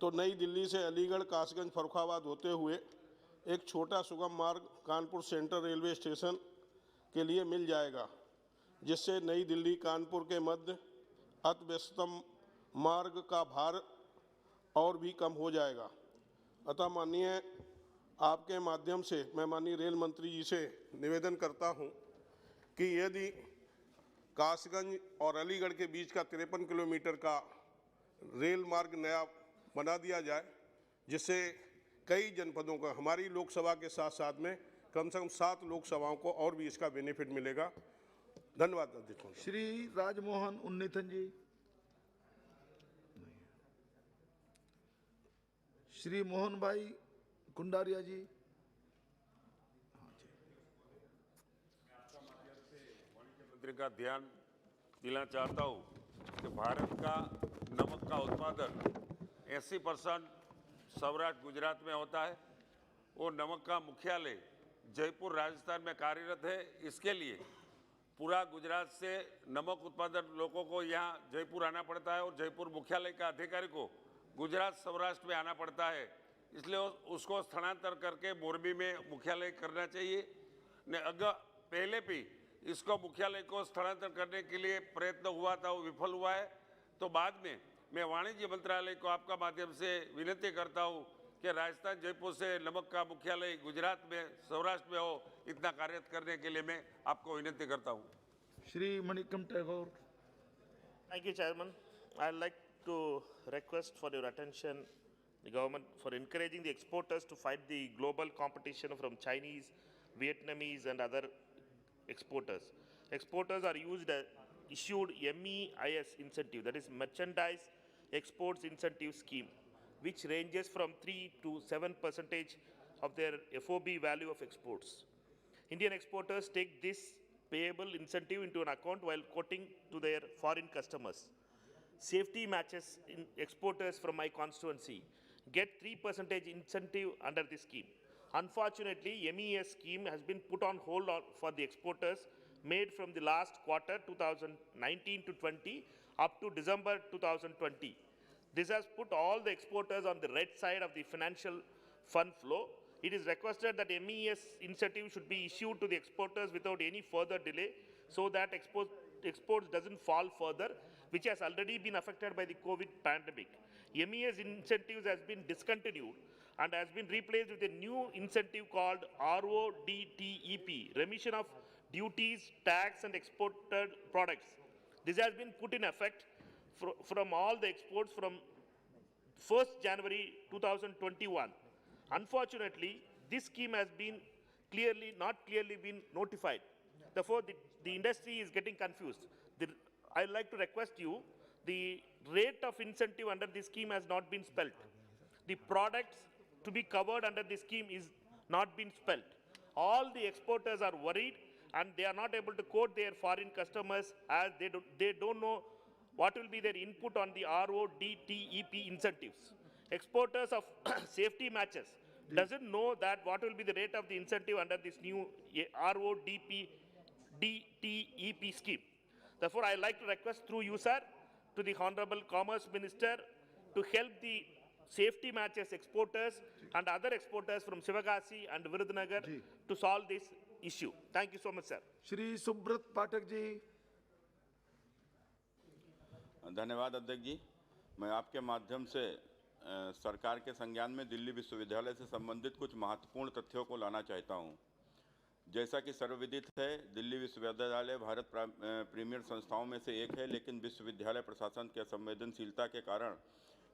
तो नई दिल्ली से अलीगढ़, कासगंज, फर्रुखाबाद होते हुए एक छोटा सुगम मार्ग कानपुर सेंट्रल रेलवे स्टेशन के लिए मिल जाएगा, जिससे नई दिल्ली कानपुर के मध्य अति व्यस्ततम मार्ग का भार और भी कम हो जाएगा। अतः माननीय आपके माध्यम से मैं माननीय रेल मंत्री जी से निवेदन करता हूं कि यदि कासगंज और अलीगढ़ के बीच का 53 किलोमीटर का रेल मार्ग नया बना दिया जाए, जिससे कई जनपदों का हमारी लोकसभा के साथ साथ में कम से कम 7 लोकसभाओं को और भी इसका बेनिफिट मिलेगा। धन्यवाद अध्यक्ष। श्री राजमोहन उन्नीथन जी, श्री मोहन भाई कुंडारिया जी। मंत्री का ध्यान दिलाना चाहता हूँ कि भारत का नमक का उत्पादन 80% सौराष्ट्र गुजरात में होता है और नमक का मुख्यालय जयपुर राजस्थान में कार्यरत है। इसके लिए पूरा गुजरात से नमक उत्पादक लोगों को यहाँ जयपुर आना पड़ता है और जयपुर मुख्यालय का अधिकारी को गुजरात सौराष्ट्र में आना पड़ता है, इसलिए उसको स्थानांतर करके मोरबी में मुख्यालय करना चाहिए। पहले भी इसको मुख्यालय को स्थानांतर करने के लिए प्रयत्न हुआ था, वो विफल हुआ है। तो बाद में मैं वाणिज्य मंत्रालय को आपका माध्यम से विनती करता हूँ कि राजस्थान जयपुर से नमक का मुख्यालय गुजरात में सौराष्ट्र में हो, इतना कार्य करने के लिए मैं आपको विनती करता हूँ। Shri Manickam Tagore. Thank you, Chairman. I'd like to request for your attention the government for encouraging the exporters to fight the global competition from Chinese, Vietnamese and other exporters. Exporters are issued MEIS incentive, that is Merchandise Exports Incentive Scheme, which ranges from 3 to 7% of their FOB value of exports. Indian exporters take this payable incentive into an account while quoting to their foreign customers. Safety matches in exporters from my constituency get 3% incentive under this scheme. Unfortunately, MES scheme has been put on hold for the exporters made from the last quarter 2019 to 20 up to December 2020. This has put all the exporters on the red side of the financial fund flow. It is requested that MES incentive should be issued to the exporters without any further delay so that exports doesn't fall further, which has already been affected by the COVID pandemic. MES incentives has been discontinued and has been replaced with a new incentive called RODTEP, Remission of Duties, Tax and Exported Products. This has been put in effect from all the exports from 1st January 2021. Unfortunately, this scheme has been not clearly been notified. Therefore, the industry is getting confused. I'd like to request you, the rate of incentive under this scheme has not been spelled. The products to be covered under this scheme is not been spelled. All the exporters are worried and they are not able to quote their foreign customers as they don't know what will be their input on the RODTEP incentives. Exporters of safety matches doesn't know that what will be the rate of the incentive under this new RODTEP scheme. Therefore, I like to request through you, sir, to the Honorable Commerce Minister to help the safety matches exporters and other exporters from Sivagasi and Virudunagar to solve this issue. Thank you so much, sir. Shri Subrat Pathak ji. धन्यवाद अध्यक्ष जी। मैं आपके माध्यम से सरकार के संज्ञान में दिल्ली विश्वविद्यालय से संबंधित कुछ महत्वपूर्ण तथ्यों को लाना चाहता हूं। जैसा कि सर्वविदित है, दिल्ली विश्वविद्यालय भारत प्रीमियर संस्थाओं में से एक है, लेकिन विश्वविद्यालय प्रशासन की असंवेदनशीलता के कारण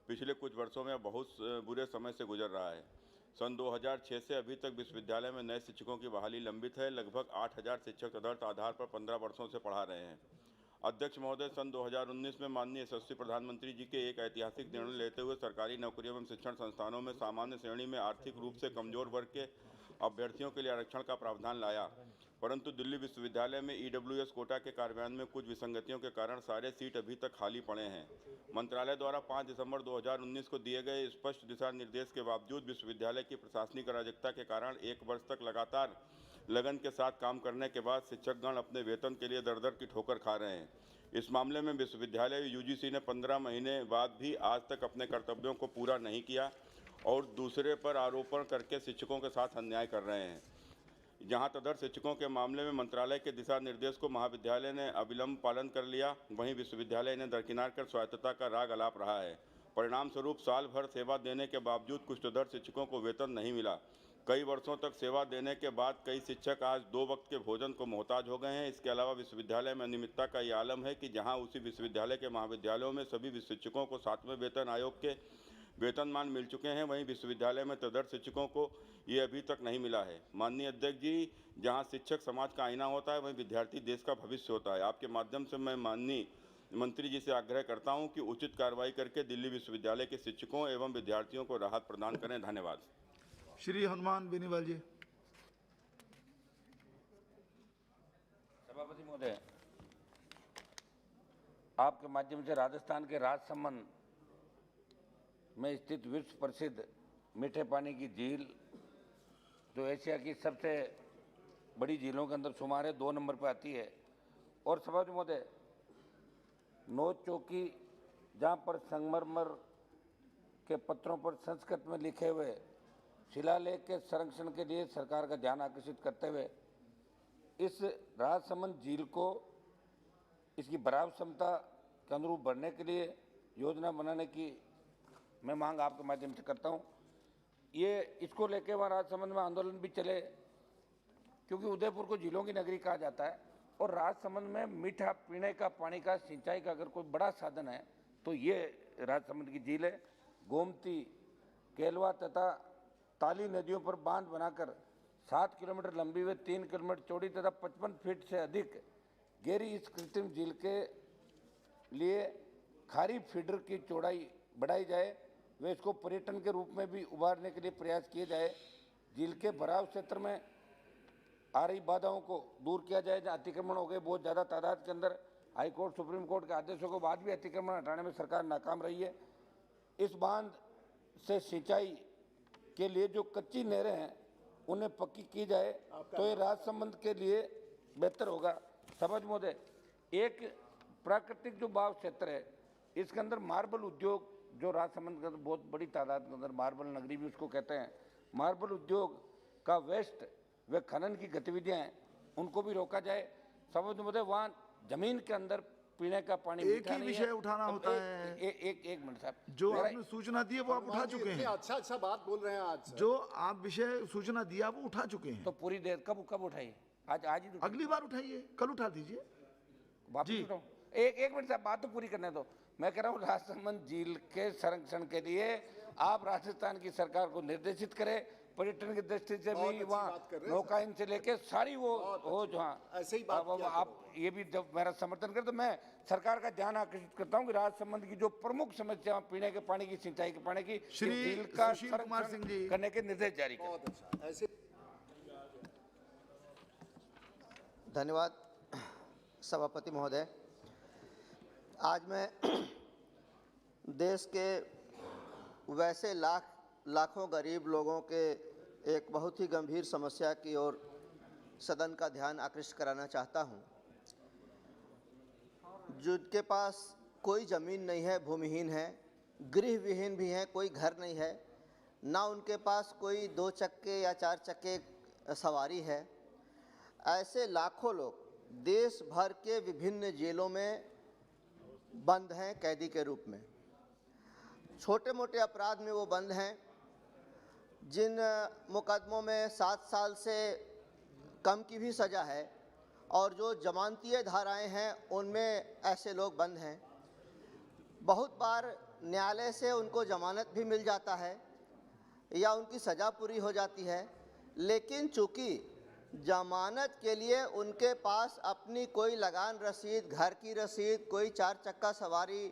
पिछले कुछ वर्षों में बहुत बुरे समय से गुजर रहा है। सन 2006 से अभी तक विश्वविद्यालय में नए शिक्षकों की बहाली लंबित है। लगभग 8000 शिक्षक तदर्थ आधार पर 15 वर्षों से पढ़ा रहे हैं। अध्यक्ष महोदय, सन 2019 में माननीय यशस्वी प्रधानमंत्री जी के एक ऐतिहासिक निर्णय लेते हुए सरकारी नौकरियों एवं शिक्षण संस्थानों में सामान्य श्रेणी में आर्थिक रूप से कमजोर वर्ग के अभ्यर्थियों के लिए आरक्षण का प्रावधान लाया, परंतु दिल्ली विश्वविद्यालय में EWS कोटा के कार्यान्वयन में कुछ विसंगतियों के कारण सारे सीट अभी तक खाली पड़े हैं। मंत्रालय द्वारा 5 दिसंबर 2019 को दिए गए स्पष्ट दिशा निर्देश के बावजूद विश्वविद्यालय की प्रशासनिक अराजकता के कारण 1 वर्ष तक लगातार लगन के साथ काम करने के बाद शिक्षकगण अपने वेतन के लिए दर-दर की ठोकर खा रहे हैं। इस मामले में विश्वविद्यालय UGC ने 15 महीने बाद भी आज तक अपने कर्तव्यों को पूरा नहीं किया और दूसरे पर आरोपण करके शिक्षकों के साथ अन्याय कर रहे हैं। जहां तदर्थ शिक्षकों के मामले में मंत्रालय के दिशा निर्देश को महाविद्यालय ने अविलंब पालन कर लिया, वहीं विश्वविद्यालय ने दरकिनार कर स्वायत्तता का राग अलाप रहा है। परिणाम स्वरूप साल भर सेवा देने के बावजूद कुछ तदर्थ शिक्षकों को वेतन नहीं मिला। कई वर्षों तक सेवा देने के बाद कई शिक्षक आज 2 वक्त के भोजन को मोहताज हो गए हैं। इसके अलावा विश्वविद्यालय में अनियमितता का ये आलम है कि जहां उसी विश्वविद्यालय के महाविद्यालयों में सभी शिक्षकों को 7वें वेतन आयोग के वेतनमान मिल चुके हैं, वहीं विश्वविद्यालय में तदर्थ शिक्षकों को ये अभी तक नहीं मिला है। माननीय अध्यक्ष जी, जहां शिक्षक समाज का आईना होता है, वहीं विद्यार्थी देश का भविष्य होता है। आपके माध्यम से मैं माननीय मंत्री जी से आग्रह करता हूं कि उचित कार्रवाई करके दिल्ली विश्वविद्यालय के शिक्षकों एवं विद्यार्थियों को राहत प्रदान करें। धन्यवाद। श्री हनुमान बेनीवाल जी। सभापति महोदय, आपके माध्यम से राजस्थान के राजसमंद में स्थित विश्व प्रसिद्ध मीठे पानी की झील, जो एशिया की सबसे बड़ी झीलों के अंदर शुमार है, 2 नंबर पर आती है, और सभापति महोदय, 9 चौकी जहाँ पर संगमरमर के पत्रों पर संस्कृत में लिखे हुए शिलालेख के संरक्षण के लिए सरकार का ध्यान आकर्षित करते हुए इस राजसमंद झील को इसकी बराबर क्षमता के अनुरूप बढ़ने के लिए योजना बनाने की मैं मांग आपके माध्यम से करता हूँ। ये इसको लेके वहाँ राजसमंद में आंदोलन भी चले, क्योंकि उदयपुर को झीलों की नगरी कहा जाता है और राजसमंद में मीठा पीने का पानी का सिंचाई का अगर कोई बड़ा साधन है तो ये राजसमंद की झील है। गोमती, केलवा तथा ताली नदियों पर बांध बनाकर 7 किलोमीटर लंबी व 3 किलोमीटर चौड़ी तथा 55 फीट से अधिक गहरी इस कृत्रिम झील के लिए खारी फीडर की चौड़ाई बढ़ाई जाए व इसको पर्यटन के रूप में भी उभारने के लिए प्रयास किए जाए। झील के भराव क्षेत्र में आ रही बाधाओं को दूर किया जाए। जहाँ अतिक्रमण हो गए बहुत ज़्यादा तादाद के अंदर, हाई कोर्ट सुप्रीम कोर्ट के आदेशों के बाद भी अतिक्रमण हटाने में सरकार नाकाम रही है। इस बांध से सिंचाई के लिए जो कच्ची नहरें हैं उन्हें पक्की की जाए तो ये राजसमंद के लिए बेहतर होगा। सभापति महोदय, एक प्राकृतिक जो बाव क्षेत्र है इसके अंदर मार्बल उद्योग जो राजसमंद के अंदर बहुत बड़ी तादाद के अंदर मार्बल नगरी भी उसको कहते हैं, मार्बल उद्योग का वेस्ट व खनन की गतिविधियां हैं उनको भी रोका जाए। सभापति महोदय, वहाँ जमीन के अंदर पीने का पानी एक ही विषय उठाना होता है। एक मिनट साहब, जो आपने सूचना दी है वो आप उठा चुके हैं। अच्छा बात बोल रहे हैं आज। जो आप विषय सूचना दिया वो उठा चुके हैं। तो पूरी देर कब उठाइए? आज ही अगली बार उठाइए, कल उठा दीजिए। वापस उठाऊं? एक मिनट साहब, बात तो पूरी करने दो। मैं कह रहा हूँ राजसमंद झील के संरक्षण के लिए आप राजस्थान की सरकार को निर्देशित करें, पर्यटन की दृष्टि से भी वहाँ नौकायन से लेके सारी वो हो जहाँ ऐसे ही बात आप ये भी जब मेरा समर्थन करें तो मैं सरकार का ध्यान आकर्षित करता हूँ कि राजसमंद की जो प्रमुख समस्या पीने के पानी की, सिंचाई के पानी की, झील का संरक्षण करने के निर्देश जारी करें। धन्यवाद सभापति महोदय। आज मैं देश के वैसे लाखों गरीब लोगों के एक बहुत ही गंभीर समस्या की ओर सदन का ध्यान आकृष्ट कराना चाहता हूं, जिनके पास कोई ज़मीन नहीं है, भूमिहीन है, गृह विहीन भी हैं, कोई घर नहीं है, ना उनके पास कोई 2 चक्के या 4 चक्के सवारी है। ऐसे लाखों लोग देश भर के विभिन्न जेलों में बंद हैं कैदी के रूप में। छोटे मोटे अपराध में वो बंद हैं। जिन मुकदमों में 7 साल से कम की भी सज़ा है और जो जमानतीय धाराएं हैं उनमें ऐसे लोग बंद हैं। बहुत बार न्यायालय से उनको जमानत भी मिल जाता है या उनकी सज़ा पूरी हो जाती है, लेकिन चूँकि जमानत के लिए उनके पास अपनी कोई लगान रसीद, घर की रसीद, कोई 4 चक्का सवारी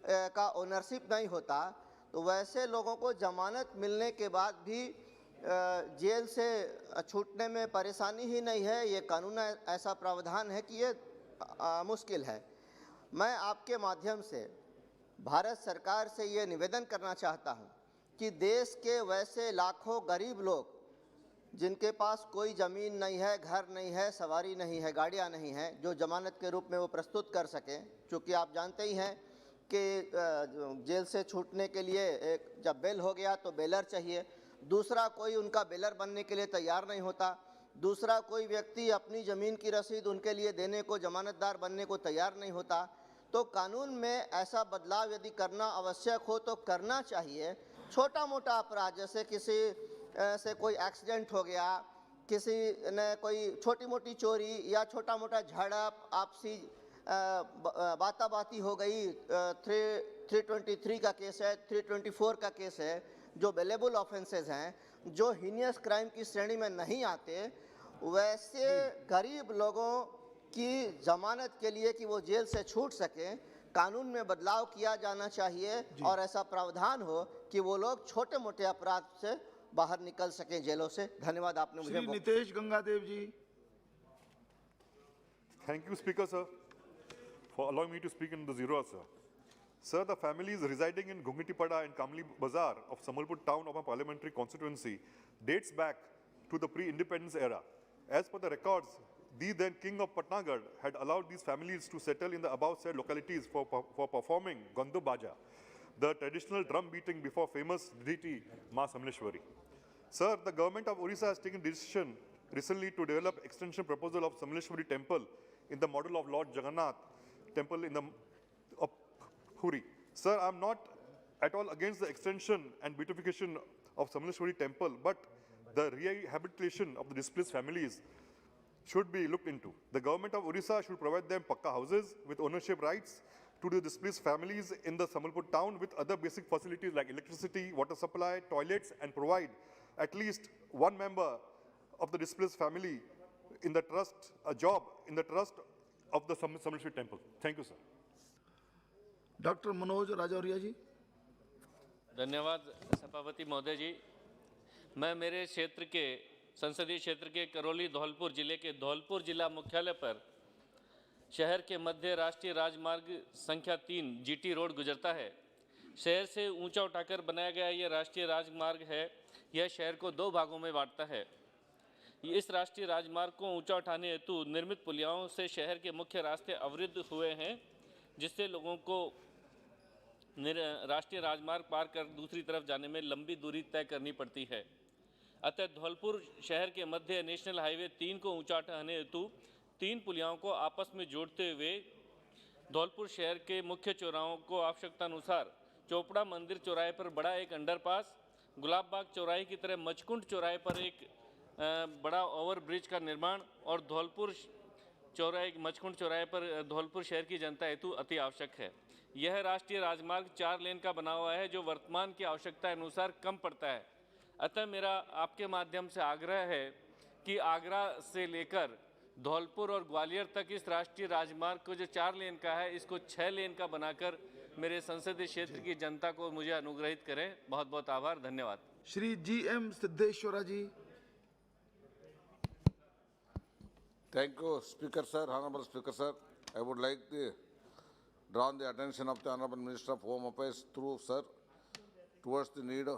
का ओनरशिप नहीं होता, तो वैसे लोगों को जमानत मिलने के बाद भी जेल से छूटने में परेशानी ही नहीं है। ये कानून ऐसा प्रावधान है कि ये मुश्किल है। मैं आपके माध्यम से भारत सरकार से ये निवेदन करना चाहता हूँ कि देश के वैसे लाखों गरीब लोग जिनके पास कोई ज़मीन नहीं है, घर नहीं है, सवारी नहीं है, गाड़ियाँ नहीं हैं, जो जमानत के रूप में वो प्रस्तुत कर सकें। क्योंकि आप जानते ही हैं कि जेल से छूटने के लिए एक जब बेल हो गया तो बेलर चाहिए, दूसरा कोई उनका बेलर बनने के लिए तैयार नहीं होता, दूसरा कोई व्यक्ति अपनी ज़मीन की रसीद उनके लिए देने को, जमानतदार बनने को तैयार नहीं होता। तो कानून में ऐसा बदलाव यदि करना आवश्यक हो तो करना चाहिए। छोटा मोटा अपराध जैसे किसी से कोई एक्सीडेंट हो गया, किसी ने कोई छोटी मोटी चोरी या छोटा मोटा झड़प, आपसी बाताबाती हो गई, 323 का केस है, 324 का केस है, जो बेलेबल ऑफेंसेस हैं, जो हीनियस क्राइम की श्रेणी में नहीं आते, वैसे गरीब लोगों की जमानत के लिए कि वो जेल से छूट सकें, कानून में बदलाव किया जाना चाहिए और ऐसा प्रावधान हो कि वो लोग छोटे मोटे अपराध से बाहर निकल सकें जेलों से। धन्यवाद, आपने मुझे नितेश गंगादेव जी। Thank you, Speaker, sir, for allowing me to speak in the zero hour, sir. Sir, the families residing in Gungitipada and Kamli Bazar of Samalpur town of a parliamentary constituency dates back to the pre-independence era. As per the records, the then king of Patnagarh had allowed these families to settle in the above said localities for performing Gandu Baja, the traditional drum beating before famous deity Ma Samleshwari. Sir, the government of Orissa has taken decision recently to develop extension proposal of Samleshwari temple in the model of Lord Jagannath temple in the of Puri. Sir, I am not at all against the extension and beautification of Samleshwari temple, but the rehabilitation of the displaced families should be looked into. The government of Orissa should provide them pakka houses with ownership rights to the displaced families in the Sambalpur town with other basic facilities like electricity, water supply, toilets, and provide at least one member of the displaced family in the trust, a job in the trust of the Samleshwari temple. Thank you, sir. Doctor Manoj Rajouria ji. धन्यवाद सभापति महोदय जी। मैं मेरे क्षेत्र के संसदीय क्षेत्र के करौली धौलपुर जिले के धौलपुर जिला मुख्यालय पर शहर के मध्य राष्ट्रीय राजमार्ग संख्या 3 जीटी रोड गुजरता है। शहर से ऊंचा उठाकर बनाया गया यह राष्ट्रीय राजमार्ग है। यह शहर को 2 भागों में बांटता है। इस राष्ट्रीय राजमार्ग को ऊंचा उठाने हेतु निर्मित पुलियाओं से शहर के मुख्य रास्ते अवरुद्ध हुए हैं, जिससे लोगों को राष्ट्रीय राजमार्ग पार कर दूसरी तरफ जाने में लंबी दूरी तय करनी पड़ती है। अतः धौलपुर शहर के मध्य नेशनल हाईवे 3 को ऊंचा उठाने हेतु 3 पुलियाओं को आपस में जोड़ते हुए धौलपुर शहर के मुख्य चौराहों को आवश्यकतानुसार चोपड़ा मंदिर चौराहे पर बड़ा एक अंडरपास, गुलाब बाग चौराहे की तरह मचकुंड चौराहे पर एक बड़ा ओवरब्रिज का निर्माण और धौलपुर चौराहे मचकुंड चौराहे पर धौलपुर शहर की जनता हेतु अति आवश्यक है। यह राष्ट्रीय राजमार्ग 4 लेन का बना हुआ है, जो वर्तमान की आवश्यकता अनुसार कम पड़ता है। अतः मेरा आपके माध्यम से आग्रह है कि आगरा से लेकर धौलपुर और ग्वालियर तक इस राष्ट्रीय राजमार्ग को जो 4 लेन का है, इसको 6 लेन का बनाकर मेरे संसदीय क्षेत्र की जनता को मुझे अनुग्रहित करें। बहुत बहुत आभार, धन्यवाद। Shri GM Siddheshwara ji. Thank you, Speaker Sir, Honorable Speaker Sir. I would like to draw the attention of the Honorable Minister of Home Affairs through Sir towards the need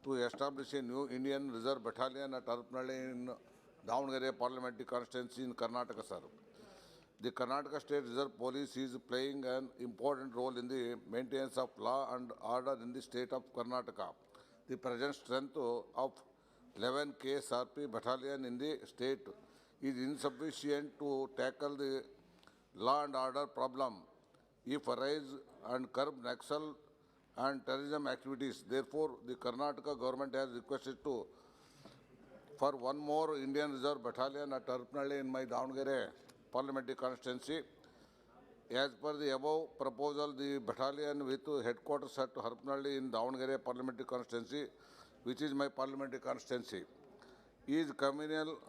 to establish a new Indian Reserve Battalion at Arupnalli in Davangere Parliamentary Constituency in Karnataka, sir. The Karnataka State Reserve Police is playing an important role in the maintenance of law and order in the state of Karnataka. The present strength of 11 KSRP battalion in the state is insufficient to tackle the law and order problem if arise and curb Naxal and terrorism activities. Therefore, the Karnataka government has requested for one more Indian Reserve Battalion at Arupnalli in my Davangere parliamentary constituency. As per the above proposal, the battalion with headquarters at Arupnalli in Davangere parliamentary constituency, which is my parliamentary constituency, is communal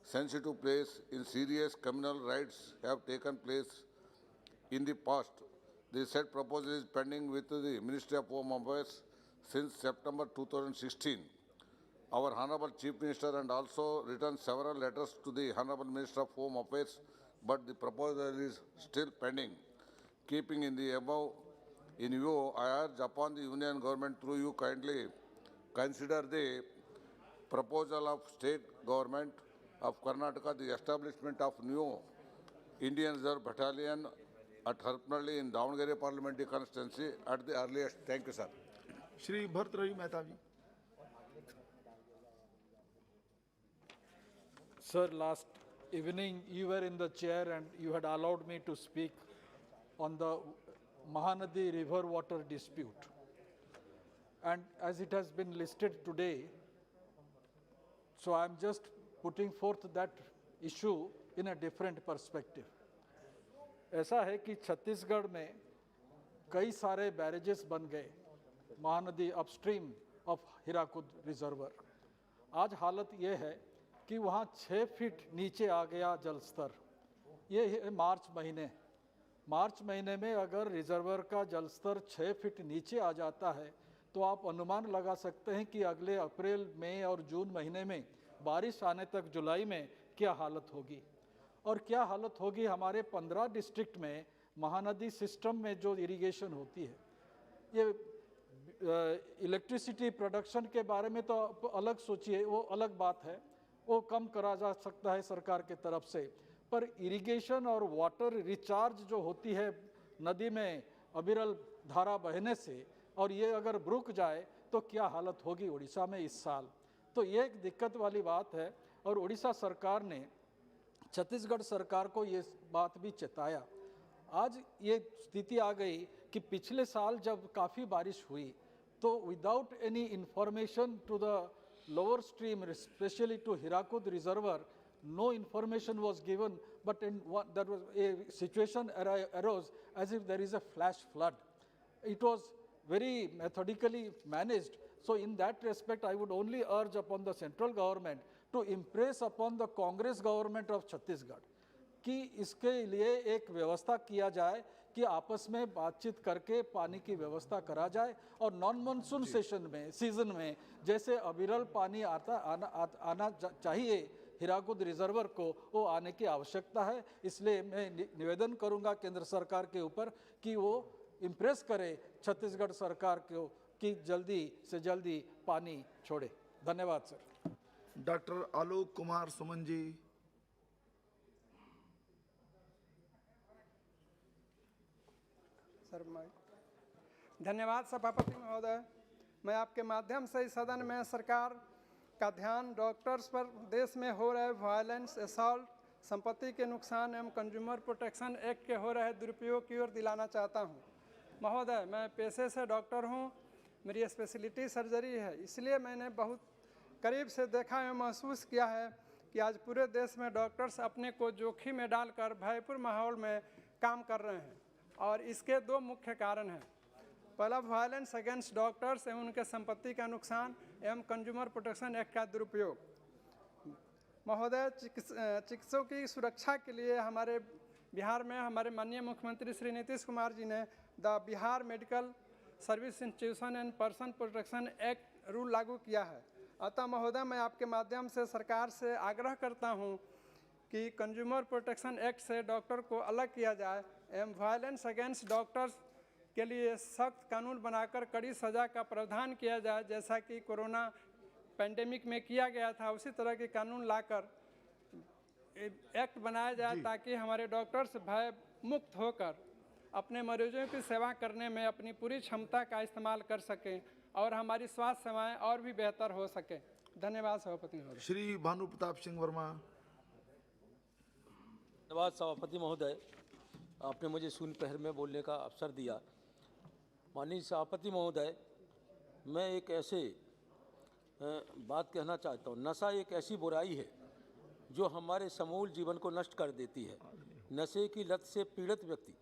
sensitive place in serious communal rights have taken place in the past. The said proposal is pending with the Ministry of Home Affairs since September 2016. Our Honorable Chief Minister and also written several letters to the Honorable Minister of Home Affairs, but the proposal is still pending. Keeping in the above in view, I urge upon the Union Government through you kindly consider the proposal of State Government of Karnataka, the establishment of new Indian Reserve Battalion at Arupnalli in Davangere Parliamentary Constituency at the earliest. Thank you, sir. Shri Bharatraj Mehta ji. Sir, last evening you were in the chair and you had allowed me to speak on the Mahanadi river water dispute. And as it has been listed today, so I am just putting forth that issue in a different perspective. ऐसा है कि छत्तीसगढ़ में कई सारे barrages बन गए Mahanadi upstream of Hirakud reservoir. आज हालत ये है कि वहाँ 6 फीट नीचे आ गया जल स्तर। ये है मार्च महीने में अगर रिजर्वर का जल स्तर 6 फीट नीचे आ जाता है तो आप अनुमान लगा सकते हैं कि अगले अप्रैल, मई और जून महीने में बारिश आने तक जुलाई में क्या हालत होगी। और क्या हालत होगी हमारे 15 डिस्ट्रिक्ट में महानदी सिस्टम में जो इरिगेशन होती है। ये इलेक्ट्रिसिटी प्रोडक्शन के बारे में तो अलग सोचिए, वो अलग बात है, वो कम करा जा सकता है सरकार के तरफ से। पर इरिगेशन और वाटर रिचार्ज जो होती है नदी में अविरल धारा बहने से, और ये अगर रुक जाए तो क्या हालत होगी उड़ीसा में इस साल, तो ये एक दिक्कत वाली बात है। और उड़ीसा सरकार ने छत्तीसगढ़ सरकार को ये बात भी चेताया। आज ये स्थिति आ गई कि पिछले साल जब काफ़ी बारिश हुई तो without any information to the lower stream, specially to Hirakud reservoir, no information was given, but there was a situation arose as if there is a flash flood. It was very methodically managed. So in that respect, I would only urge upon the central government to impress upon the Congress government of Chhattisgarh कि इसके लिए एक व्यवस्था किया जाए कि आपस में बातचीत करके पानी की व्यवस्था करा जाए, और नॉन मानसून सीजन में जैसे अविरल पानी आना चाहिए हीराकुद रिजर्वर को, वो आने की आवश्यकता है। इसलिए मैं निवेदन करूंगा केंद्र सरकार के ऊपर कि वो इम्प्रेस करे छत्तीसगढ़ सरकार को कि जल्दी से जल्दी पानी छोड़े। धन्यवाद sir. Doctor Alok Kumar Suman ji. Sir धन्यवाद सभापति महोदय। मैं आपके माध्यम से इस सदन में सरकार का ध्यान डॉक्टर्स पर देश में हो रहे वायलेंस, असॉल्ट, संपत्ति के नुकसान एवं कंज्यूमर प्रोटेक्शन एक्ट के हो रहे दुरुपयोग की ओर दिलाना चाहता हूं। महोदय, मैं पेशे से डॉक्टर हूं, मेरी स्पेशलिटी सर्जरी है, इसलिए मैंने बहुत करीब से देखा एवं महसूस किया है कि आज पूरे देश में डॉक्टर्स अपने को जोखिम में डालकर भयपूर्ण माहौल में काम कर रहे हैं, और इसके दो मुख्य कारण हैं। पहला, वायलेंस अगेंस्ट डॉक्टर्स एवं उनके संपत्ति का नुकसान एवं कंज्यूमर प्रोटेक्शन एक्ट का दुरुपयोग। महोदय, चिकित्सकों की सुरक्षा के लिए हमारे बिहार में हमारे माननीय मुख्यमंत्री श्री नीतीश कुमार जी ने the Bihar medical service institution and person protection act rule लागू किया है। अतः महोदय, मैं आपके माध्यम से सरकार से आग्रह करता हूं कि कंज्यूमर प्रोटेक्शन एक्ट से डॉक्टर को अलग किया जाए एवं वायलेंस अगेंस्ट डॉक्टर्स के लिए सख्त कानून बनाकर कड़ी सज़ा का प्रावधान किया जाए, जैसा कि कोरोना पैंडेमिक में किया गया था। उसी तरह के कानून लाकर एक्ट बनाया जाए ताकि हमारे डॉक्टर्स भय मुक्त होकर अपने मरीजों की सेवा करने में अपनी पूरी क्षमता का इस्तेमाल कर सकें और हमारी स्वास्थ्य सेवाएं और भी बेहतर हो सकें। धन्यवाद सभापति महोदय। श्री भानु प्रताप सिंह वर्मा। धन्यवाद सभापति महोदय, आपने मुझे शून्य प्रहर में बोलने का अवसर दिया। माननीय सभापति महोदय, मैं एक ऐसे बात कहना चाहता हूँ। नशा एक ऐसी बुराई है जो हमारे समूल जीवन को नष्ट कर देती है। नशे की लत से पीड़ित व्यक्ति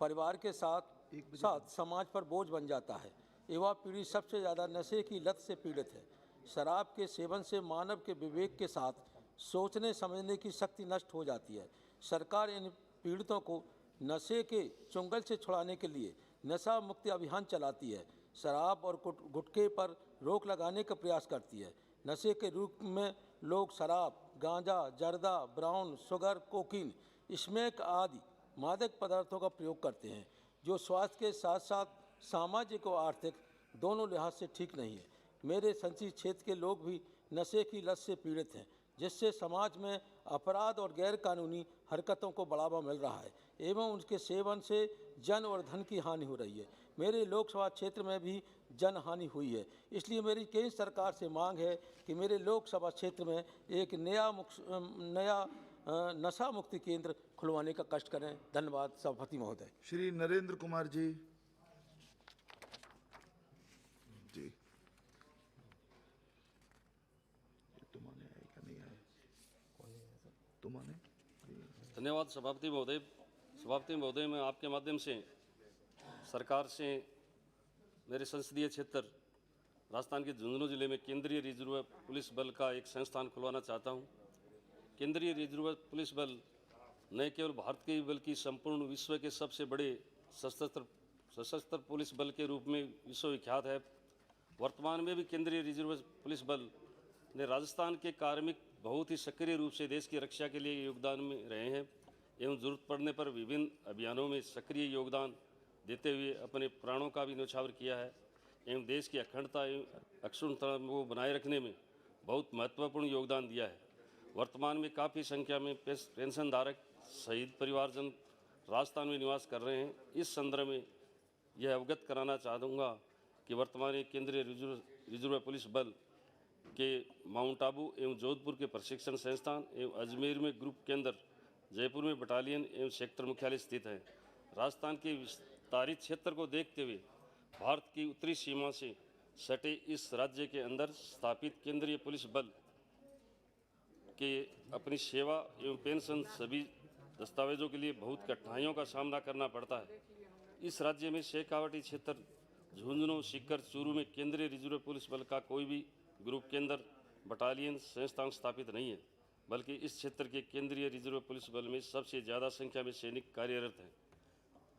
परिवार के साथ समाज पर बोझ बन जाता है। युवा पीढ़ी सबसे ज़्यादा नशे की लत से पीड़ित है। शराब के सेवन से मानव के विवेक के साथ सोचने समझने की शक्ति नष्ट हो जाती है। सरकार इन पीड़ितों को नशे के चुंगल से छुड़ाने के लिए नशा मुक्ति अभियान चलाती है। शराब और गुटखे पर रोक लगाने का प्रयास करती है। नशे के रूप में लोग शराब, गांजा, जर्दा, ब्राउन शुगर, कोकीन, स्मैक आदि मादक पदार्थों का प्रयोग करते हैं, जो स्वास्थ्य के साथ साथ सामाजिक और आर्थिक दोनों लिहाज से ठीक नहीं है। मेरे संसदीय क्षेत्र के लोग भी नशे की लत से पीड़ित हैं, जिससे समाज में अपराध और गैर कानूनी हरकतों को बढ़ावा मिल रहा है एवं उनके सेवन से जन और धन की हानि हो रही है। मेरे लोकसभा क्षेत्र में भी जन हानि हुई है। इसलिए मेरी केंद्र सरकार से मांग है कि मेरे लोकसभा क्षेत्र में एक नया नशा मुक्ति केंद्र खुलवाने का कष्ट करें। धन्यवाद सभापति महोदय। श्री नरेंद्र कुमार जी। धन्यवाद सभापति महोदय। सभापति महोदय, मैं आपके माध्यम से सरकार से मेरे संसदीय क्षेत्र राजस्थान के झुंझुनू जिले में केंद्रीय रिजर्व पुलिस बल का एक संस्थान खुलवाना चाहता हूं। केंद्रीय रिजर्व पुलिस बल न केवल भारत के बल्कि संपूर्ण विश्व के सबसे बड़े सशस्त्र पुलिस बल के रूप में विश्वविख्यात है। वर्तमान में भी केंद्रीय रिजर्व पुलिस बल ने राजस्थान के कार्मिक बहुत ही सक्रिय रूप से देश की रक्षा के लिए योगदान में रहे हैं एवं जरूरत पड़ने पर विभिन्न अभियानों में सक्रिय योगदान देते हुए अपने प्राणों का भी न्यौछावर किया है एवं देश की अखंडता एवं अक्षुण्णता को बनाए रखने में बहुत महत्वपूर्ण योगदान दिया है। वर्तमान में काफ़ी संख्या में पेंशन धारक शहीद परिवारजन राजस्थान में निवास कर रहे हैं। इस संदर्भ में यह अवगत कराना चाहूँगा कि वर्तमान में केंद्रीय रिजर्व पुलिस बल के माउंट आबू एवं जोधपुर के प्रशिक्षण संस्थान एवं अजमेर में ग्रुप केंद्र, जयपुर में बटालियन एवं सेक्टर मुख्यालय स्थित है। राजस्थान के विस्तारित क्षेत्र को देखते हुए भारत की उत्तरी सीमा से सटे इस राज्य के अंदर स्थापित केंद्रीय पुलिस बल के अपनी सेवा एवं पेंशन सभी दस्तावेजों के लिए बहुत कठिनाइयों का सामना करना पड़ता है। इस राज्य में शेखावाटी क्षेत्र, झुंझुनू, सीकर, चूरू में केंद्रीय रिजर्व पुलिस बल का कोई भी ग्रुप केंद्र, बटालियन, संस्थान स्थापित नहीं है, बल्कि इस क्षेत्र के केंद्रीय रिजर्व पुलिस बल में सबसे ज़्यादा संख्या में सैनिक कार्यरत हैं।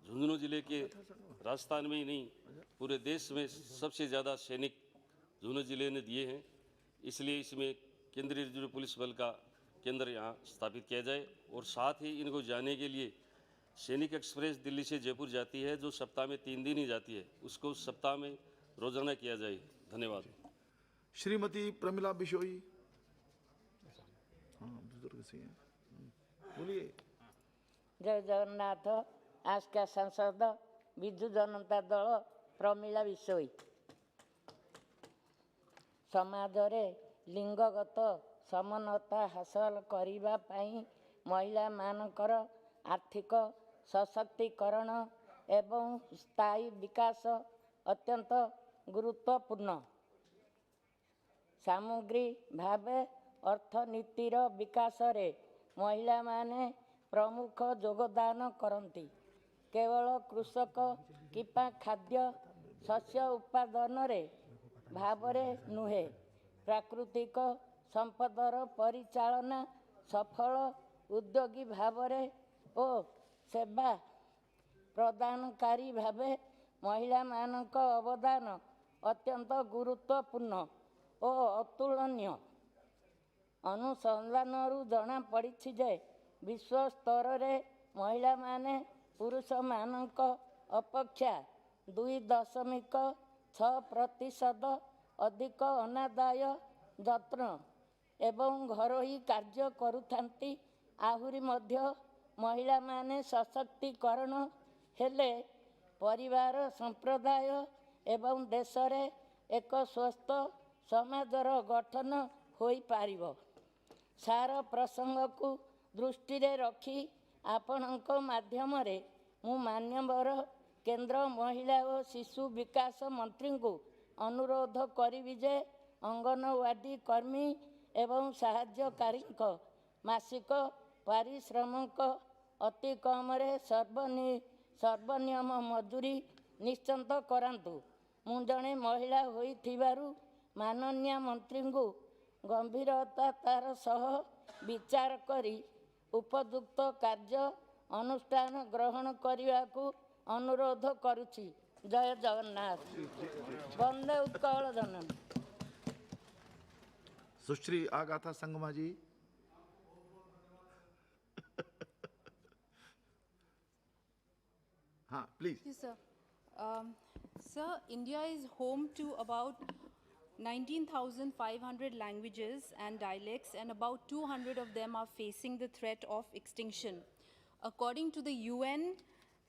झुंझुनू जिले के राजस्थान में ही नहीं, पूरे देश में सबसे ज़्यादा सैनिक झुंझुनू जिले ने दिए हैं। इसलिए इसमें केंद्रीय रिजर्व पुलिस बल का केंद्र यहाँ स्थापित किया जाए और साथ ही इनको जाने के लिए सैनिक एक्सप्रेस दिल्ली से जयपुर जाती है, जो सप्ताह में 3 दिन ही जाती है, उसको सप्ताह में रोजाना किया जाए। धन्यवाद। श्रीमती प्रमिला बिशोई, हाँ बुजुर्ग से हैं, बोलिए। जय जगन्नाथ। आज का सांसद विजु जनता दल प्रमिला बिशोई। समाज रे लिंगगत समानता हासिल करिबा पाई महिला मानकर आर्थिक सशक्तिकरण एवं स्थायी विकास अत्यंत गुरुत्वपूर्ण। सामग्रिक भावे अर्थनीतिर विकास रे महिला माने प्रमुख योगदान करती। केवल कृषक किंवा खाद्य शस्य उत्पादन रे भावरे नुहे, प्राकृतिक संपदर परिचालना सफल उद्योगी भावरे और सेवा प्रदानकारी भावे महिला मानक अवदान अत्यंत गुरुत्वपूर्ण और अतुलनीय। अनुसंधानरू जना पड़ी जे विश्व स्तर रे महिला माने पुरुष मानक अपेक्षा 2.6% अधिक अनादाय यत्न एवं घरोई कार्य करुथांती। आहुरी मध्य महिला माने सशक्तिकरण हेले परिवार संप्रदाय एवं देश रे एक स्वस्थ समाजर गठन होई पारिबो। सार प्रसंग को दृष्टि रे रखी आपणक माध्यम रे मु मान्यवर केंद्र महिला और शिशु विकास मंत्री को अनुरोध करी जे अंगनवाड़ी कर्मी एवं सहायकारी मासिक पारिश्रमिक अति कम रे सर्वनियम मजूरी निश्चित करांतु। मु जणे महिला होइथिबारु माननीय मंत्री को गंभीरता तार सह विचार करी उपयुक्त कार्य अनुष्ठान ग्रहण करने को अनुरोध करुछि। जय जगन्नाथ। वंदे उत्कल जननी। सुश्री आगाथा संगमा जी। हाँ please. Yes, sir. Sir, India is home to about 19,500 languages and dialects, and about 200 of them are facing the threat of extinction. According to the UN,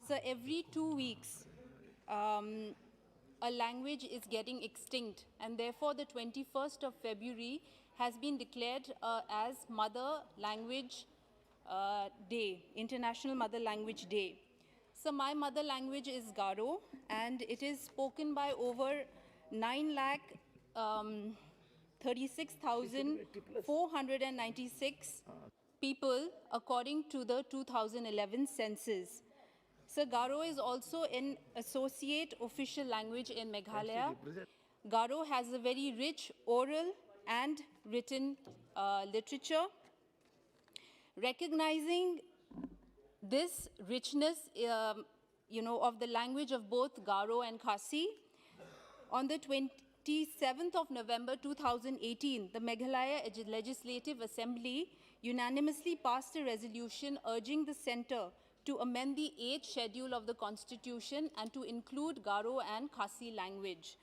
so every 2 weeks, a language is getting extinct, and therefore the 21st of February has been declared as Mother Language Day, International Mother Language Day. So my mother language is Garo, and it is spoken by over 9,36,496 people according to the 2011 census. So Garo is also an associate official language in Meghalaya. Garo has a very rich oral and written literature. Recognizing this richness, of the language of both Garo and Khasi, on the 27th of November 2018, the Meghalaya Legislative Assembly unanimously passed a resolution urging the Centre to amend the 8th schedule of the Constitution and to include Garo and Khasi language.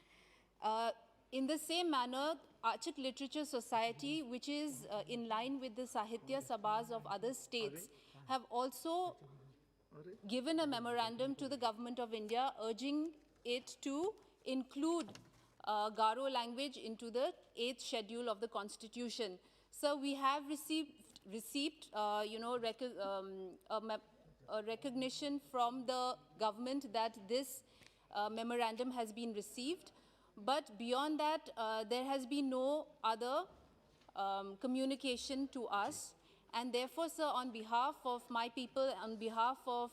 In the same manner, Archit Literature Society, which is in line with the Sahitya Sabhas of other states, have also given a memorandum to the Government of India urging it to include Garo language into the 8th schedule of the Constitution. So we have received a recognition from the government that this memorandum has been received. But beyond that, there has been no other communication to us. And therefore, sir, on behalf of my people, on behalf of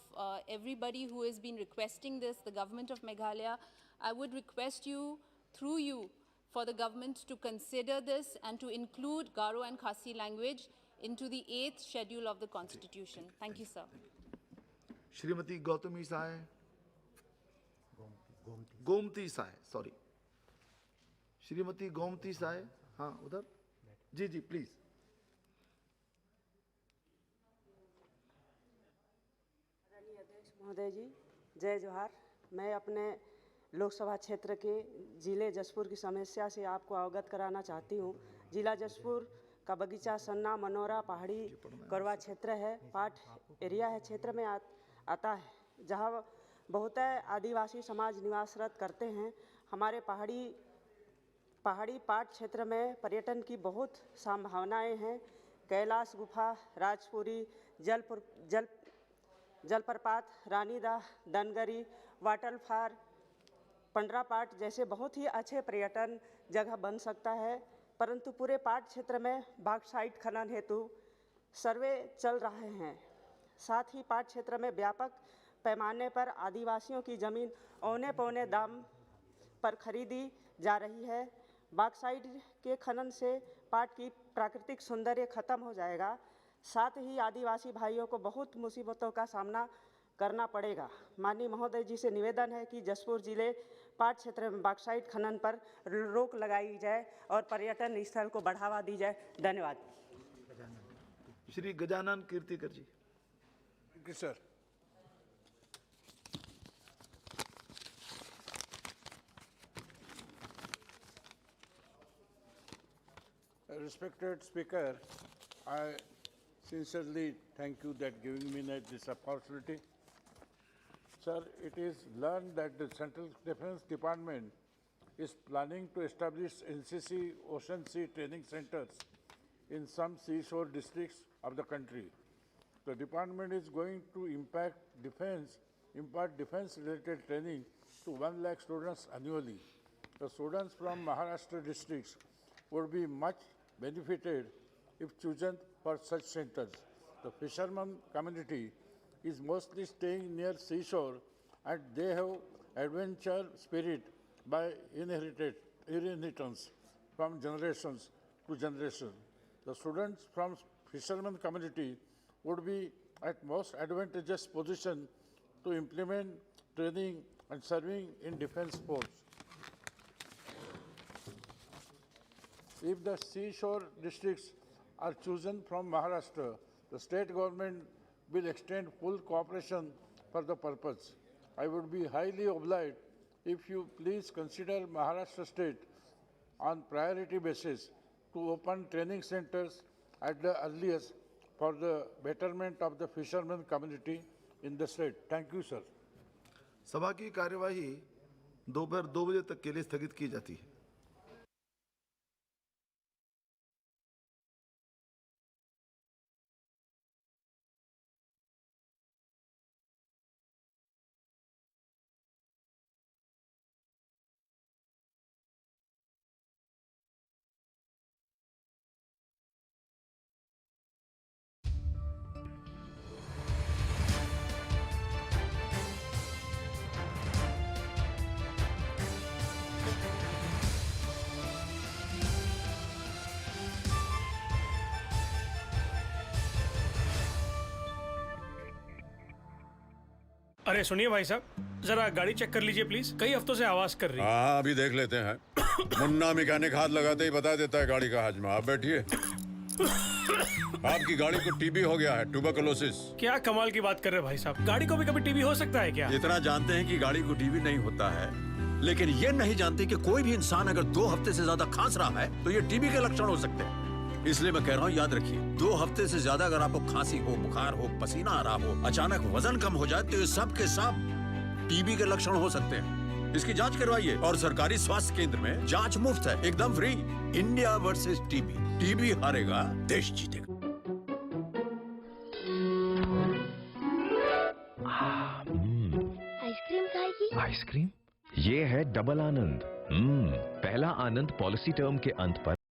everybody who has been requesting this, the government of Meghalaya, I would request you, through you, for the government to consider this and to include Garo and Khasi language into the 8th schedule of the Constitution. Thank you, sir. Shrimati Gautami Sai, Gomti Sai, sorry, Shrimati Gomti Sai, हाँ उधर, जी जी please. महोदय जी, जय जोहार। मैं अपने लोकसभा क्षेत्र के जिले जसपुर की समस्या से आपको अवगत कराना चाहती हूँ। जिला जसपुर का बगीचा सन्ना मनोरा पहाड़ी करवा क्षेत्र है, पाट एरिया है, क्षेत्र में आता है, जहाँ बहुत आदिवासी समाज निवासरत करते हैं। हमारे पहाड़ी पाट क्षेत्र में पर्यटन की बहुत संभावनाएं हैं। कैलाश गुफा, राजपुरी, जलप्रपात, रानीदा, दनगरी, वाटरफॉल, पंडरापाट जैसे बहुत ही अच्छे पर्यटन जगह बन सकता है। परंतु पूरे पाट क्षेत्र में बॉक्साइट खनन हेतु सर्वे चल रहे हैं। साथ ही पाट क्षेत्र में व्यापक पैमाने पर आदिवासियों की जमीन औने पौने दाम पर खरीदी जा रही है। बॉक्साइट के खनन से पाट की प्राकृतिक सौंदर्य खत्म हो जाएगा। साथ ही आदिवासी भाइयों को बहुत मुसीबतों का सामना करना पड़ेगा। माननीय महोदय जी से निवेदन है कि जसपुर जिले पाट क्षेत्र में बॉक्साइट खनन पर रोक लगाई जाए और पर्यटन स्थल को बढ़ावा दी जाए। धन्यवाद। Shri Gajanan Kirtikar ji. Sir, respected Speaker, I sincerely thank you that giving me this opportunity. Sir, it is learned that the Central Defense Department is planning to establish NCC Ocean Sea training centers in some seashore districts of the country. The department is going to impart defense-related training to 1 lakh students annually. The students from Maharashtra districts would be much benefited if chosen for such centers. The fisherman community is mostly staying near seashore and they have adventure spirit by inheritance from generations to generation. The students from fisherman community would be at most advantageous position to implement training and serving in defense force. If the seashore districts are chosen from Maharashtra, the state government will extend full cooperation for the purpose. I would be highly obliged if you please consider Maharashtra state on priority basis to open training centers at the earliest for the betterment of the fishermen community in the state. Thank you, sir. सभा की कार्यवाही दोपहर 2 बजे तक के लिए स्थगित की जाती है। अरे सुनिए भाई साहब, जरा गाड़ी चेक कर लीजिए प्लीज। कई हफ्तों से आवाज कर रही है। हाँ, अभी देख लेते हैं। मुन्ना मैकेनिक हाथ लगाते ही बता देता है गाड़ी का हाजमा। आप बैठिए। आपकी गाड़ी को टीबी हो गया है, ट्यूबरकुलोसिस। क्या कमाल की बात कर रहे हैं भाई साहब, गाड़ी को भी कभी टीबी हो सकता है क्या? इतना जानते हैं कि गाड़ी को टीबी नहीं होता है, लेकिन ये नहीं जानते कि कोई भी इंसान अगर 2 हफ्ते से ज्यादा खांस रहा है तो ये टीबी के लक्षण हो सकते हैं। इसलिए मैं कह रहा हूँ, याद रखिए, 2 हफ्ते से ज्यादा अगर आपको खांसी हो, बुखार हो, पसीना आ रहा हो, अचानक वजन कम हो जाए, तो ये सब के सब टीबी के लक्षण हो सकते हैं। इसकी जांच करवाइए और सरकारी स्वास्थ्य केंद्र में जांच मुफ्त है, एकदम free. India versus TB, TB हारेगा, देश जीतेगा। आइसक्रीम खाएगी? आइसक्रीम? ये है डबल आनंद। पहला आनंद पॉलिसी टर्म के अंत पर